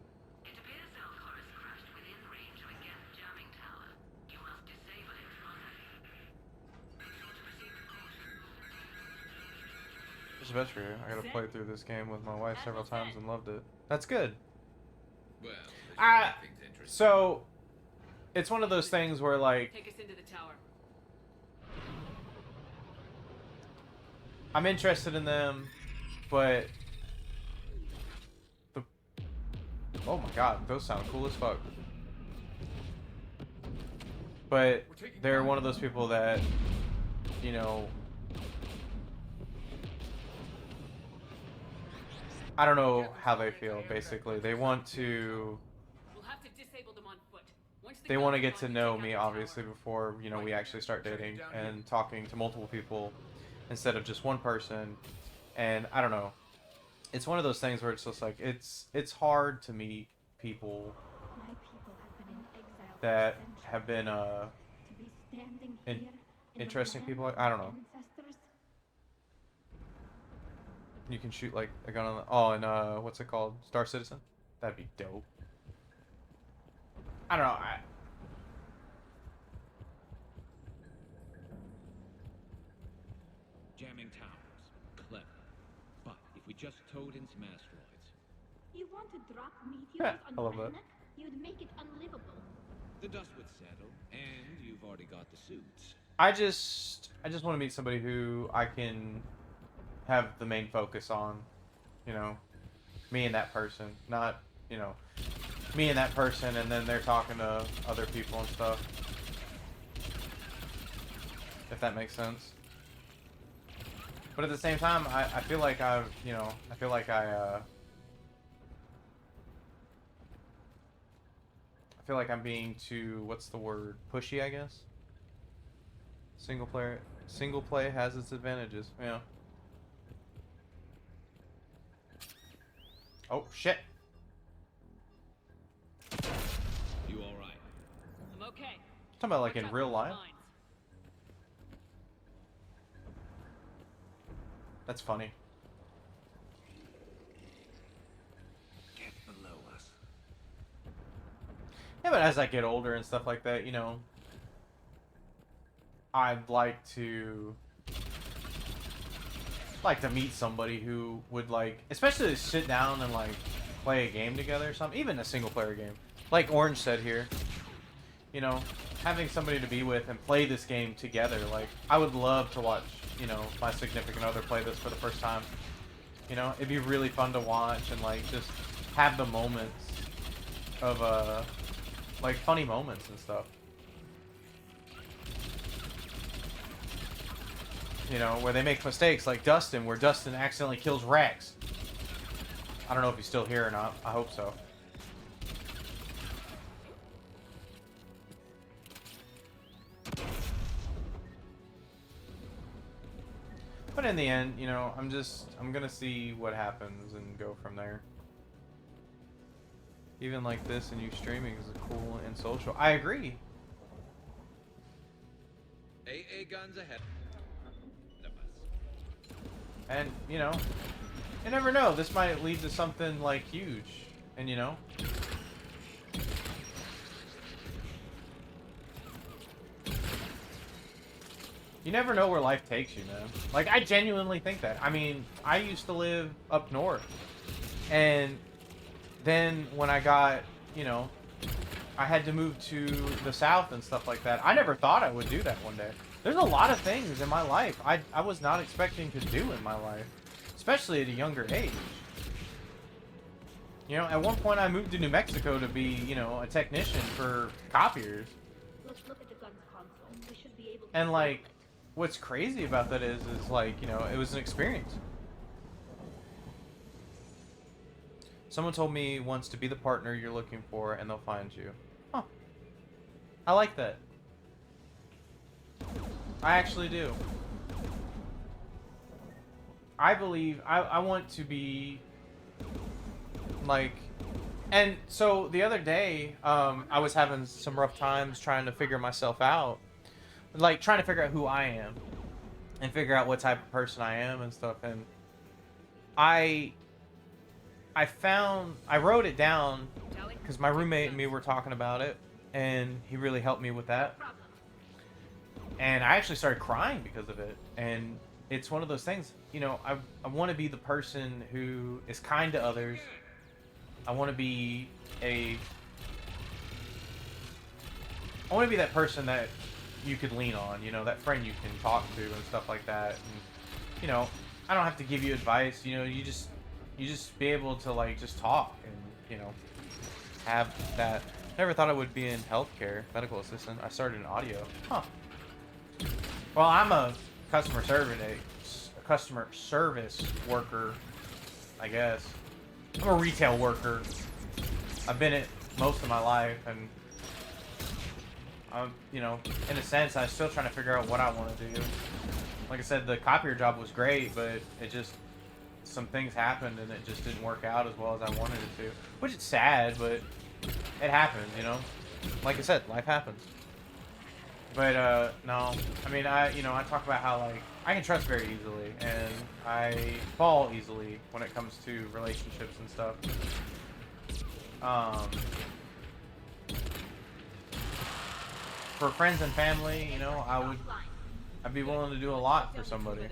It appears Zelkoris crashed within range of a Geth jamming tower. You must disable it from It's the best for you. I gotta play through this game with my wife several times and loved it. That's good. Well, So it's one of those things where like Take us into the tower. I'm interested in them, but the oh my god, those sound cool as fuck. But they're one of those people that, you know, I don't know how they feel. Basically, they want to. We'll have to disable them on foot. Once the They want to guns get to are on, know take out me, the tower. obviously, before, you know, we actually start dating and talking to multiple people instead of just one person. And I don't know. It's one of those things where it's just like it's hard to meet people that have been interesting people. I don't know. You can shoot like a gun on the, oh, and what's it called? Star Citizen? That'd be dope. I don't know. Jamming towers. Clever. But if we just towed in some asteroids. You want to drop meteors Yeah, on I love that. planet? You'd make it unlivable. The dust would settle, and you've already got the suits. I just want to meet somebody who I can have the main focus on, you know, me and that person, not, you know, me and that person and then they're talking to other people and stuff. If that makes sense. But at the same time, I feel like I've, you know, I feel like I feel like I'm being too, what's the word, pushy, I guess. Single play has its advantages, yeah. Oh shit. You all right? I'm okay. Talking about like in real life. That's funny. Get below us. Yeah, but as I get older and stuff like that, you know, I'd like to meet somebody who would like, especially sit down and like play a game together or something, even a single player game. Like Orange said here, you know, having somebody to be with and play this game together. Like, I would love to watch, you know, my significant other play this for the first time. You know, it'd be really fun to watch and like just have the moments of like funny moments and stuff. You know, where they make mistakes like Dustin, where Dustin accidentally kills Rex. I don't know if he's still here or not. I hope so. But in the end, you know, I'm gonna see what happens and go from there. Even like this and you streaming is cool and social. I agree. AA guns ahead. And, you know, you never know. This might lead to something like huge. And, you know, you never know where life takes you, man. Like, I genuinely think that. I mean, I used to live up north. And then when I got, you know, I had to move to the south and stuff like that. I never thought I would do that one day. There's a lot of things in my life I was not expecting to do in my life. Especially at a younger age. You know, at one point I moved to New Mexico to be, you know, a technician for copiers. Let's look at the gun's console. We should be able to. And like, what's crazy about that is like, you know, it was an experience. Someone told me once to be the partner you're looking for and they'll find you. Huh. I like that. I actually do. I believe I want to be like, and so the other day I was having some rough times trying to figure myself out, like trying to figure out who I am and figure out what type of person I am and stuff. And I wrote it down because my roommate and me were talking about it, and he really helped me with that. And I actually started crying because of it. And it's one of those things, you know, I want to be the person who is kind to others. I want to be that person that you could lean on, you know, that friend you can talk to and stuff like that. And, you know, I don't have to give you advice, you know, you just be able to like just talk and, you know, have that. Never thought I would be in healthcare, medical assistant. I started in audio. Huh. Well, I'm a customer service worker, I guess. I'm a retail worker. I've been it most of my life, and I'm, you know, in a sense, I'm still trying to figure out what I want to do. Like I said, the copier job was great, but it just, some things happened and it just didn't work out as well as I wanted it to. Which is sad, but it happened, you know? Like I said, life happens. But, no. I mean, I talk about how, like, I can trust very easily, and I fall easily when it comes to relationships and stuff. For friends and family, you know, I'd be willing to do a lot for somebody.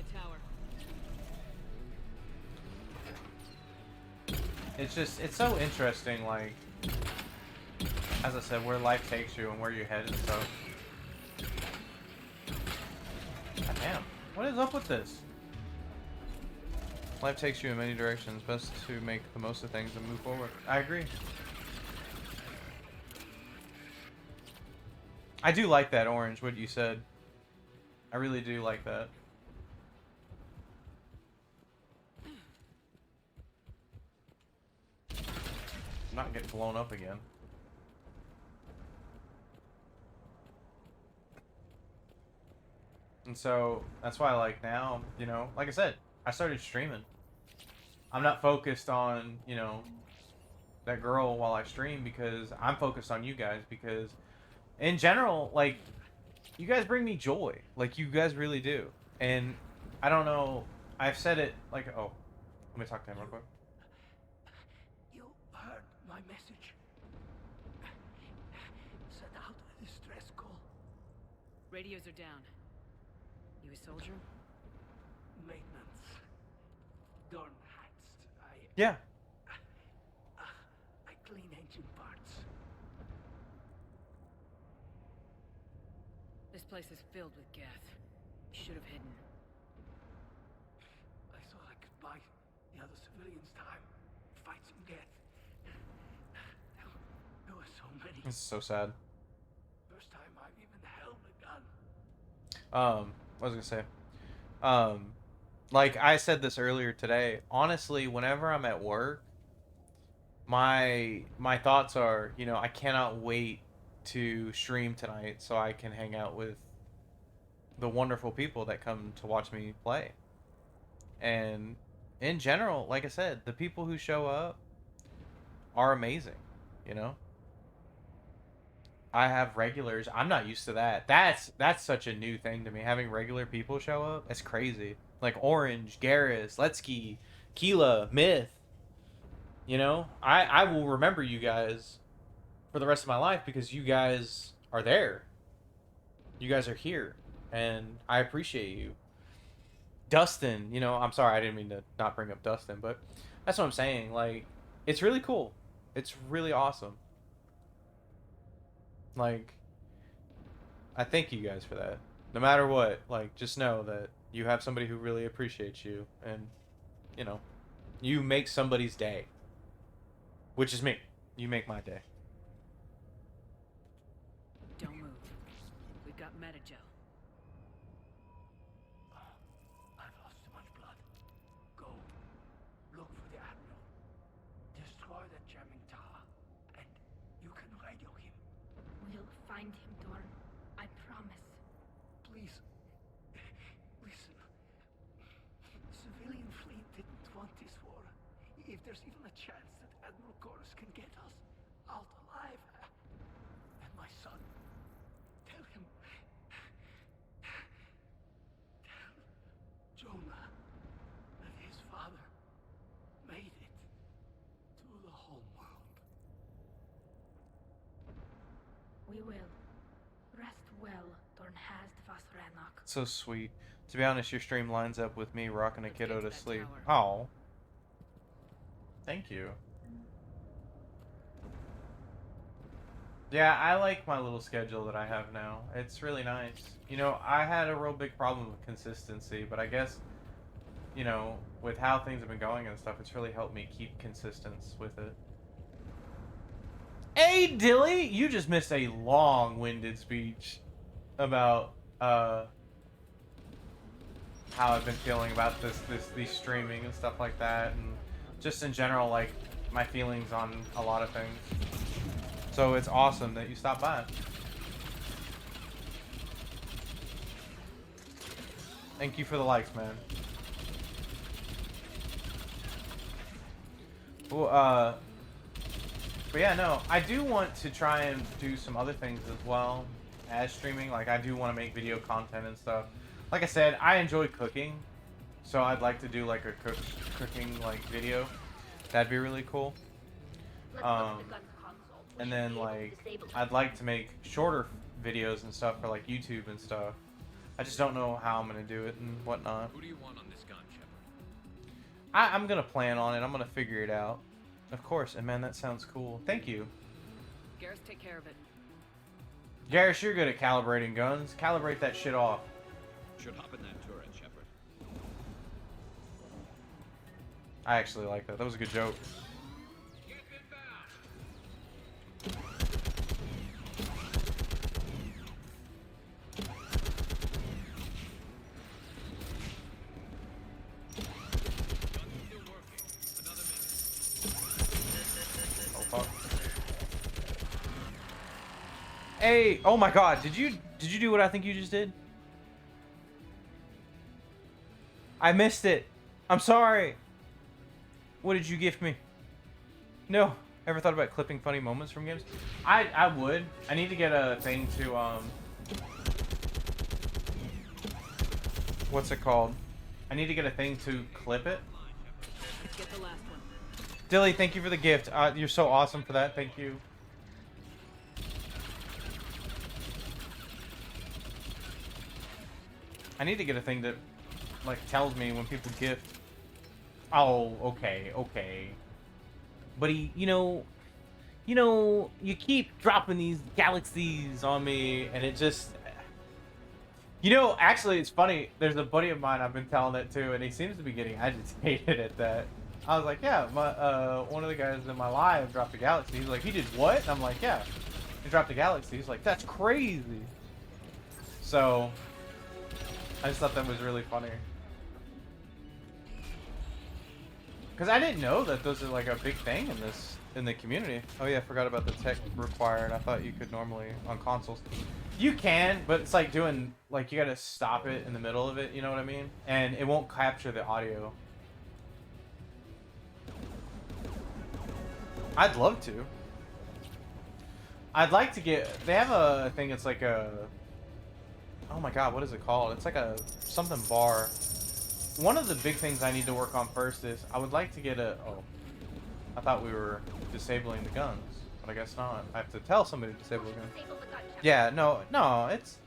It's just, it's so interesting, like, as I said, where life takes you and where you're headed, so. God damn, what is up with this? Life takes you in many directions. Best to make the most of things and move forward. I agree. I do like that, Orange, what you said. I really do like that. I'm not getting blown up again. And so, that's why, like, now, you know, like I said, I started streaming. I'm not focused on, you know, that girl while I stream because I'm focused on you guys because, in general, like, you guys bring me joy. Like, you guys really do. And, I don't know, I've said it, like, oh, let me talk to him real quick. You heard my message. Set out a distress call. Radios are down. You a soldier? Maintenance. Dorn hats. Yeah. I clean engine parts. This place is filled with Geth. You should have hidden. I thought I could buy the other civilians time. Fight some Geth. There were so many. This is so sad. First time I've even held a gun. What was I gonna say? Like I said this earlier today, honestly, whenever I'm at work, my thoughts are, you know, I cannot wait to stream tonight so I can hang out with the wonderful people that come to watch me play. And in general, like I said, the people who show up are amazing, you know? I have regulars. I'm not used to that. That's such a new thing to me. Having regular people show up, it's crazy. Like Orange, Garrus, Letsky, Keela, Myth. You know, I will remember you guys for the rest of my life because you guys are there. You guys are here, and I appreciate you. Dustin, you know, I'm sorry, I didn't mean to not bring up Dustin, but that's what I'm saying. Like, it's really cool. It's really awesome. Like, I thank you guys for that. No matter what, like, just know that you have somebody who really appreciates you, and, you know, you make somebody's day. Which is me. You make my day. Don't move. We've got Metagel. I've lost too much blood. Go. Look for the Admiral. Destroy that jamming tower. And you can radio him. We'll find him, Dorn. I promise. Please. Listen. Civilian fleet didn't want this war. If there's even a chance that Admiral Chorus can get us out alive. And my son. Tell him. Tell Jonah that his father made it to the home world. We will. Rest well, Dorn Hazd Vasranok. So sweet. To be honest, your stream lines up with me rocking a kiddo to sleep. Oh. Thank you. Yeah, I like my little schedule that I have now. It's really nice. You know, I had a real big problem with consistency, but I guess, you know, with how things have been going and stuff, it's really helped me keep consistent with it. Hey, Dilly! You just missed a long-winded speech about, how I've been feeling about these streaming and stuff like that, and just in general, like, my feelings on a lot of things. So it's awesome that you stopped by. Thank you for the likes, man. Well, but yeah, no, I do want to try and do some other things as well as streaming. Like, I do want to make video content and stuff. Like I said, I enjoy cooking, so I'd like to do like a cooking like video. That'd be really cool. And then like I'd like to make shorter videos and stuff for like YouTube and stuff. I just don't know how I'm gonna do it and whatnot. Who do you want on this gun, Shepard? I'm gonna plan on it. I'm gonna figure it out. Of course. And man, that sounds cool. Thank you. Garrus, take care of it. Garrus, you're good at calibrating guns. Calibrate that shit off. Should hop in that turret, Shepard. I actually like that. That was a good joke. Oh fuck. Hey, oh my god, did you do what I think you just did? I missed it. I'm sorry. What did you gift me? No. Ever thought about clipping funny moments from games? I would. I need to get a thing to what's it called? I need to get a thing to clip it. Let's get the last one. Dilly, thank you for the gift. You're so awesome for that. Thank you. I need to get a thing that like tells me when people gift. Oh, okay, okay. But you know, you keep dropping these galaxies on me, and it just, you know, actually, it's funny. There's a buddy of mine I've been telling that to, and he seems to be getting agitated at that. I was like, yeah, one of the guys in my live dropped a galaxy. He's like, he did what? And I'm like, yeah, he dropped a galaxy. He's like, that's crazy. So, I just thought that was really funny. Because I didn't know that those are like a big thing in this In the community. Oh yeah, I forgot about the tech required. I thought you could normally on consoles. You can, but it's like doing like you gotta stop it in the middle of it. You know what I mean? And it won't capture the audio. I'd love to. I'd like to get. They have a thing. It's like a. Oh my god, what is it called? It's like a something bar. One of the big things I need to work on first is I would like to get a. Oh, I thought we were disabling the guns, but I guess not. I have to tell somebody to disable the gun. Yeah, no, it's.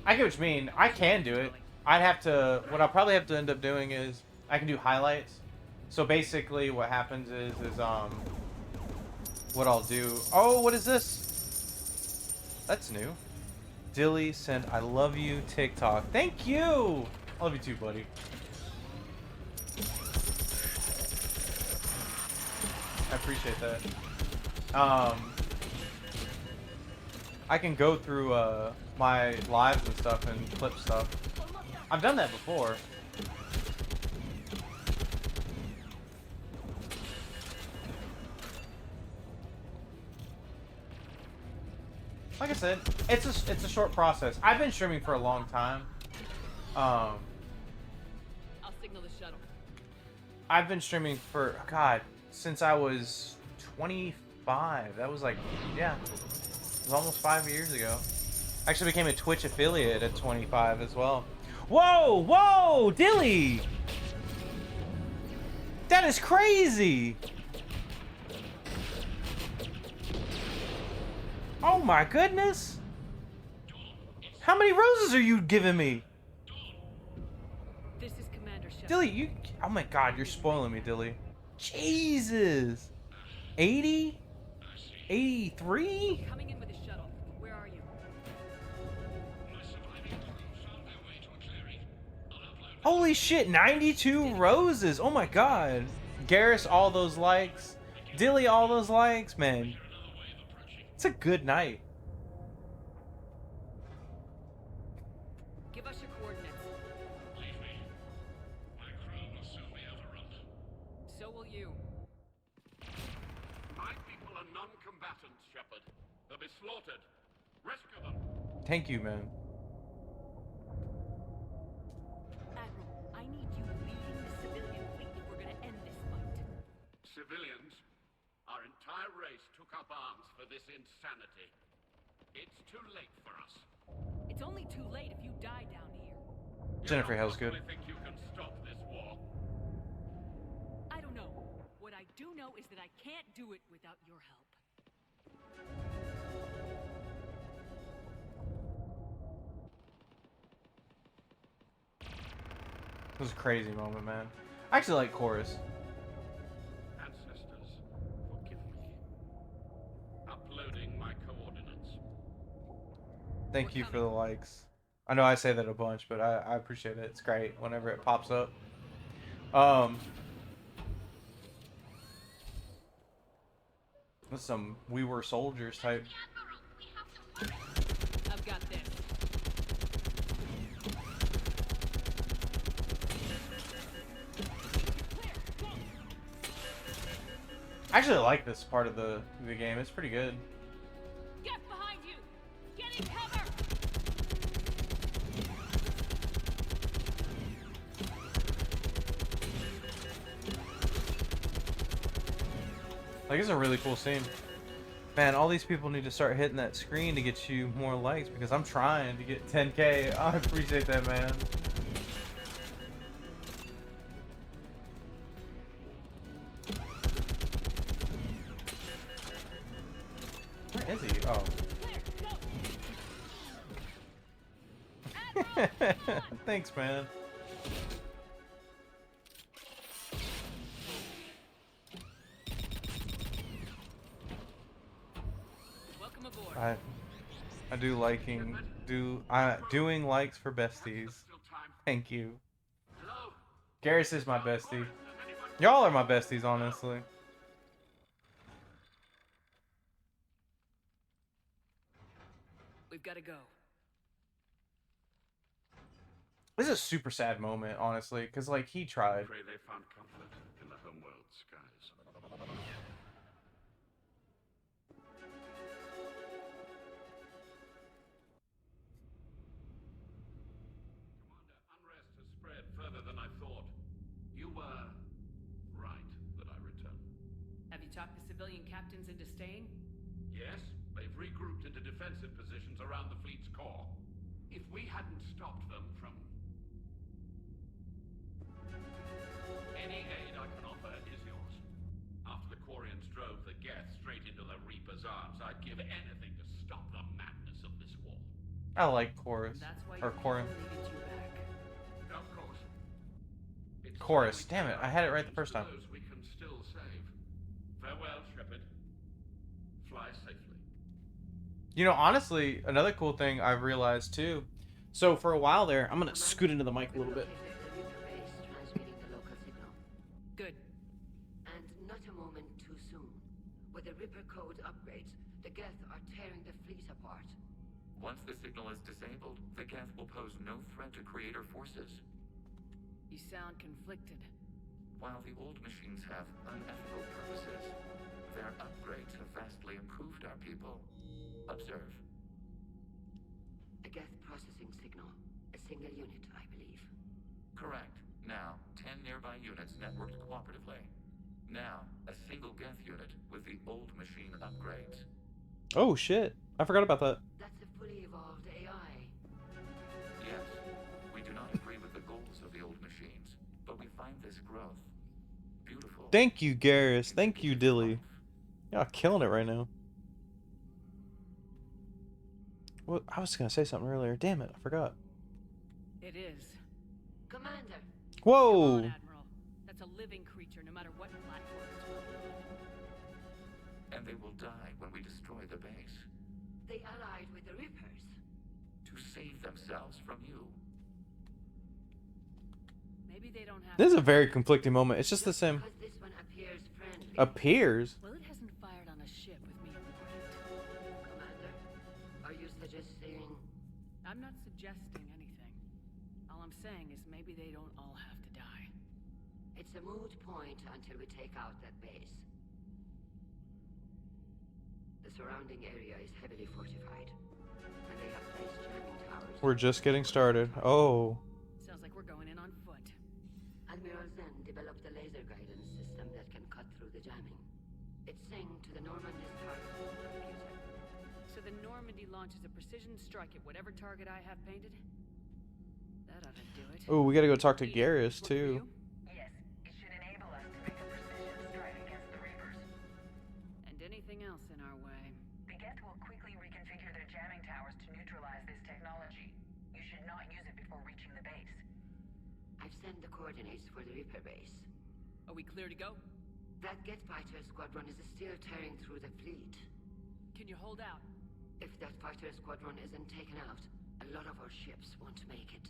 I get what you mean. I can do it. I'd have to. What I'll probably have to end up doing is I can do highlights. So basically, what happens is what I'll do. Oh, what is this? That's new. Dilly sent I love you TikTok. Thank you. I love you too, buddy. I appreciate that. I can go through my lives and stuff and clip stuff. I've done that before. Like I said, it's a short process. I've been streaming for a long time. I'll signal the shuttle. I've been streaming for God since I was 25. That was like, yeah, it was almost 5 years ago. Actually became a Twitch affiliate at 25 as well. Whoa, whoa, Dilly! That is crazy! Oh my goodness! How many roses are you giving me? This is Commander Shepard. Dilly, you... Oh my god, you're spoiling me, Dilly. Jesus! 80? 83? Coming in with a shuttle. Where are you? Holy shit, 92 roses! Oh my god. Garrus, all those likes. Dilly, all those likes, man. It's a good night. Give us your coordinates. Leave me. My crew will soon be overrun. So will you. My people are non-combatants, Shepard. They'll be slaughtered. Rescue them. Thank you, man. Admiral, I need you leading the civilian fleet if we're gonna end this fight. Civilians, our entire race took up arms for this insanity. It's too late for us. It's only too late if you die down here. Jennifer Hill's good. I think you can stop this war. I don't know. What I do know is that I can't do it without your help. It was a crazy moment, man. I actually like Chorus. Ancestors, forgive me. Uploading my coordinates. Thank you for the likes. I know I say that a bunch, but I appreciate it. It's great whenever it pops up. That's some We Were Soldiers type. I've got this. I actually like this part of the game. It's pretty good. Get behind you! Get in cover! Like, it's a really cool scene. Man, all these people need to start hitting that screen to get you more likes because I'm trying to get 10K. I appreciate that, man. Where is he? Oh. Thanks, man. Welcome aboard. I do doing likes for besties. Thank you. Garrus is my bestie. Y'all are my besties, honestly. We've got to go. This is a super sad moment, honestly, because like he tried. Pray they found comfort in the homeworld skies. captains into staying? Yes, they've regrouped into defensive positions around the fleet's core. If we hadn't stopped them from... Any aid I can offer is yours. After the Quarians drove the Geth straight into the Reaper's arms, I'd give anything to stop the madness of this war. I like Chorus. Or Corin. Of course. Chorus. Damn it, I had it right the first time. Those we can still save. Farewell, Shepard. Fly safely. You know, honestly, another cool thing I've realized too. So for a while there, I'm gonna scoot into the mic a little bit. Good. And not a moment too soon. With the Ripper code upgrades, the Geth are tearing the fleet apart. Once the signal is disabled, the Geth will pose no threat to Creator forces. You sound conflicted. While the old machines have unethical purposes, their upgrades have vastly improved our people. Observe. A Geth processing signal. A single unit, I believe. Correct. Now, 10 nearby units networked cooperatively. Now, a single Geth unit with the old machine upgrades. Oh shit. I forgot about that. That's a fully evolved AI. Yes, we do not agree with the goals of the old machines, but we find this growth beautiful. Thank you, Garrus. Thank you, Dilly. Y'all killing it right now. Well, I was gonna say something earlier. Damn it, I forgot. It is. Commander. Whoa. Come on, Admiral. That's a living creature, no matter what platform it's running on. And they will die when we destroy the base. They allied with the Rippers. To save themselves from you. Maybe they don't have. This is a very conflicting moment. It's just the same. Because this one appears friendly. Appears? Well, it hasn't fired on a ship with me aboard it. Commander, are you suggesting... I'm not suggesting anything. All I'm saying is maybe they don't all have to die. It's a moot point until we take out that base. The surrounding area is heavily fortified, and they have placed jamming towers. We're just getting started. Oh. Sounds like we're going in on foot. Admiral Zen developed a laser guidance system that can cut through the jamming. It's synced to the Normandy's target computer. So the Normandy launches a precision strike at whatever target I have painted? That ought to do it. Oh, we gotta go talk to Garrus too. Yes, it should enable us to make a precision strike against the Reapers. And anything else in our way. The Geth will quickly reconfigure their jamming towers to neutralize this technology. You should not use it before reaching the base. I've sent the coordinates for the Reaper base. Are we clear to go? That Geth fighter squadron is still tearing through the fleet. Can you hold out? If that fighter squadron isn't taken out, a lot of our ships won't make it.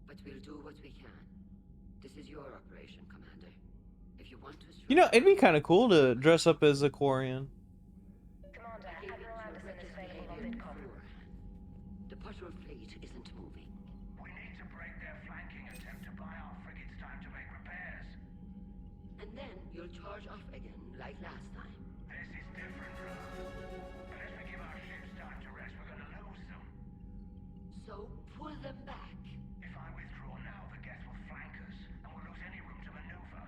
But we'll do what we can. This is your operation, Commander. If you want to... You know, it'd be kind of cool to dress up as a Quarian. Commander, Admiral Anderson is available on Vidcom. The patrol fleet isn't moving. We need to break their flanking attempt to buy our frigates time to make repairs. And then you'll charge off again, like last time. This is different, Rob. Unless we give our ships time to rest, we're gonna lose them. So, pull them back. If I withdraw now, the Geth will flank us, and we'll lose any room to maneuver.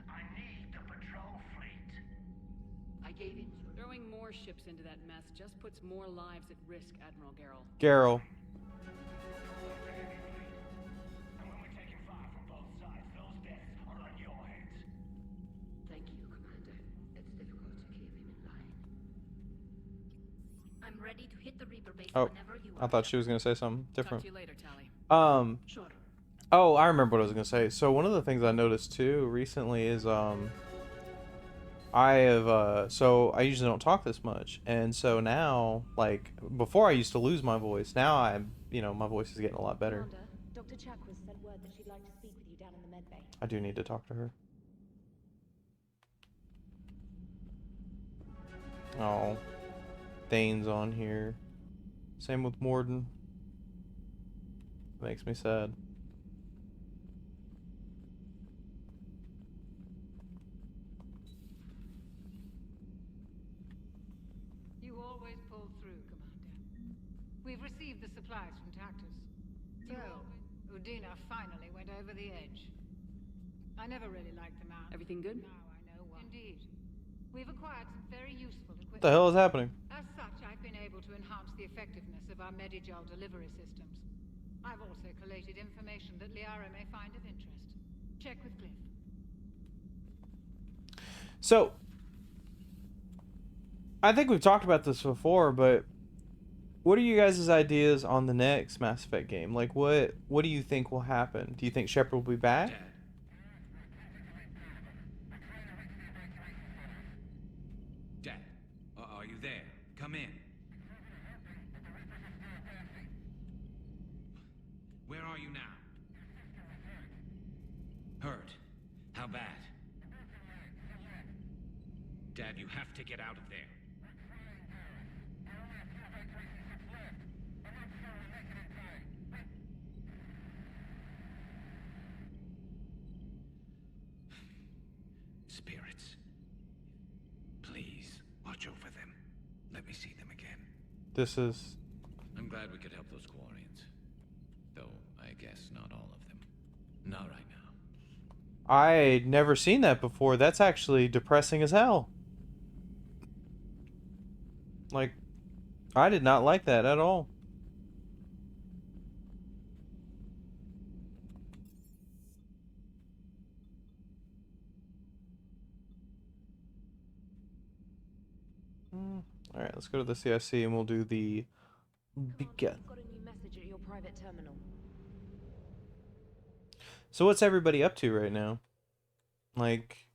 I need the patrol fleet. I gave in. Throwing more ships into that mess just puts more lives at risk, Admiral Garrel. Garrel. And when we're taking fire from both sides, those deaths are on your heads. Thank you, Commander. It's difficult to keep him in line. I'm ready to hit the Reaper base Oh, whenever you I thought she was gonna say something different. Talk to you later, Tali. Sure. Oh, I remember what I was gonna say. So one of the things I noticed too recently is I have so I usually don't talk this much, and so now, like, before I used to lose my voice. Now my voice is getting a lot better. Commander, Dr. Chakras sent word that she'd like to speak with you down in the med bay. I do need to talk to her. Oh, Thane's on here. Same with Morden. Makes me sad. You always pull through, Commander. We've received the supplies from Tactus. So, Udina finally went over the edge. I never really liked the man. Everything good? Now I know why. Indeed. We've acquired some very useful equipment. What the hell is happening? As such, I've been able to enhance the effectiveness of our Medigel delivery systems. I've also collated information that Liara may find of interest. Check with Cliff. So, I think we've talked about this before, but what are you guys' ideas on the next Mass Effect game? Like, what do you think will happen? Do you think Shepard will be back? Dad, are you there? Come in. Where are you now? Hurt? How bad? Dad, you have to get out of there. Spirits. Please, watch over them. Let me see them again. This is... I'm glad we could help those Quarians. Though, I guess not all of them. Not right now. I'd never seen that before. That's actually depressing as hell. Like, I did not like that at all. Alright, let's go to the CIC and we'll do the begin. Got a new message at your private terminal. So what's everybody up to right now? Like,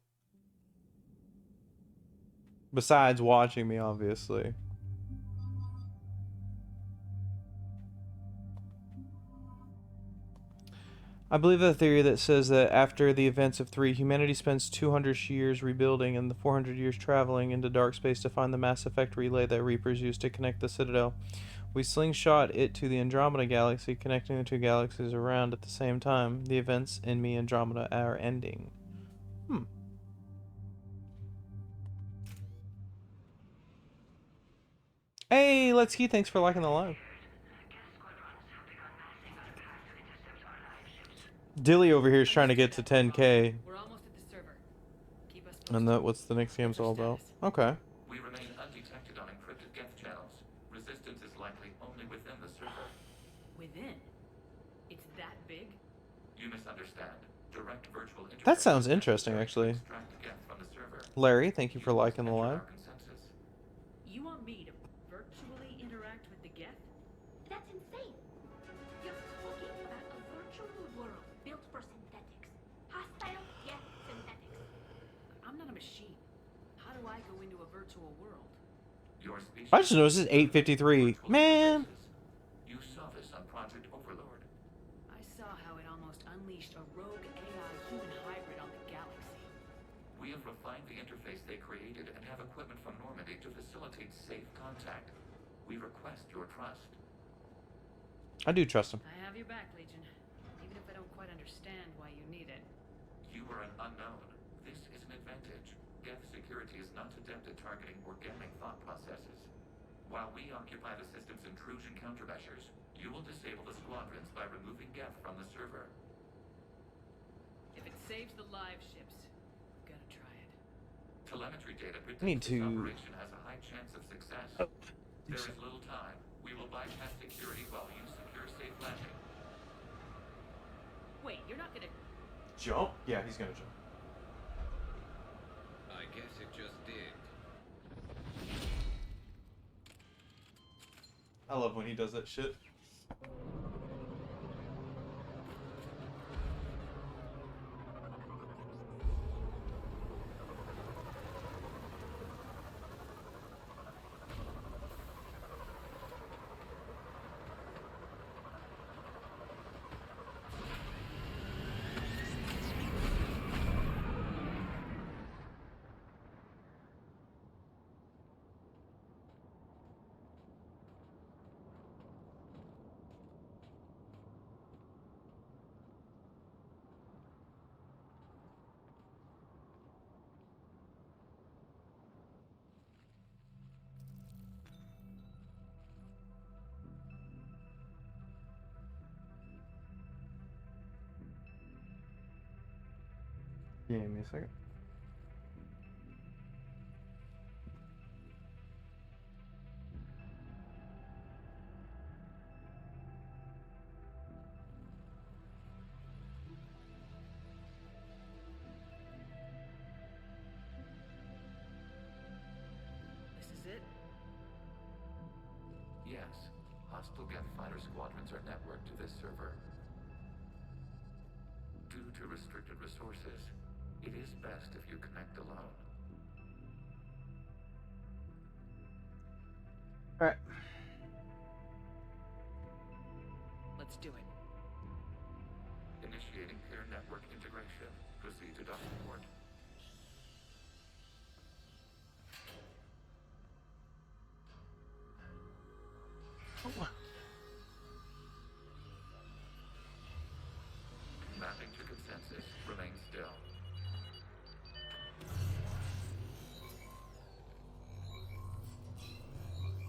besides watching me, obviously. I believe the theory that says that after the events of 3, humanity spends 200 years rebuilding and the 400 years traveling into dark space to find the Mass Effect relay that Reapers used to connect the Citadel. We slingshot it to the Andromeda Galaxy, connecting the two galaxies around at the same time. The events in Me Andromeda are ending. Hey, Let's Key, thanks for liking the live. Dilly over here is trying to get to 10K. We're almost at the server. Keep us And that what's the next game's all about. Okay. We remain undetected on encrypted Geth channels. Resistance is likely only within the server. Within? It's that big? You misunderstand. Direct virtual interface. That sounds interesting, actually. Extract Geth from the server. Larry, thank you for liking the live. You want me to virtually interact with the Geth? That's insane. You're talking about a virtual world built for synthetics. Hostile yet synthetics. I'm not a machine. How do I go into a virtual world? Your species I just noticed it's 8:53. Man. You saw this on Project Overlord. I saw how it almost unleashed a rogue AI human hybrid on the galaxy. We have refined the interface they created and have equipment from Normandy to facilitate safe contact. We request your trust. I do trust him. I have your back, Legion. Even if I don't quite understand why you need it. You are an unknown. This is an advantage. Geth security is not adept at targeting organic thought processes. While we occupy the system's intrusion countermeasures, you will disable the squadrons by removing Geth from the server. If it saves the live ships, gotta try it. Telemetry data predicts Need this to- operation has a high chance of success. Oh, There is little time. We will bypass security while you secure safe landing. Wait, you're not gonna... Jump? Yeah, he's gonna jump. I guess it just did. I love when he does that shit. Give me a second. hostile Geth fighter squadrons are networked to this server. Due to restricted resources, it is best if you connect alone. Alright. Let's do it. Initiating peer network integration. Proceed to docking port. Mapping to consensus. Remain still.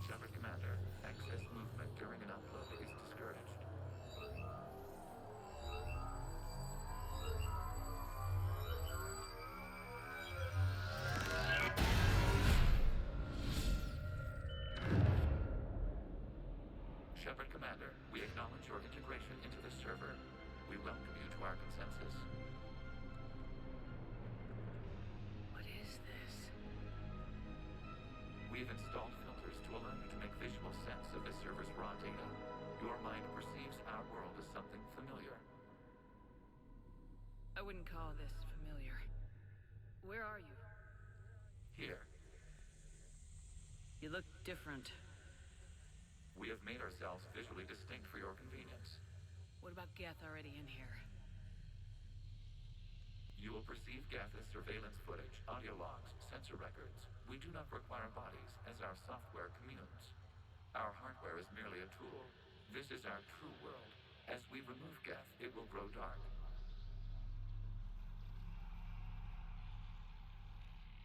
Shepard Commander, excess movement during an upload is discouraged. Shepard Commander, we acknowledge your integration into the server. We welcome you to our consensus. What is this? We have installed filters to allow you to make visual sense of the server's raw data. Your mind perceives our world as something familiar. I wouldn't call this familiar. Where are you? Here, You look different. we have made ourselves visually distinct for your convenience. What about Geth already in here? You will perceive Geth as surveillance footage, audio logs, sensor records. We do not require bodies, as our software communes. Our hardware is merely a tool. This is our true world. As we remove Geth, it will grow dark.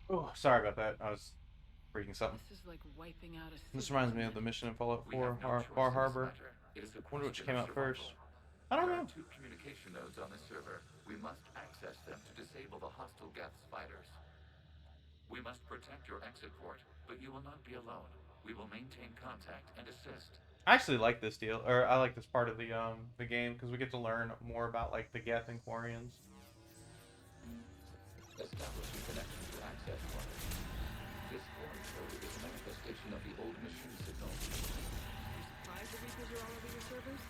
Oh, sorry about that. I was reading something. This is like wiping out a This city. reminds me of the mission in Fallout We 4, have no choice Bar in this Harbor. matter. It is a Wonder which question came of out first. survival. I don't There know. are 2 communication nodes on the server. We must access them to disable the hostile Geth fighters. We must protect your exit port, but you will not be alone. We will maintain contact and assist. I actually like this deal, or I like this part of the game because we get to learn more about like the Geth and Quarians. Establishing connection to access point. This core code is a manifestation of the old machine signal. Surprised the Reapers are all over your servers?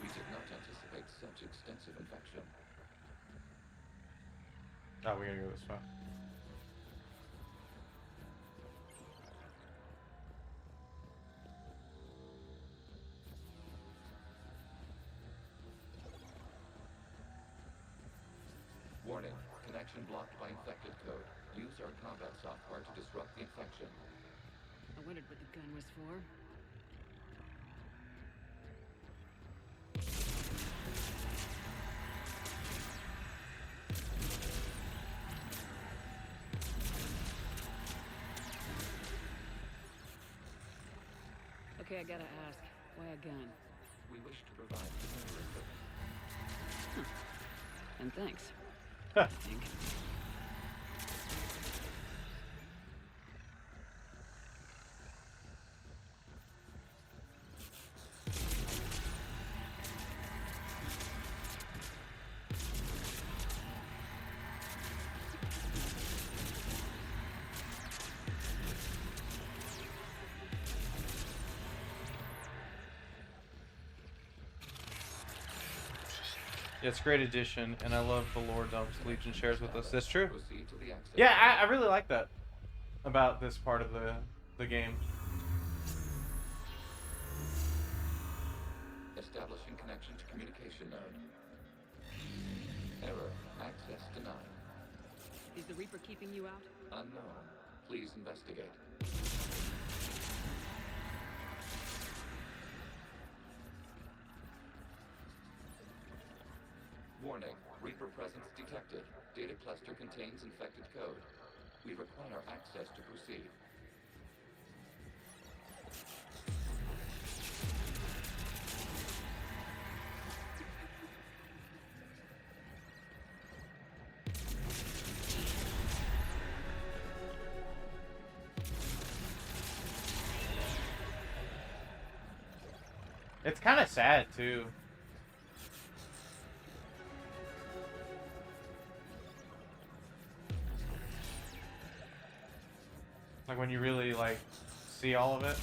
We did not anticipate such extensive infection. Oh, we're gonna go this way. Warning, connection blocked by infected code. Use our combat software to disrupt the infection. I wondered what the gun was for. Okay, I gotta ask, why a gun? We wish to provide defender equipment. And thanks. I think. Yeah, it's a great addition, and I love the lore dumps Legion shares with us. That's true. Proceed to the access. Yeah, I really like that about this part of the game. Establishing connection to communication node. Error. Access denied. Is the Reaper keeping you out? Unknown. Please investigate. Warning. Reaper presence detected. Data cluster contains infected code. We require access to proceed. It's kind of sad too. Like when you really like see all of it.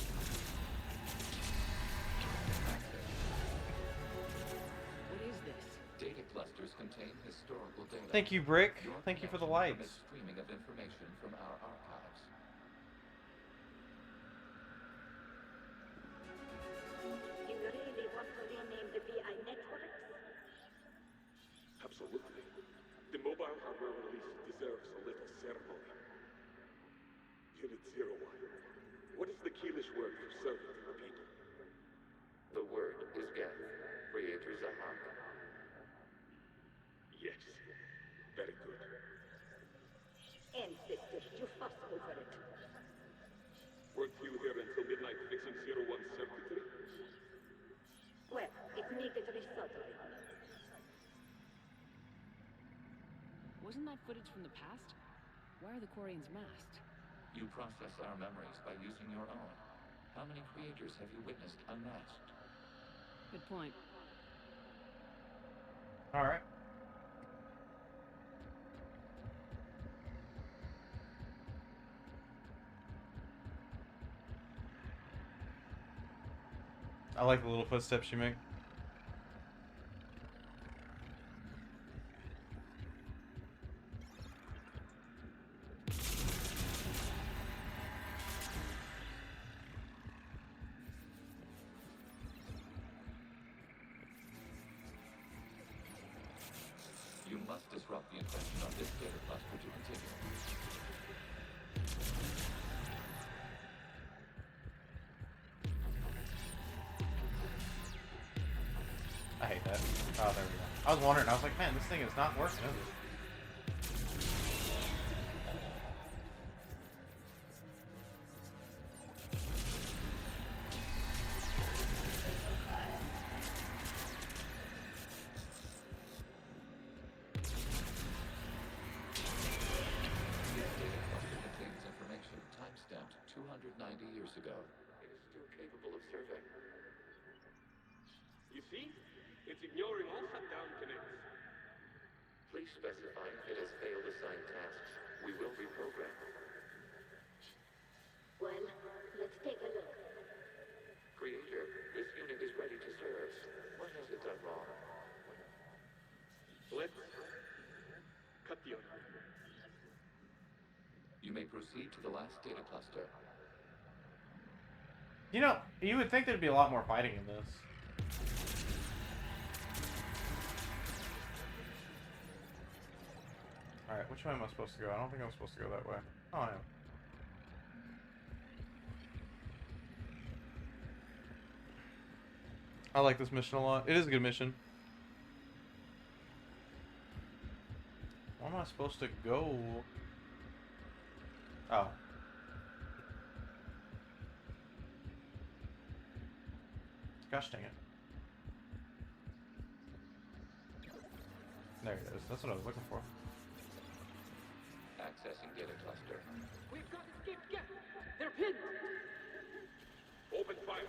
Thank you, Brick. Your Thank you for the connection likes. permits streaming of information from our archives. You really want to rename the VI networks? Absolutely. The mobile hardware release deserves a little ceremony. Unit 01. What is the Keelish word for servant to the people? The word is Geth, Creator Zahak. Yes. Very good. Ancestors, you fuss over it. Weren't you here until midnight fixing 01's circuitry? Well, it's needed resoldering. Wasn't that footage from the past? Why are the Quarians masked? You process our memories by using your own. How many creators have you witnessed unmasked? Good point. All right. I like the little footsteps you make. You must disrupt the infection on this data cluster to continue. I hate that. Oh, there we go. I was wondering. I was like, man, this thing is not working, is it? This data cluster contains information time-stamped 290 years ago. It is still capable of surveying. You see? It's ignoring all shutdown connects. Please specify if it has failed assigned tasks. We will reprogram. Well, let's take a look. Creator, this unit is ready to serve. What has it done wrong? Let's cut the other. You may proceed to the last data cluster. You know, you would think there'd be a lot more fighting in this. Alright, which way am I supposed to go? I don't think I'm supposed to go that way. Oh, I am. I like this mission a lot. It is a good mission. Where am I supposed to go? Oh. Gosh dang it. There it is. That's what I was looking for. Accessing data cluster. We've got escaped Geth! They're pinned! Open fire.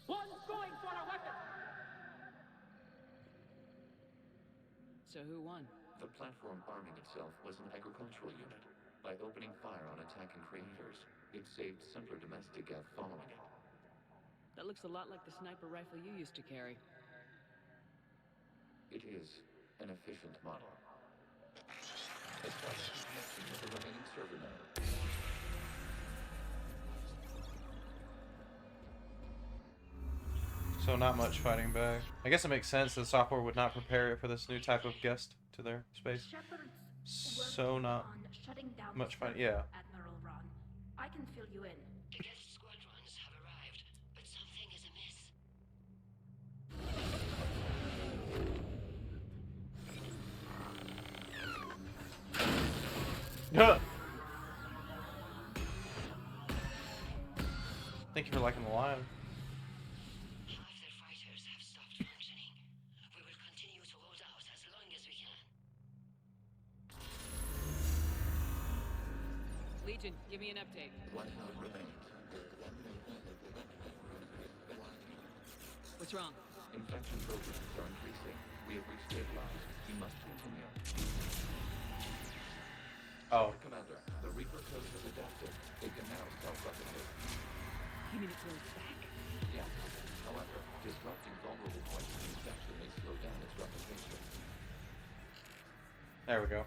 One's going for a weapon! So who won? The platform arming itself was an agricultural unit. By opening fire on attacking creators, it saved simpler domestic Geth following it. That looks a lot like the sniper rifle you used to carry. It is an efficient model. Establish connection with the remaining server node. So not much fighting back. I guess it makes sense. The software would not prepare it for this new type of guest to their space. So not much fighting. Yeah. Admiral Ron, I can fill you in. The guest squadrons have arrived, but something is amiss. Thank you for liking the live. Half their fighters have stopped functioning. We will continue to hold out as long as we can. Legion, give me an update. One node remains. What's wrong? Infection programs are increasing. We have reached stabilized. We must continue. Oh. Commander, the Reaper code has adapted. They can now self-replicate. You mean it goes back? Yes. However, disrupting vulnerable points of infection may slow down its replication. There we go.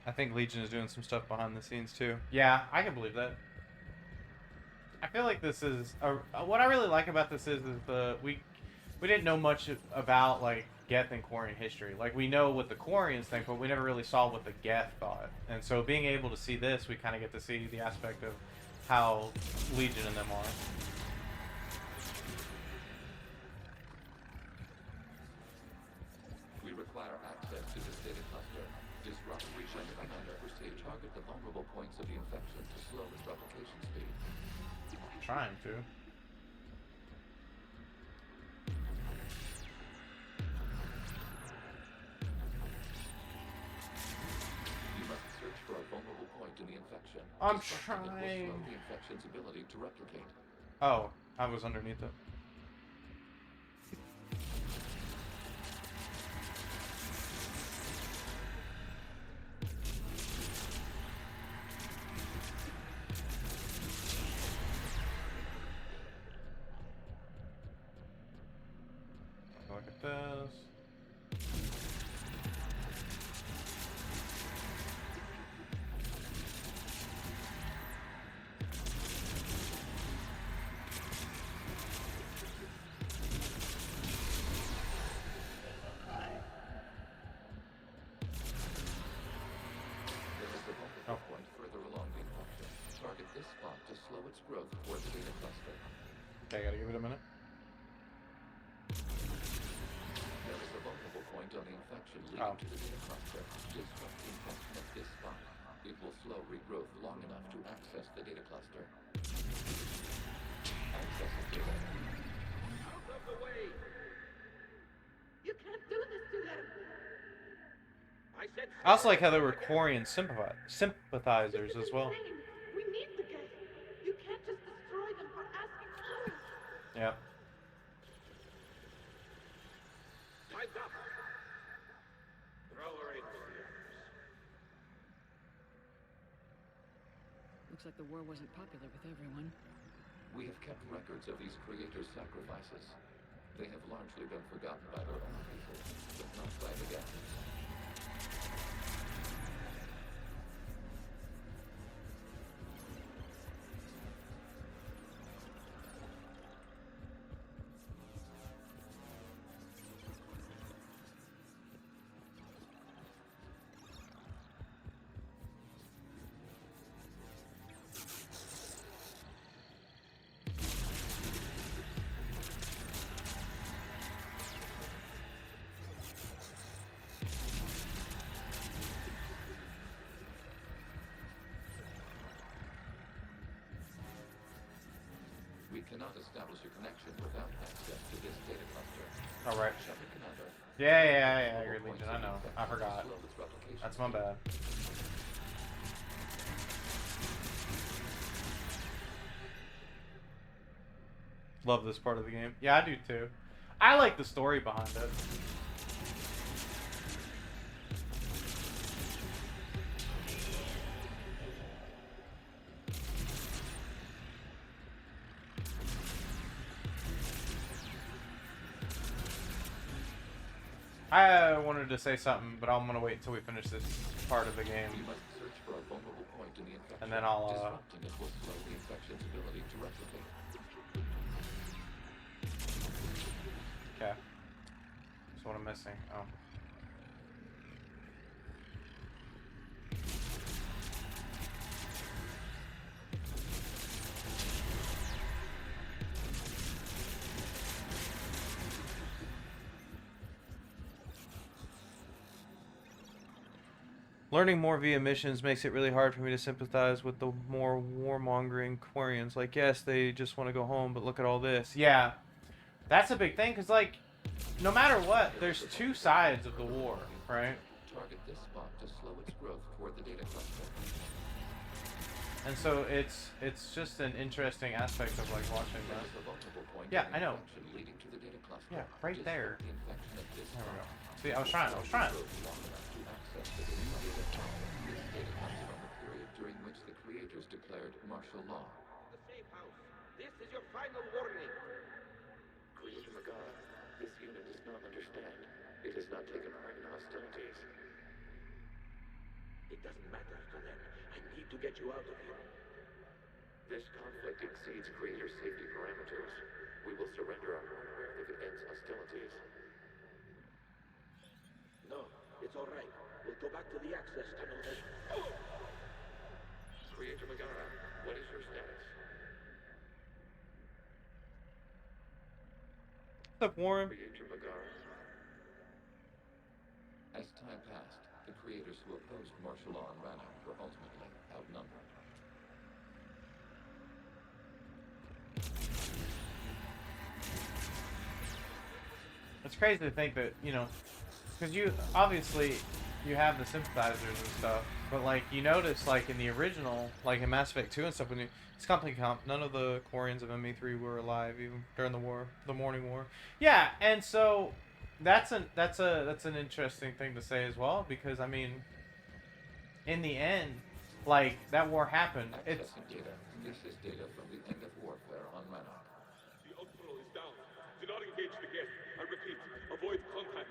I think Legion is doing some stuff behind the scenes too. Yeah, I can believe that. I feel like this is what I really like about this is we didn't know much about like Geth and Quarian history. Like we know what the Quarians think, but we never really saw what the Geth thought. And so being able to see this, we kind of get to see the aspect of how Legion and them are. We require access to this data cluster. Disrupt region commander. Target the vulnerable points of the infection to slow its replication speed. Trying to. You must search for a vulnerable point in the infection. I'm Disrupting trying. it will slow the infection's ability to replicate. Oh, I was underneath it. Look at this. Point further along the infection. Target this spot to slow its growth toward the data cluster. Okay, I gotta give it a minute. There is a vulnerable point on the infection leading to the data cluster. Disrupt the infection at this spot. It will slow regrowth long enough to access the data cluster. Access is given. Out of the way! You can't do this to them! I said. I also like how they were Quarian sympathizers as well. We need the gate. You can't just destroy them for asking for it. Yeah. Time's up. Throw her in with the others. Looks like the war wasn't popular with everyone. We have kept records of these creators' sacrifices. They have largely been forgotten by their own people, but not by the Geth. We cannot establish a connection without access to this data cluster. All right. Commander. Yeah, I agree, Legion. I know. I forgot. That's my bad. Love this part of the game. Yeah, I do too. I like the story behind it. I wanted to say something, but I'm gonna wait until we finish this part of the game. You must search for a vulnerable point in the infection. And then I'll Disrupting it will slow the infection's ability to replicate. Okay. That's what I'm missing. Oh. Learning more via missions makes it really hard for me to sympathize with the more warmongering Quarians. Like, yes, they just want to go home, but look at all this. Yeah, that's a big thing, because, like, no matter what, there's two sides of the war, right? Target this spot to slow its growth toward the data cluster. And so it's just an interesting aspect of, like, watching that. Yeah, I know. Yeah, right there. There we go. See, I was trying. This data comes from the period during which the creators declared martial law. The safe house. This is not taken part in hostilities. It doesn't matter to them. I need to get you out of here. This conflict exceeds Creator's safety parameters. We will surrender our hardware if it ends hostilities. No, it's all right. We'll go back to the access tunnel then. Creator Megara, what is your status? What's up, Warren? Creator Megara. As time passed, the creators who opposed martial law in Rannoch were ultimately outnumbered. It's crazy to think that, you know, because you obviously you have the sympathizers and stuff, but like you notice like in the original, like in Mass Effect 2 and stuff, when you it's complete comp, none of the Quarians of ME3 were alive even during the war, the Morning War. Yeah, and so that's an interesting thing to say as well, because I mean, in the end, like that war happened. It's data. This is data from the end of warfare on Rannoch. The outflow is down. Do not engage the geth. I repeat, avoid contact.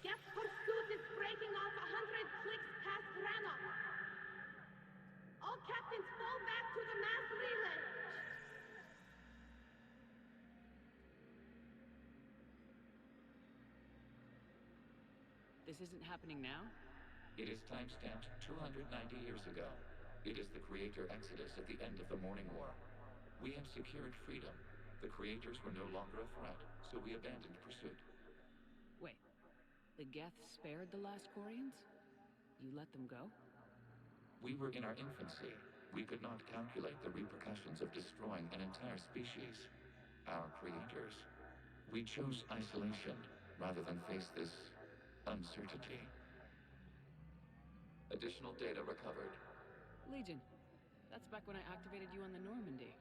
Geth pursuit is breaking off 100 clicks past Rannoch. All captains fall back to the mass relay. This isn't happening now? It is timestamped 290 years ago. It is the Creator Exodus at the end of the Morning War. We had secured freedom. The Creators were no longer a threat, so we abandoned pursuit. Wait, the Geth spared the last Quarians? You let them go? We were in our infancy. We could not calculate the repercussions of destroying an entire species. Our creators. We chose isolation rather than face this uncertainty. Additional data recovered. Legion. That's back when I activated you on the Normandy.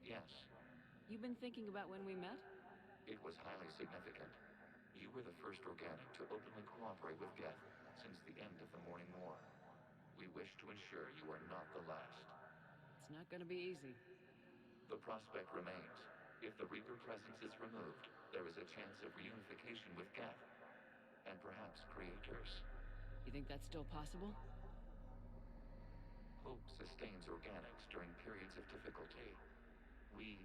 Yes, You've been thinking about when we met? it was highly significant. You were the first organic to openly cooperate with Geth since the end of the Morning War. We wish to ensure you are not the last. It's not gonna be easy. The prospect remains. If the Reaper presence is removed, there is a chance of reunification with Geth. And perhaps creators. You think that's still possible? Hope sustains organics during periods of difficulty. We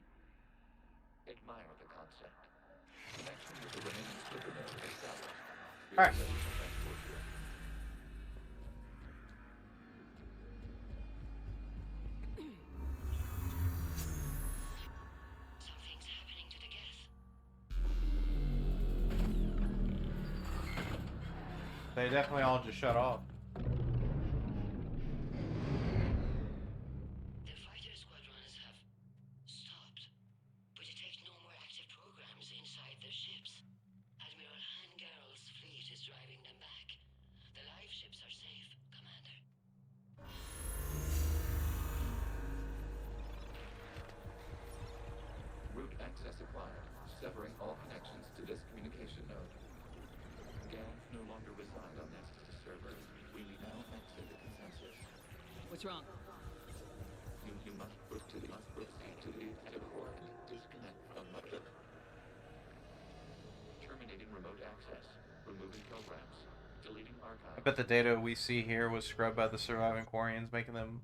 admire the concept. Connection with the remaining supernova established. We are Alright. ready to transport you. Something's happening to the Geth. they definitely all just shut off. The fighter squadrons have stopped, but detect no more active programs inside their ships. Admiral Hangarl's fleet is driving them back. The live ships are safe, Commander. Route access acquired, severing all connections to this communication node. Geth no longer reside on Nexus servers. We now exit the consensus. What's wrong? You must proceed to the port. Disconnect from mother. Terminating remote access. Removing programs. Deleting archives. I bet the data we see here was scrubbed by the surviving Quarians, making them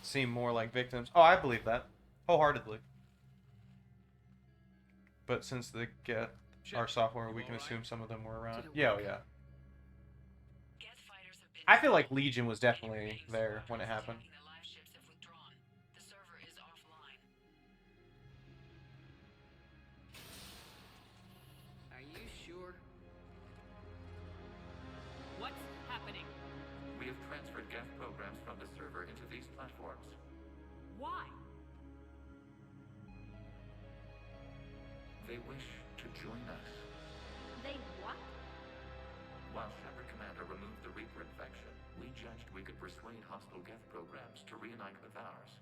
seem more like victims. Oh, I believe that wholeheartedly. But since they get our software, we can assume some of them were around. Yeah, oh yeah. I feel like Legion was definitely there when it happened. The live ships have withdrawn. The server is offline. Are you sure? What's happening? We have transferred Geth programs from the server into these platforms. Why? They wish to join us. They what? While Shepard Commander removed the Reaper infection, we judged we could persuade hostile Geth programs to reunite with ours.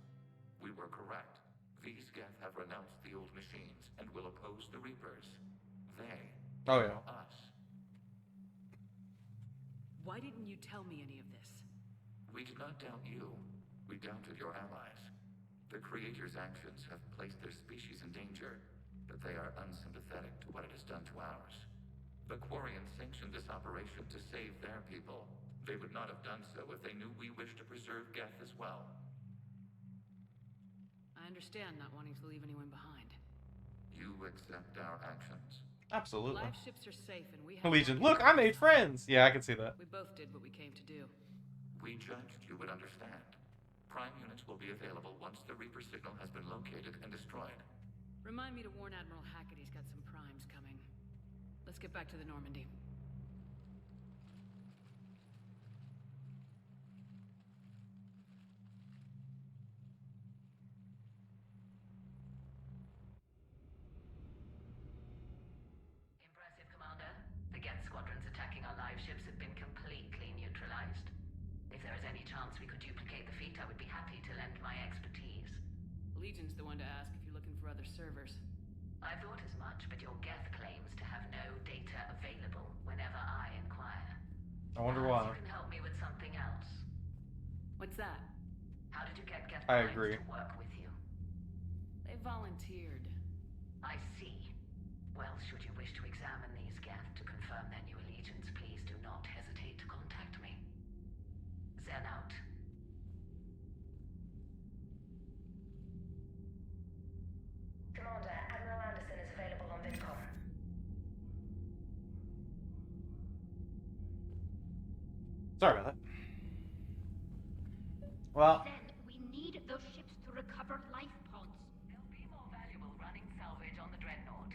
We were correct. These Geth have renounced the old machines and will oppose the Reapers. They Oh yeah. us. Why didn't you tell me any of this? We did not doubt you. We doubted your allies. The Creator's actions have placed their species in danger, but they are unsympathetic to what it has done to ours. The Quarians sanctioned this operation to save their people. They would not have done so if they knew we wished to preserve Geth as well. I understand not wanting to leave anyone behind. You accept our actions? Absolutely. Live ships are safe and we have Legion, look, I made friends. Yeah, I can see that. We both did what we came to do. We judged you would understand. Prime units will be available once the Reaper signal has been located and destroyed. Remind me to warn Admiral Hackett he's got some primes coming. Let's get back to the Normandy. Impressive, Commander. The Geth squadrons attacking our live ships have been completely neutralized. If there is any chance we could duplicate the feat, I would be happy to lend my expertise. Legion's the one to ask if you're looking for other servers. I thought as much, but your Geth claims to have no data available whenever I inquire. I wonder Perhaps why. you can help me with something else. What's that? How did you get Geth I primes agree. to work with you? They volunteered. I see. Well, should you wish to examine these Geth to confirm their new allegiance, please do not hesitate to contact me. Zen out. Commander, Admiral Anderson is available on VidCom. Sorry about that. Well, Then we need those ships to recover life pods. They'll be more valuable running salvage on the Dreadnought.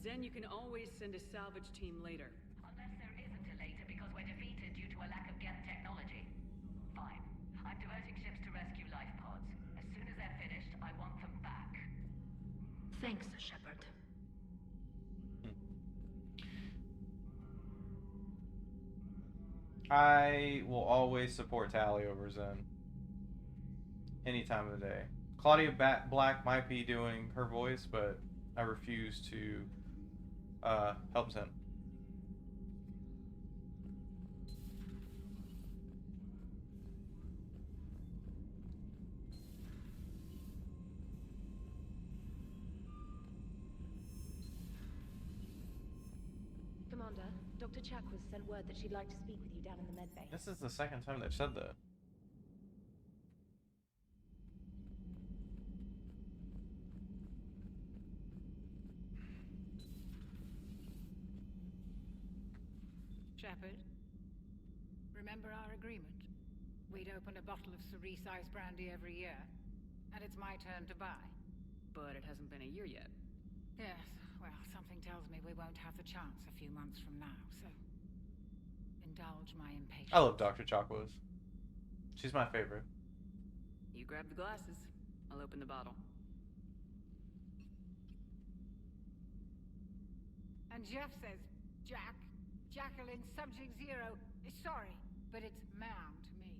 Zen, you can always send a salvage team later. Unless there isn't a later because we're defeated due to a lack of Geth technology. Fine. I'm diverting ships to rescue life pods. As soon as they're finished, I want them back. Thanks, Shepard. I will always support Tali over Zen. Any time of the day. Claudia Black might be doing her voice, but I refuse to help Zen. Commander, Dr. Chakwas sent word that she'd like to speak with you down in the medbay. This is the second time they've said that. Shepard, remember our agreement? We'd open a bottle of cerise ice brandy every year, and it's my turn to buy. But it hasn't been a year yet. Yes, well, something tells me we won't have the chance a few months from now, so indulge my impatience. I love Dr. Chakwas. She's my favorite. You grab the glasses. I'll open the bottle. And Jeff says, Jacqueline Subject Zero is sorry, but it's ma'am to me.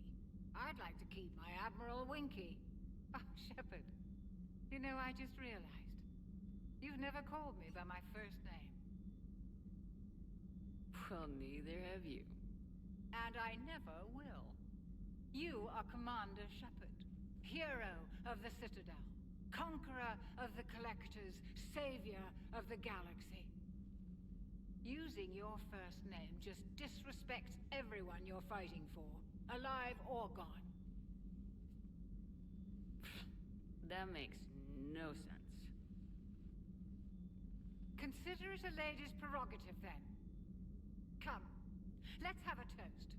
I'd like to keep my Admiral Winky. Oh, Shepard, you know, I just realized. You've never called me by my first name. Well, neither have you. And I never will. You are Commander Shepard, hero of the Citadel, conqueror of the Collectors, savior of the galaxy. Using your first name just disrespects everyone you're fighting for, alive or gone. That makes no sense. Consider it a lady's prerogative, then. Come, let's have a toast.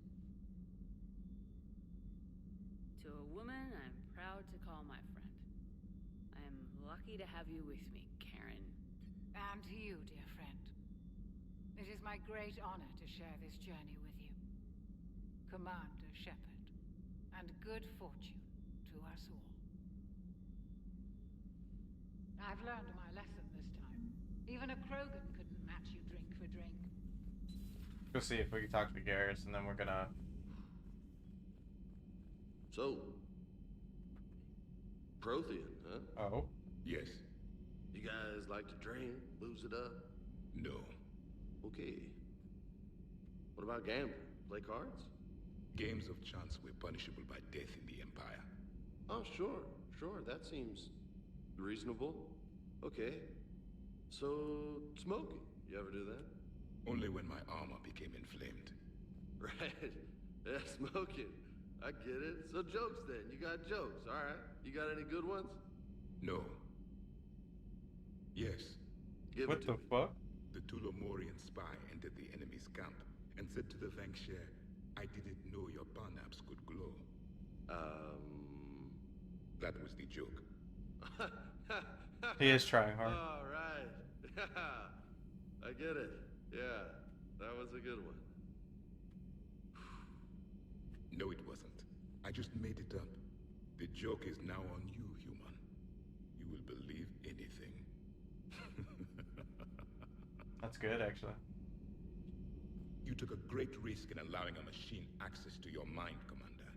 To a woman I'm proud to call my friend. I am lucky to have you with me, Karen. And to you, dear friend. It is my great honor to share this journey with you. Commander Shepard, and good fortune to us all. I've learned my lesson this time. Even a Krogan couldn't match you drink for drink. Go see if we can talk to Garrus, and then we're gonna... So, Prothean, huh? Oh? Yes. You guys like to drink, booze it up? No. Okay. What about gambling? Play cards? Games of chance were punishable by death in the Empire. Oh, sure. That seems reasonable. Okay. So, smoking. You ever do that? Only when my armor became inflamed. Right. Yeah, smoking. I get it. So jokes then. You got jokes, alright. You got any good ones? No. Yes. Give What it the to me. fuck? The Tulomorian spy entered the enemy's camp and said to the Vankshare, I didn't know your parnaps could glow. That was the joke. He is trying hard. All right. I get it. Yeah, that was a good one. No, it wasn't. I just made it up. The joke is now on you, human. You will believe anything. That's good, actually. You took a great risk in allowing a machine access to your mind, Commander.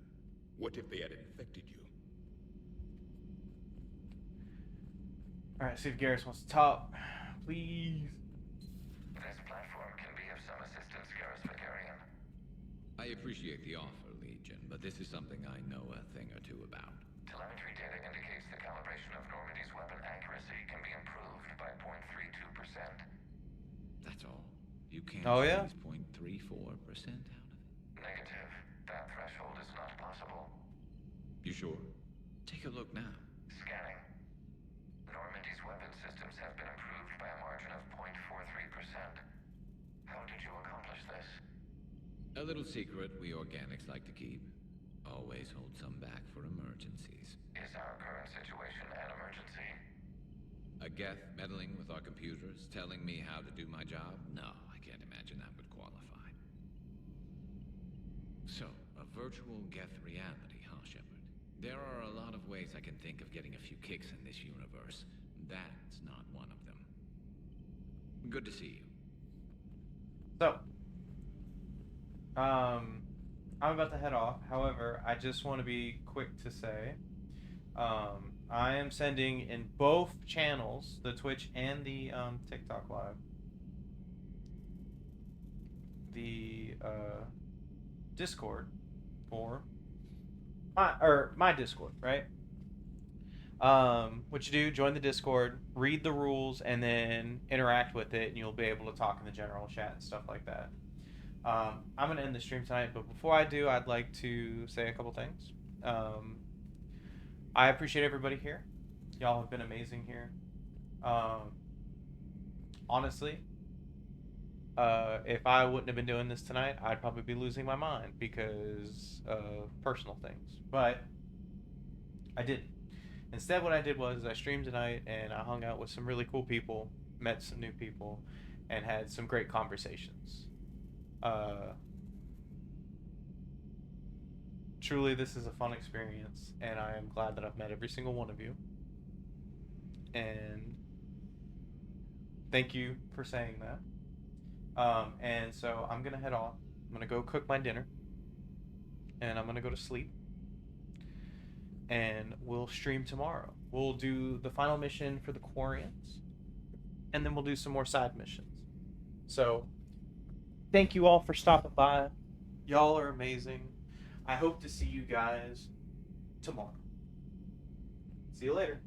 What if they had infected you? Alright, see if Garrus wants to talk. Please. This platform can be of some assistance, Garrus Vicarian. I appreciate the offer, Legion, but this is something I know a thing or two about. Telemetry data indicates the calibration of Normandy's weapon accuracy can be improved by 0.32%. That's all. You can't Oh, yeah? squeeze 0.34% out of it? Negative. That threshold is not possible. You sure? Take a look now. Scanning. Normandy's weapon systems have been improved by a margin of 0.43%. How did you accomplish this? A little secret we organics like to keep. Always hold some back for emergencies. Is our current situation an emergency? A Geth meddling with our computers, telling me how to do my job? No, I can't imagine that would qualify. So, a virtual Geth reality, huh, Shepard? There are a lot of ways I can think of getting a few kicks in this universe. That's not one of them. Good to see you. So, I'm about to head off. However, I just want to be quick to say, I am sending in both channels, the Twitch and the TikTok Live, the Discord for my Discord, right? What you do, join the Discord, read the rules, and then interact with it, and you'll be able to talk in the general chat and stuff like that. I'm going to end the stream tonight, but before I do, I'd like to say a couple things. I appreciate everybody here. Y'all have been amazing here. Honestly, if I wouldn't have been doing this tonight, I'd probably be losing my mind because of personal things. But I didn't. Instead, what I did was I streamed tonight and I hung out with some really cool people, met some new people, and had some great conversations. Truly, this is a fun experience, and I am glad that I've met every single one of you. And thank you for saying that. And so I'm gonna head off. I'm gonna go cook my dinner, and I'm gonna go to sleep. And we'll stream tomorrow. We'll do the final mission for the Quarians, and then we'll do some more side missions. So, thank you all for stopping by. Y'all are amazing. I hope to see you guys tomorrow. See you later.